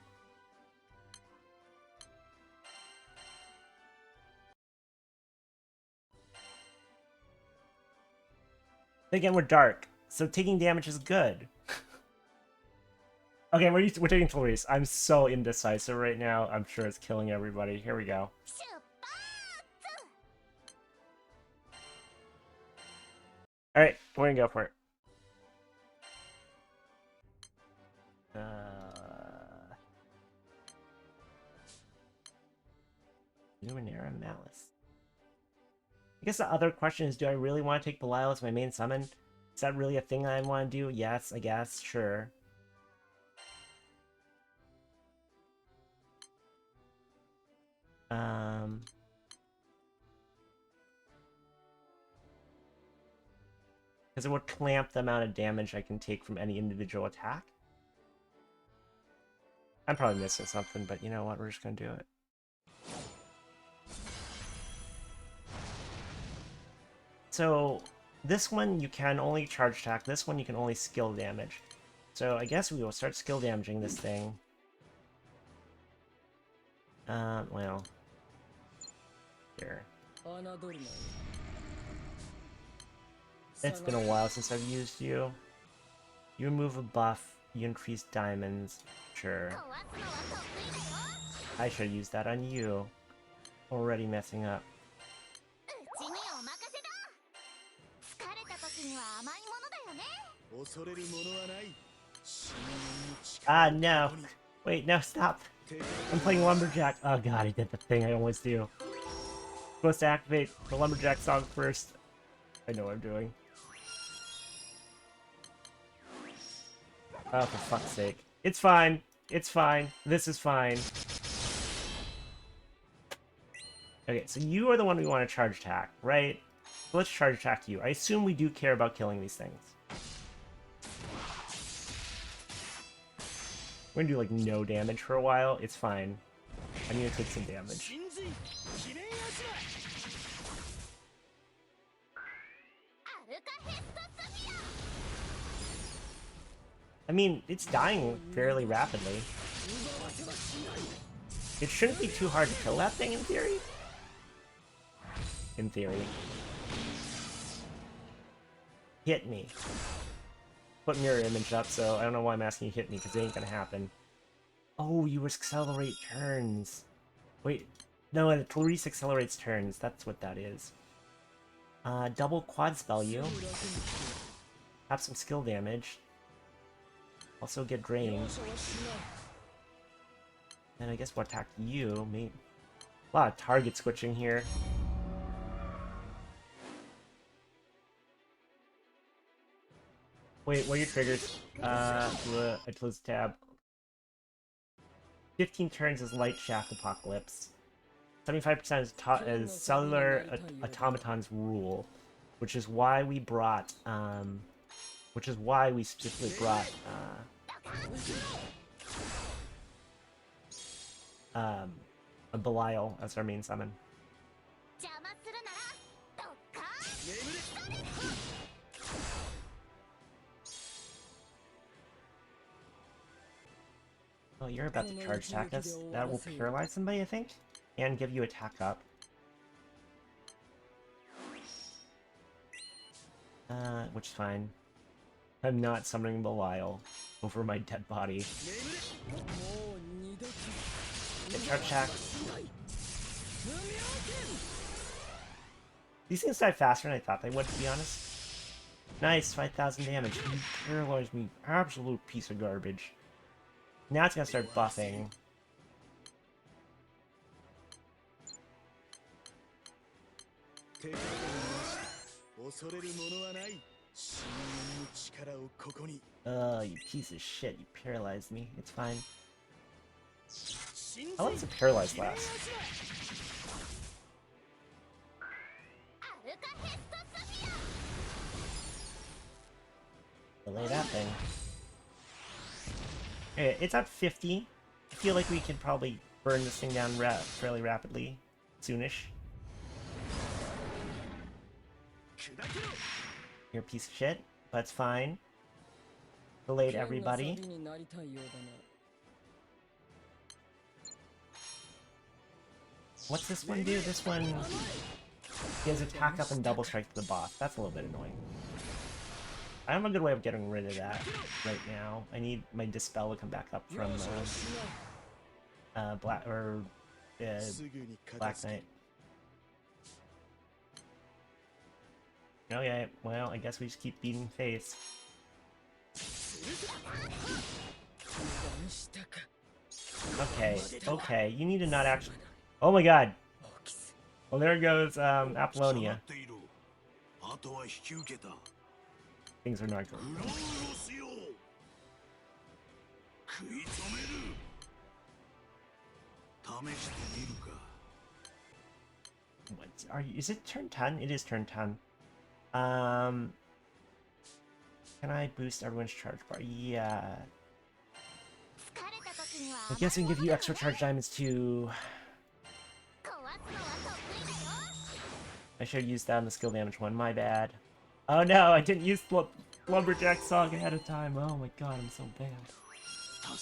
Again, we're dark, so taking damage is good. Okay, we're taking Clarice. I'm so indecisive right now. I'm sure it's killing everybody. Here we go. Alright, we're gonna go for it. Lumineira Malice. I guess the other question is, do I really want to take Belial as my main summon? Is that really a thing I want to do? Yes, I guess, sure. Because it would clamp the amount of damage I can take from any individual attack. I'm probably missing something, but you know what? We're just gonna do it. So, This one you can only charge attack. This one you can only skill damage. So I guess we will start skill damaging this thing. Well. Here. It's been a while since I've used you. You remove a buff, you increase diamonds. Sure. I should use that on you. Already messing up. Ah, no. Wait, no, stop. I'm playing Lumberjack. Oh god, I did the thing I always do. Supposed to activate the Lumberjack song first. I know what I'm doing. Oh, for fuck's sake. It's fine. It's fine. This is fine. Okay, so you are the one we want to charge attack, right? So let's charge attack you. I assume we do care about killing these things. We're gonna do, like, no damage for a while. It's fine. I'm gonna take some damage. I mean, it's dying fairly rapidly. It shouldn't be too hard to kill that thing, in theory. In theory. Hit me. Put mirror image up, so I don't know why I'm asking you to hit me, because it ain't gonna happen. Oh, you accelerate turns. Wait, no, it at least accelerates turns. That's what that is. Double quad spell you. Have some skill damage. Also get drained. And I guess we'll attack you. Maybe. A lot of target switching here. Wait, what are your triggers? I closed tab. 15 turns is Light Shaft Apocalypse. 75% is Cellular Automaton's Rule, which is why we brought, which is why we specifically brought, a Belial as our main summon. Oh, you're about to charge attack us. That will paralyze somebody, I think, and give you attack up. Which is fine. I'm not summoning Belial over my dead body. Get charge attack. These things die faster than I thought they would, to be honest. Nice, 5,000 damage. You paralyzed me. Absolute piece of garbage. Now it's gonna start buffing. You piece of shit. You paralyzed me. It's fine. How long does a paralyze last? Delay that thing. Okay, it's at 50. I feel like we can probably burn this thing down fairly rapidly. Soonish. You're a piece of shit, but it's fine. Delayed everybody. What's this one do? This one... He has attack up and double strike to the boss. That's a little bit annoying. I have a good way of getting rid of that right now. I need my Dispel to come back up from Black Knight. Okay, well, I guess we just keep beating face. Okay, okay, you need to not actually... Oh my god! Well, there goes, Apollonia. Things are not going. What are you? Is it turn 10? It is turn 10. Can I boost everyone's charge bar? Yeah. I guess I can give you extra charge diamonds too. I should have used that on the skill damage one. My bad. Oh no, I didn't use Lumberjack song ahead of time. Oh my god, I'm so bad.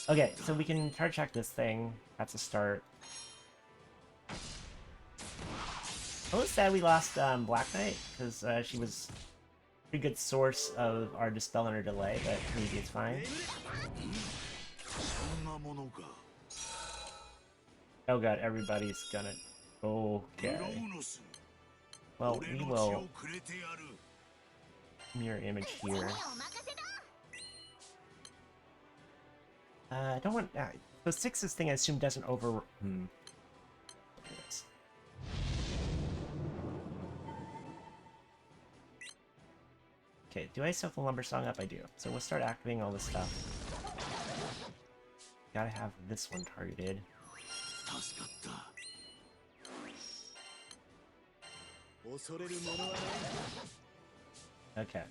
Okay, so we can charge check this thing. That's a start. I was sad we lost Black Knight, because she was a pretty good source of our Dispel and our Delay, but maybe it's fine. Oh god, everybody's gonna... Okay. Well, we will mirror image here. I don't want... so 6's thing I assume doesn't over... Look at this. Okay, do I still have the Lumber Song up? I do. So we'll start activating all this stuff. Gotta have this one targeted. Okay.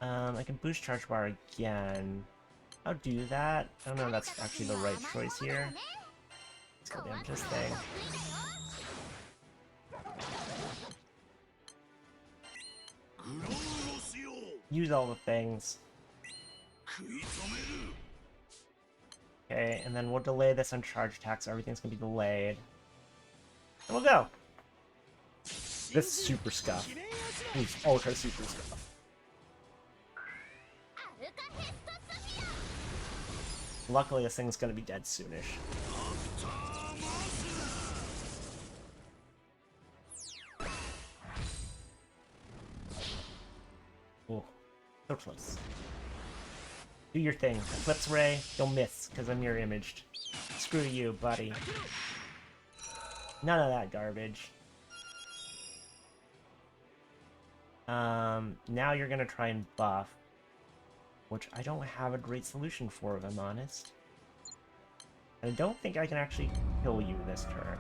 I can boost charge bar again. I'll do that. I don't know if that's actually the right choice here. Let's go damage this thing. Use all the things. Okay, and then we'll delay this on charge attack, so everything's gonna be delayed. And we'll go! This super scuff. Ooh, ultra super scuff. Luckily, this thing's gonna be dead soonish. Oh, so close. Do your thing. Eclipse Ray, don't miss, because I'm mirror imaged. Screw you, buddy. None of that garbage. Now you're gonna try and buff. Which I don't have a great solution for, if I'm honest. I don't think I can actually kill you this turn.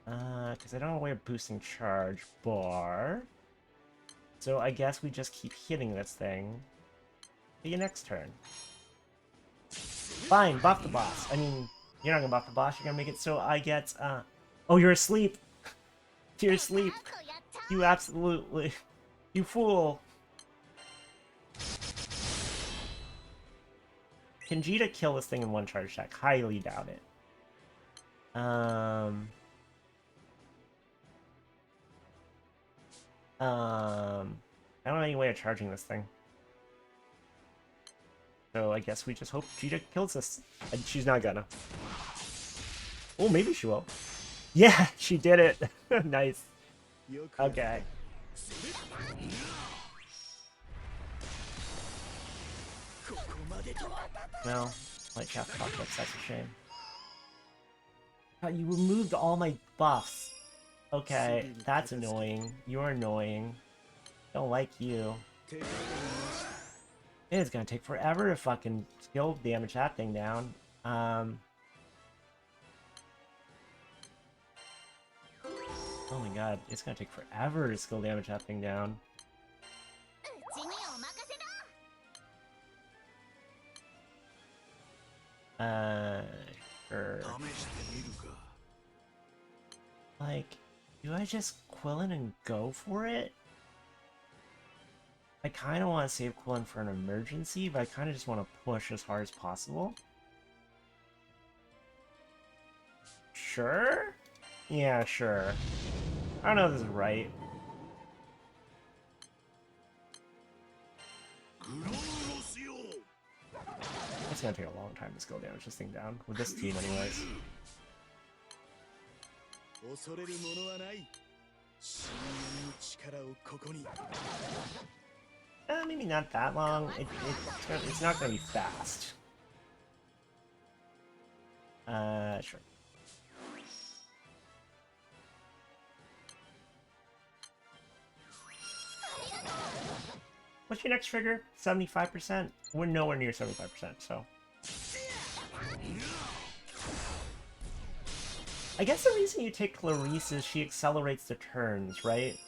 Because I don't have a way of boosting charge bar. So I guess we just keep hitting this thing. See you next turn. Fine, buff the boss. I mean, you're not gonna buff the boss, you're gonna make it so I get, Oh, you're asleep! You're asleep! You absolutely... You fool! Can Vegeta kill this thing in one charge attack? Highly doubt it. I don't have any way of charging this thing. So I guess we just hope Vegeta kills us. And she's not gonna. Oh, maybe she will. Yeah, she did it! Nice. Okay. Well, like half apocalypse, that's a shame. God, you removed all my buffs. Okay, that's annoying. You're annoying. Don't like you. It is gonna take forever to fucking skill damage that thing down. Oh my god, it's gonna take forever to skill damage that thing down. Sure. Like, do I just Quillin and go for it? I kind of want to save Quillin for an emergency, but I kind of just want to push as hard as possible. Sure? Yeah, sure. I don't know if this is right. It's gonna take a long time to skill damage this thing down, with this team anyways. Maybe not that long. It's not gonna be fast. Sure. What's your next trigger? 75%? We're nowhere near 75%, so... I guess the reason you take Clarice is she accelerates the turns, right?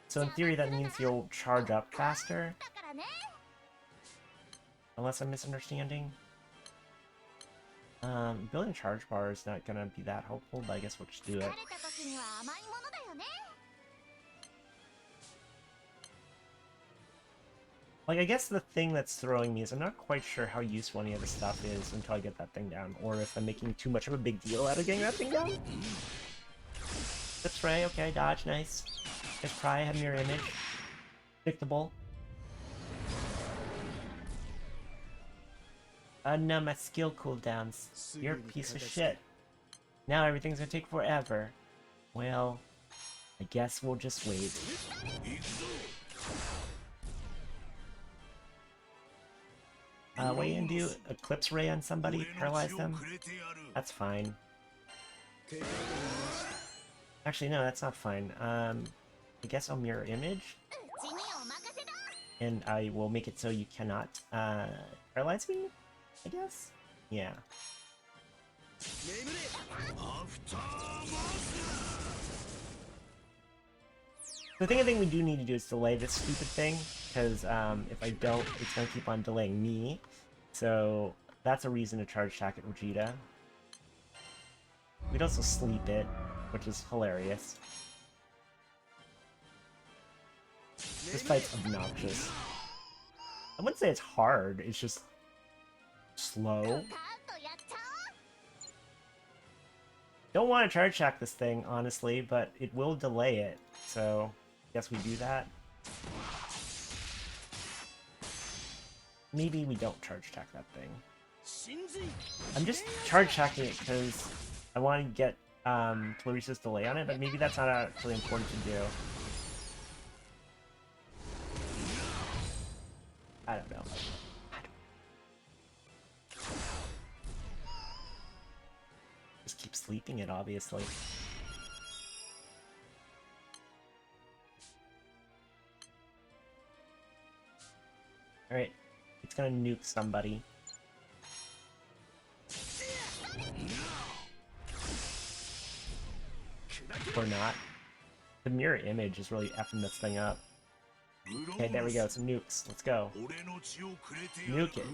So in theory that means you'll charge up faster? Unless I'm misunderstanding? Building charge bar is not gonna be that helpful, but I guess we'll just do it. Like, I guess the thing that's throwing me is I'm not quite sure how useful any of this stuff is until I get that thing down, or if I'm making too much of a big deal out of getting that thing down. That's spray, okay, dodge, nice. There's pry, have mirror image. Predictable. No, my skill cooldowns. You're a piece of shit. Now everything's gonna take forever. Well, I guess we'll just wait. What are you gonna do? Eclipse Ray on somebody? Paralyze them? That's fine. Actually, no, that's not fine. I guess I'll mirror image. And I will make it so you cannot, paralyze me? I guess? Yeah. The thing I think we do need to do is delay this stupid thing, because if I don't, it's going to keep on delaying me. So that's a reason to charge attack at Vegeta. We'd also sleep it, which is hilarious. This fight's obnoxious. I wouldn't say it's hard, it's just slow. Don't want to charge attack this thing, honestly, but it will delay it, so I guess we do that. Maybe we don't charge attack that thing. I'm just charge attacking it because I want to get Clarissa's delay on it, but maybe that's not actually important to do. I don't know. Just keep sleeping it, obviously. Alright, it's gonna nuke somebody. Or not. The mirror image is really effing this thing up. Okay, there we go, some nukes. Let's go. Nuke it.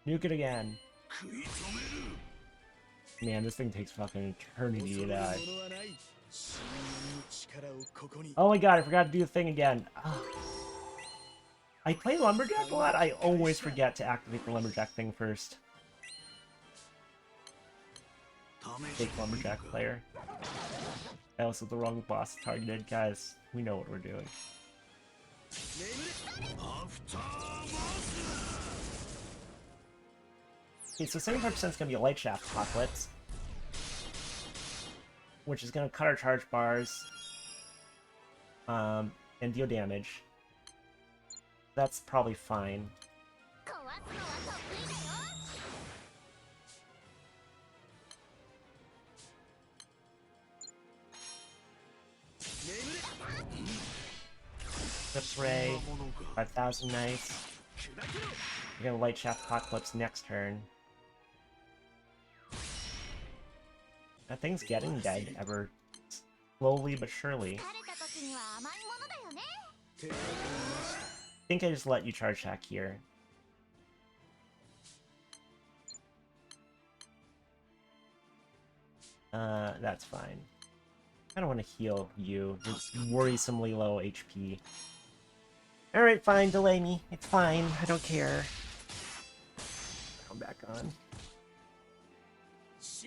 Nuke it again. Man, this thing takes fucking eternity to die. Oh my god, I forgot to do the thing again. Oh. I play Lumberjack a lot, I always forget to activate the Lumberjack thing first. Fake Lumberjack player. I also the wrong boss targeted, guys. We know what we're doing. Okay, so 75% is gonna be a Light Shaft Apocalypse, which is gonna cut our charge bars, and deal damage. That's probably fine. Eclipse Ray, 5,000, nice. We're gonna Light Shaft Apocalypse next turn. That thing's getting dead ever slowly but surely. I think I just let you charge attack here. That's fine. I don't want to heal you. You're worrisomely low HP. Alright, fine, delay me. It's fine, I don't care. Come back on. This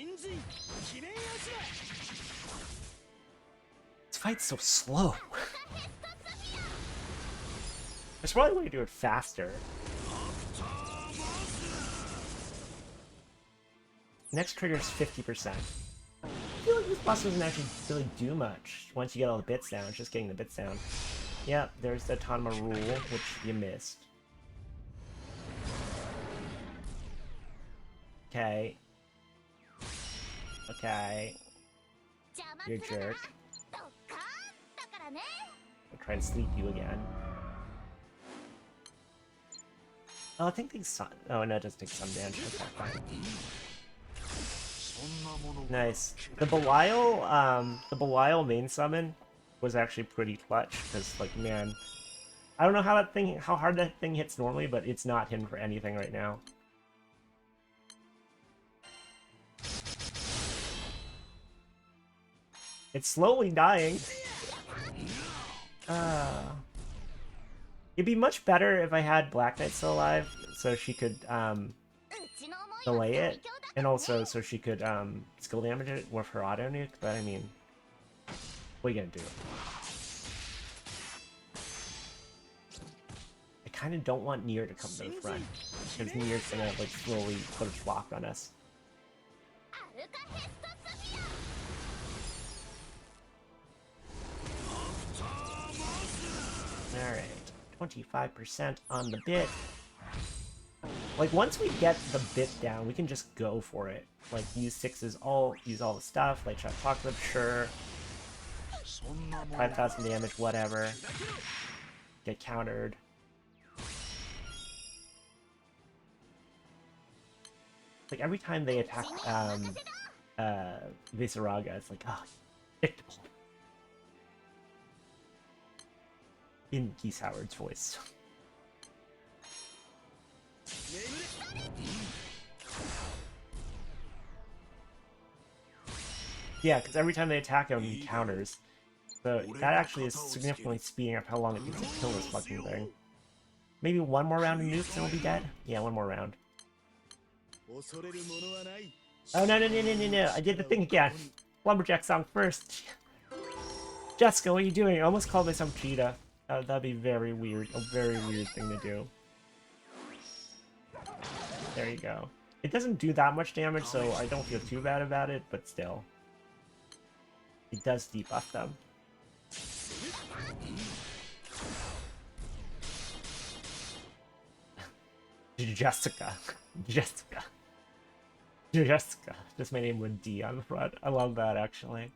fight's so slow. There's probably a way to do it faster. Next trigger is 50%. I feel like this boss doesn't actually really do much once you get all the bits down. It's just getting the bits down. Yeah, there's the Tanma rule, which you missed. Okay. Okay. You're a jerk. I'll try and sleep you again. Oh, I think these sun. Oh, no, it does take some damage. Okay, fine. Nice. The Belial main summon was actually pretty clutch, because, like, man, I don't know how hard that thing hits normally, but it's not hitting for anything right now. It's slowly dying. It'd be much better if I had Black Knight still alive, so she could delay it, and also so she could skill damage it with her auto nuke. But I mean, what are you gonna do? I kind of don't want Nier to come to the front, because Nier's gonna like slowly put a flock on us. Alright, 25% on the bit. Like, once we get the bit down, we can just go for it. Like, use use all the stuff, like, Apocalypse, sure. 5,000 damage, whatever. Get countered. Like, every time they attack, Visceraga, it's like, oh, predictable. In Geese Howard's voice. Yeah, because every time they attack him, he counters. So that actually is significantly speeding up how long it takes to kill this fucking thing. Maybe one more round of nukes and we'll be dead? Yeah, one more round. Oh, no, I did the thing again. Lumberjack song first. Jessica, what are you doing? I almost called myself Cheetah. That'd be very weird. A very weird thing to do. There you go. It doesn't do that much damage, so I don't feel too bad about it, but still. It does debuff them. Jessica. Just my name with D on the front. I love that, actually.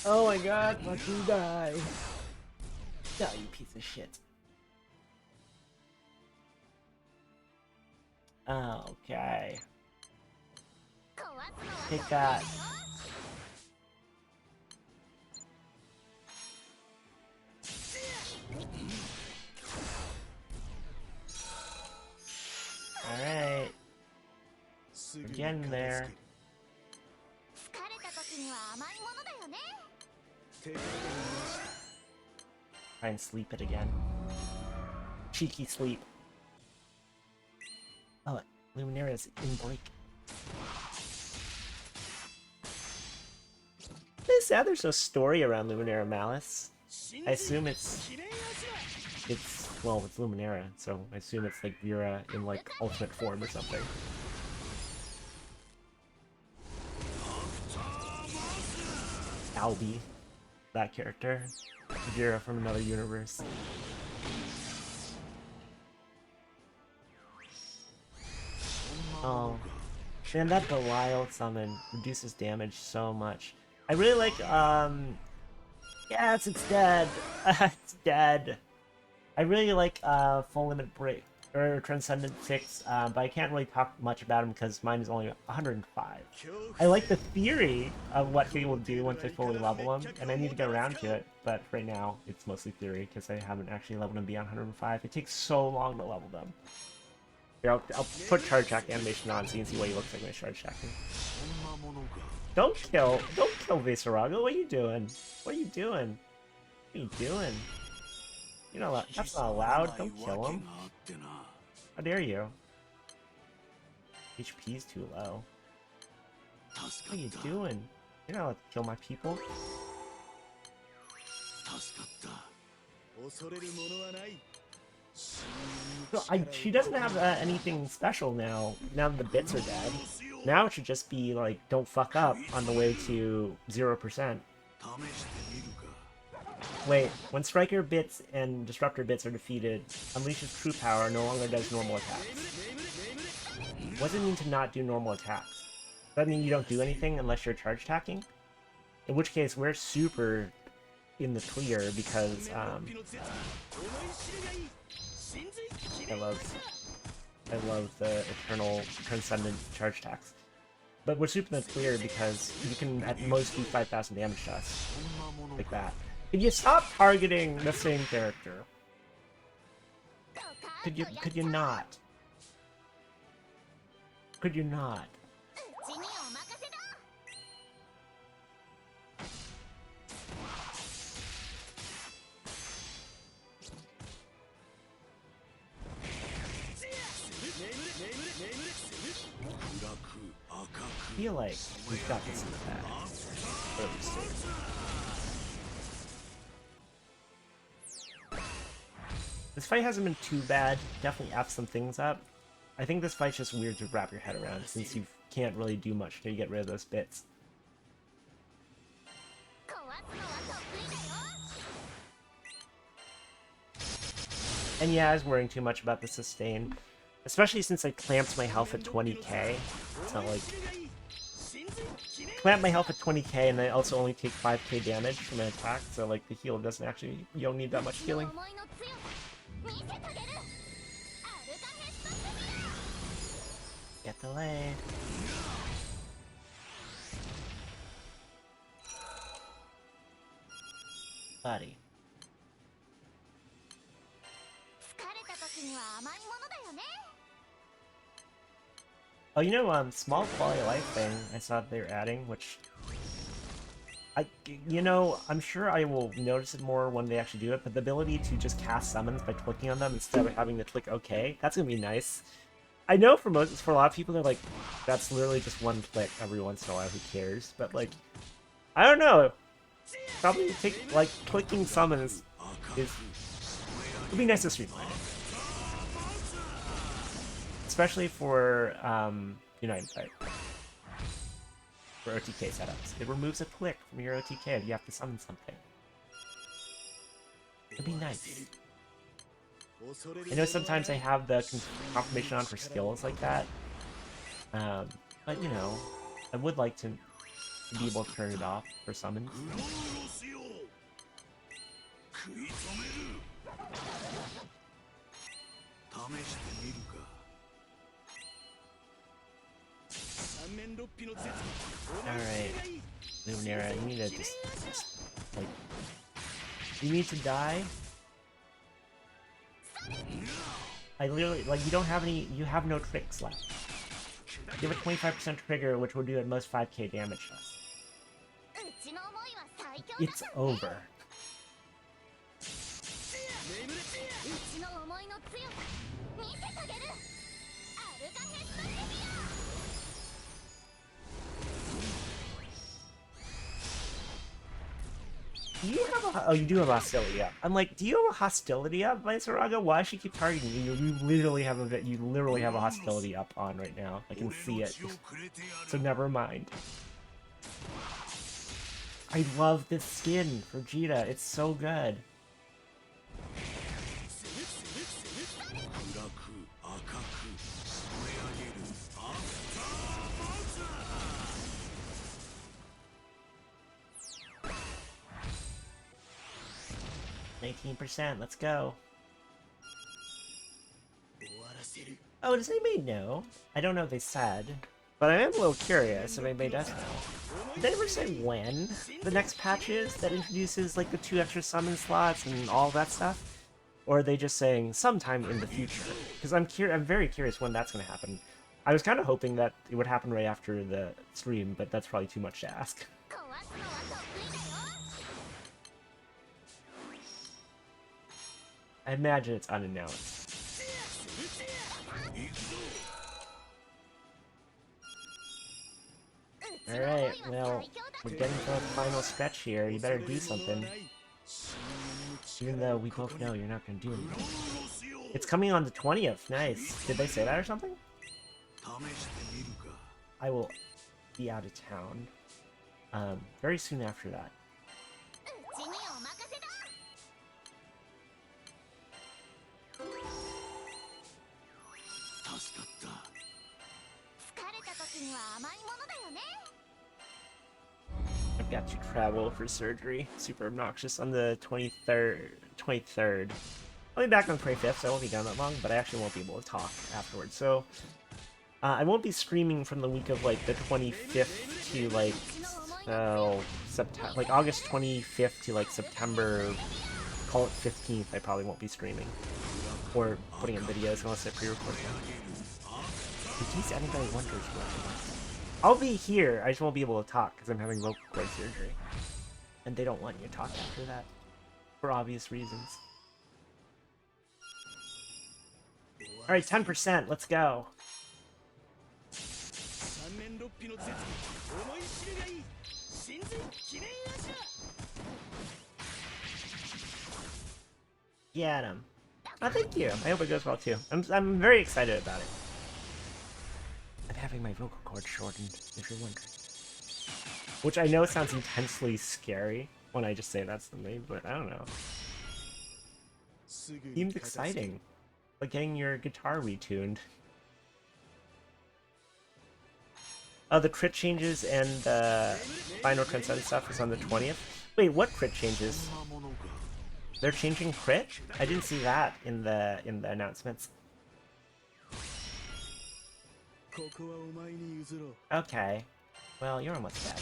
Oh my god, fucking die. Die, you piece of shit. Okay. Take that. Alright. We're getting there. Try and sleep it again. Cheeky sleep. Oh, Lumineira's in break. It's sad there's no story around Lumineira Malice. I assume it's well, it's Lumineira, so I assume it's like Vera in like ultimate form or something. Albie, that character. Vera from another universe. Oh, man, that Belial summon reduces damage so much. I really like, yes, it's dead. It's dead. I really like, Full Limit Break, or Transcendent 6, but I can't really talk much about him because mine is only 105. I like the theory of what he will do once I fully level him, and I need to get around to it, but right now, it's mostly theory, because I haven't actually leveled him beyond 105. It takes so long to level them. Here, I'll put charge jack animation on so you can see what he looks like when I charge jacking. Don't kill Visceraga. What are you doing? What are you doing? What are you doing? You're not allowed. That's not allowed. Don't kill him. How dare you? HP's too low. What are you doing? You're not allowed to kill my people. So she doesn't have anything special now. Now that the bits are dead. Now it should just be like, don't fuck up on the way to 0%. Wait, when Striker bits and Disruptor bits are defeated, Unleashes True Power no longer does normal attacks. What does it mean to not do normal attacks? Does that mean you don't do anything unless you're charge attacking? In which case, we're super in the clear because, I love the Eternal Transcendent charge attacks. But we're super in the clear because you can at most do 5,000 damage to us. Like that. Could you stop targeting the same character? Could you not? Could you not? feel like we've got this in the bag. Early stage. This fight hasn't been too bad. Definitely F some things up. I think this fight's just weird to wrap your head around since you can't really do much to get rid of those bits. And yeah, I was worrying too much about the sustain. Especially since I clamped my health at 20k. So like... clamp my health at 20k and I also only take 5k damage from an attack, so like the heal doesn't actually... you don't need that much healing. Get delayed. Buddy. Oh, you know, small quality of life thing I saw they're adding, which... you know, I'm sure I will notice it more when they actually do it, but the ability to just cast summons by clicking on them instead of having to click OK, that's gonna be nice. I know for a lot of people, they're like, that's literally just one click every once in a while, who cares? But like, I don't know. Probably like, clicking summons it'd be nice to streamline it. Especially for, United Fight. For OTK setups. It removes a click from your OTK if you have to summon something. It'd be nice. I know sometimes I have the confirmation on for skills like that. But, you know, I would like to be able to turn it off for summons. Alright, Lumineira, you need to just, like, you need to die. I literally, like, you don't have any, you have no tricks left. You have a 25% trigger, which will do at most 5k damage to us. It's over. Do you have a... oh, you do have hostility up. I'm like, do you have a hostility up, Vice-Araga? Why does she keep targeting you? You literally have a hostility up on right now. I can see it. So never mind. I love this skin for Vegeta. It's so good. %, let's go. Oh, does anybody know? I don't know if they said, but I am a little curious if anybody does know. Did they ever say when the next patch is that introduces like the 2 extra summon slots and all that stuff? Or are they just saying sometime in the future? Because I'm very curious when that's going to happen. I was kind of hoping that it would happen right after the stream, but that's probably too much to ask. I imagine it's unannounced. Alright, well, we're getting to the final stretch here. You better do something. Even though we both know you're not going to do anything. It's coming on the 20th. Nice. Did they say that or something? I will be out of town. Very soon after that. I've got to travel for surgery. Super obnoxious on the 23rd. I'll be back on the 25th, so I won't be gone that long, but I actually won't be able to talk afterwards. So, I won't be streaming from the week of, like, the 25th to, like, like, August 25th to, like, September, call it 15th, I probably won't be streaming. Or putting in videos unless I pre-record them. In case anybody wonders what. I'll be here, I just won't be able to talk because I'm having vocal cord surgery. And they don't want you to talk after that. For obvious reasons. Alright, 10%, let's go. Get him. Oh, thank you. I hope it goes well too. I'm very excited about it. I'm having my vocal cord shortened, if you're wondering. Which I know sounds intensely scary when I just say that's the name, but I don't know. Seems exciting. Like getting your guitar retuned. Oh, the crit changes and the final transcend stuff is on the 20th. Wait, what crit changes? They're changing crit? I didn't see that in the announcements. Okay. Well, you're almost dead.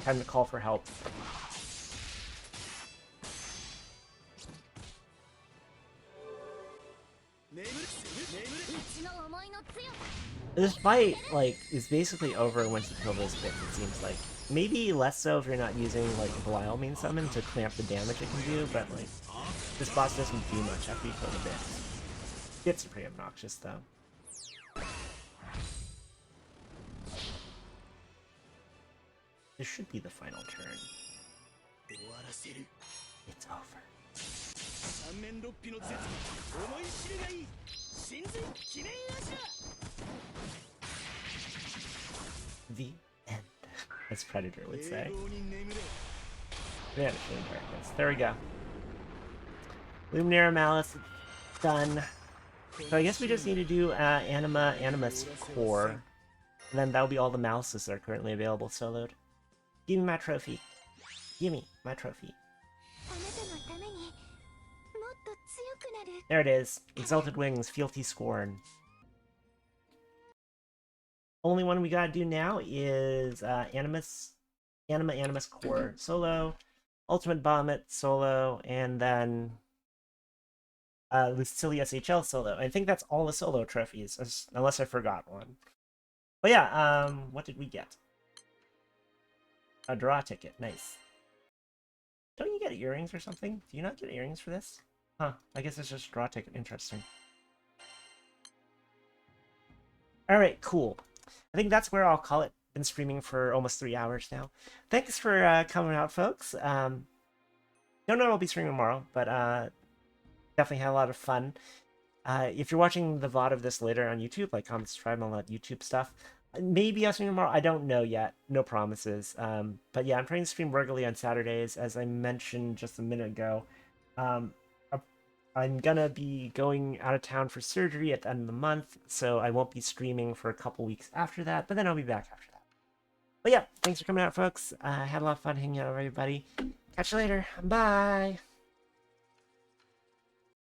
Time to call for help. This fight, like, is basically over once you kill those bits, it seems like. Maybe less so if you're not using, like, Belial Mean Summon to clamp the damage it can do, but, like, this boss doesn't do much after you kill the bits. Bits are pretty obnoxious, though. This should be the final turn. It's over. The end, as Predator would say. Vanishing Darkness. There we go. Lumineira Malice done. So I guess we just need to do Animus Core. And then that'll be all the Malices that are currently available soloed. Give me my trophy. Give me my trophy. There it is. Exalted Wings, Fealty Scorn. Only one we gotta do now is Animus Core solo, Ultimate Vomit solo, and then Lucilia SHL solo. I think that's all the solo trophies, unless I forgot one. But yeah, what did we get? A draw ticket, nice. Don't you get earrings or something? Do you not get earrings for this? Huh, I guess it's just a draw ticket, interesting. Alright, cool. I think that's where I'll call it. Been streaming for almost 3 hours now. Thanks for coming out, folks. Don't know I'll be streaming tomorrow, but definitely had a lot of fun. If you're watching the VOD of this later on YouTube, like, comment, subscribe, and all that YouTube stuff. Maybe I'll stream tomorrow. I don't know yet. No promises. But yeah, I'm trying to stream regularly on Saturdays, as I mentioned just a minute ago. I'm gonna be going out of town for surgery at the end of the month, so I won't be streaming for a couple weeks after that, but then I'll be back after that. But yeah, thanks for coming out, folks. Had a lot of fun hanging out with everybody. Catch you later. Bye!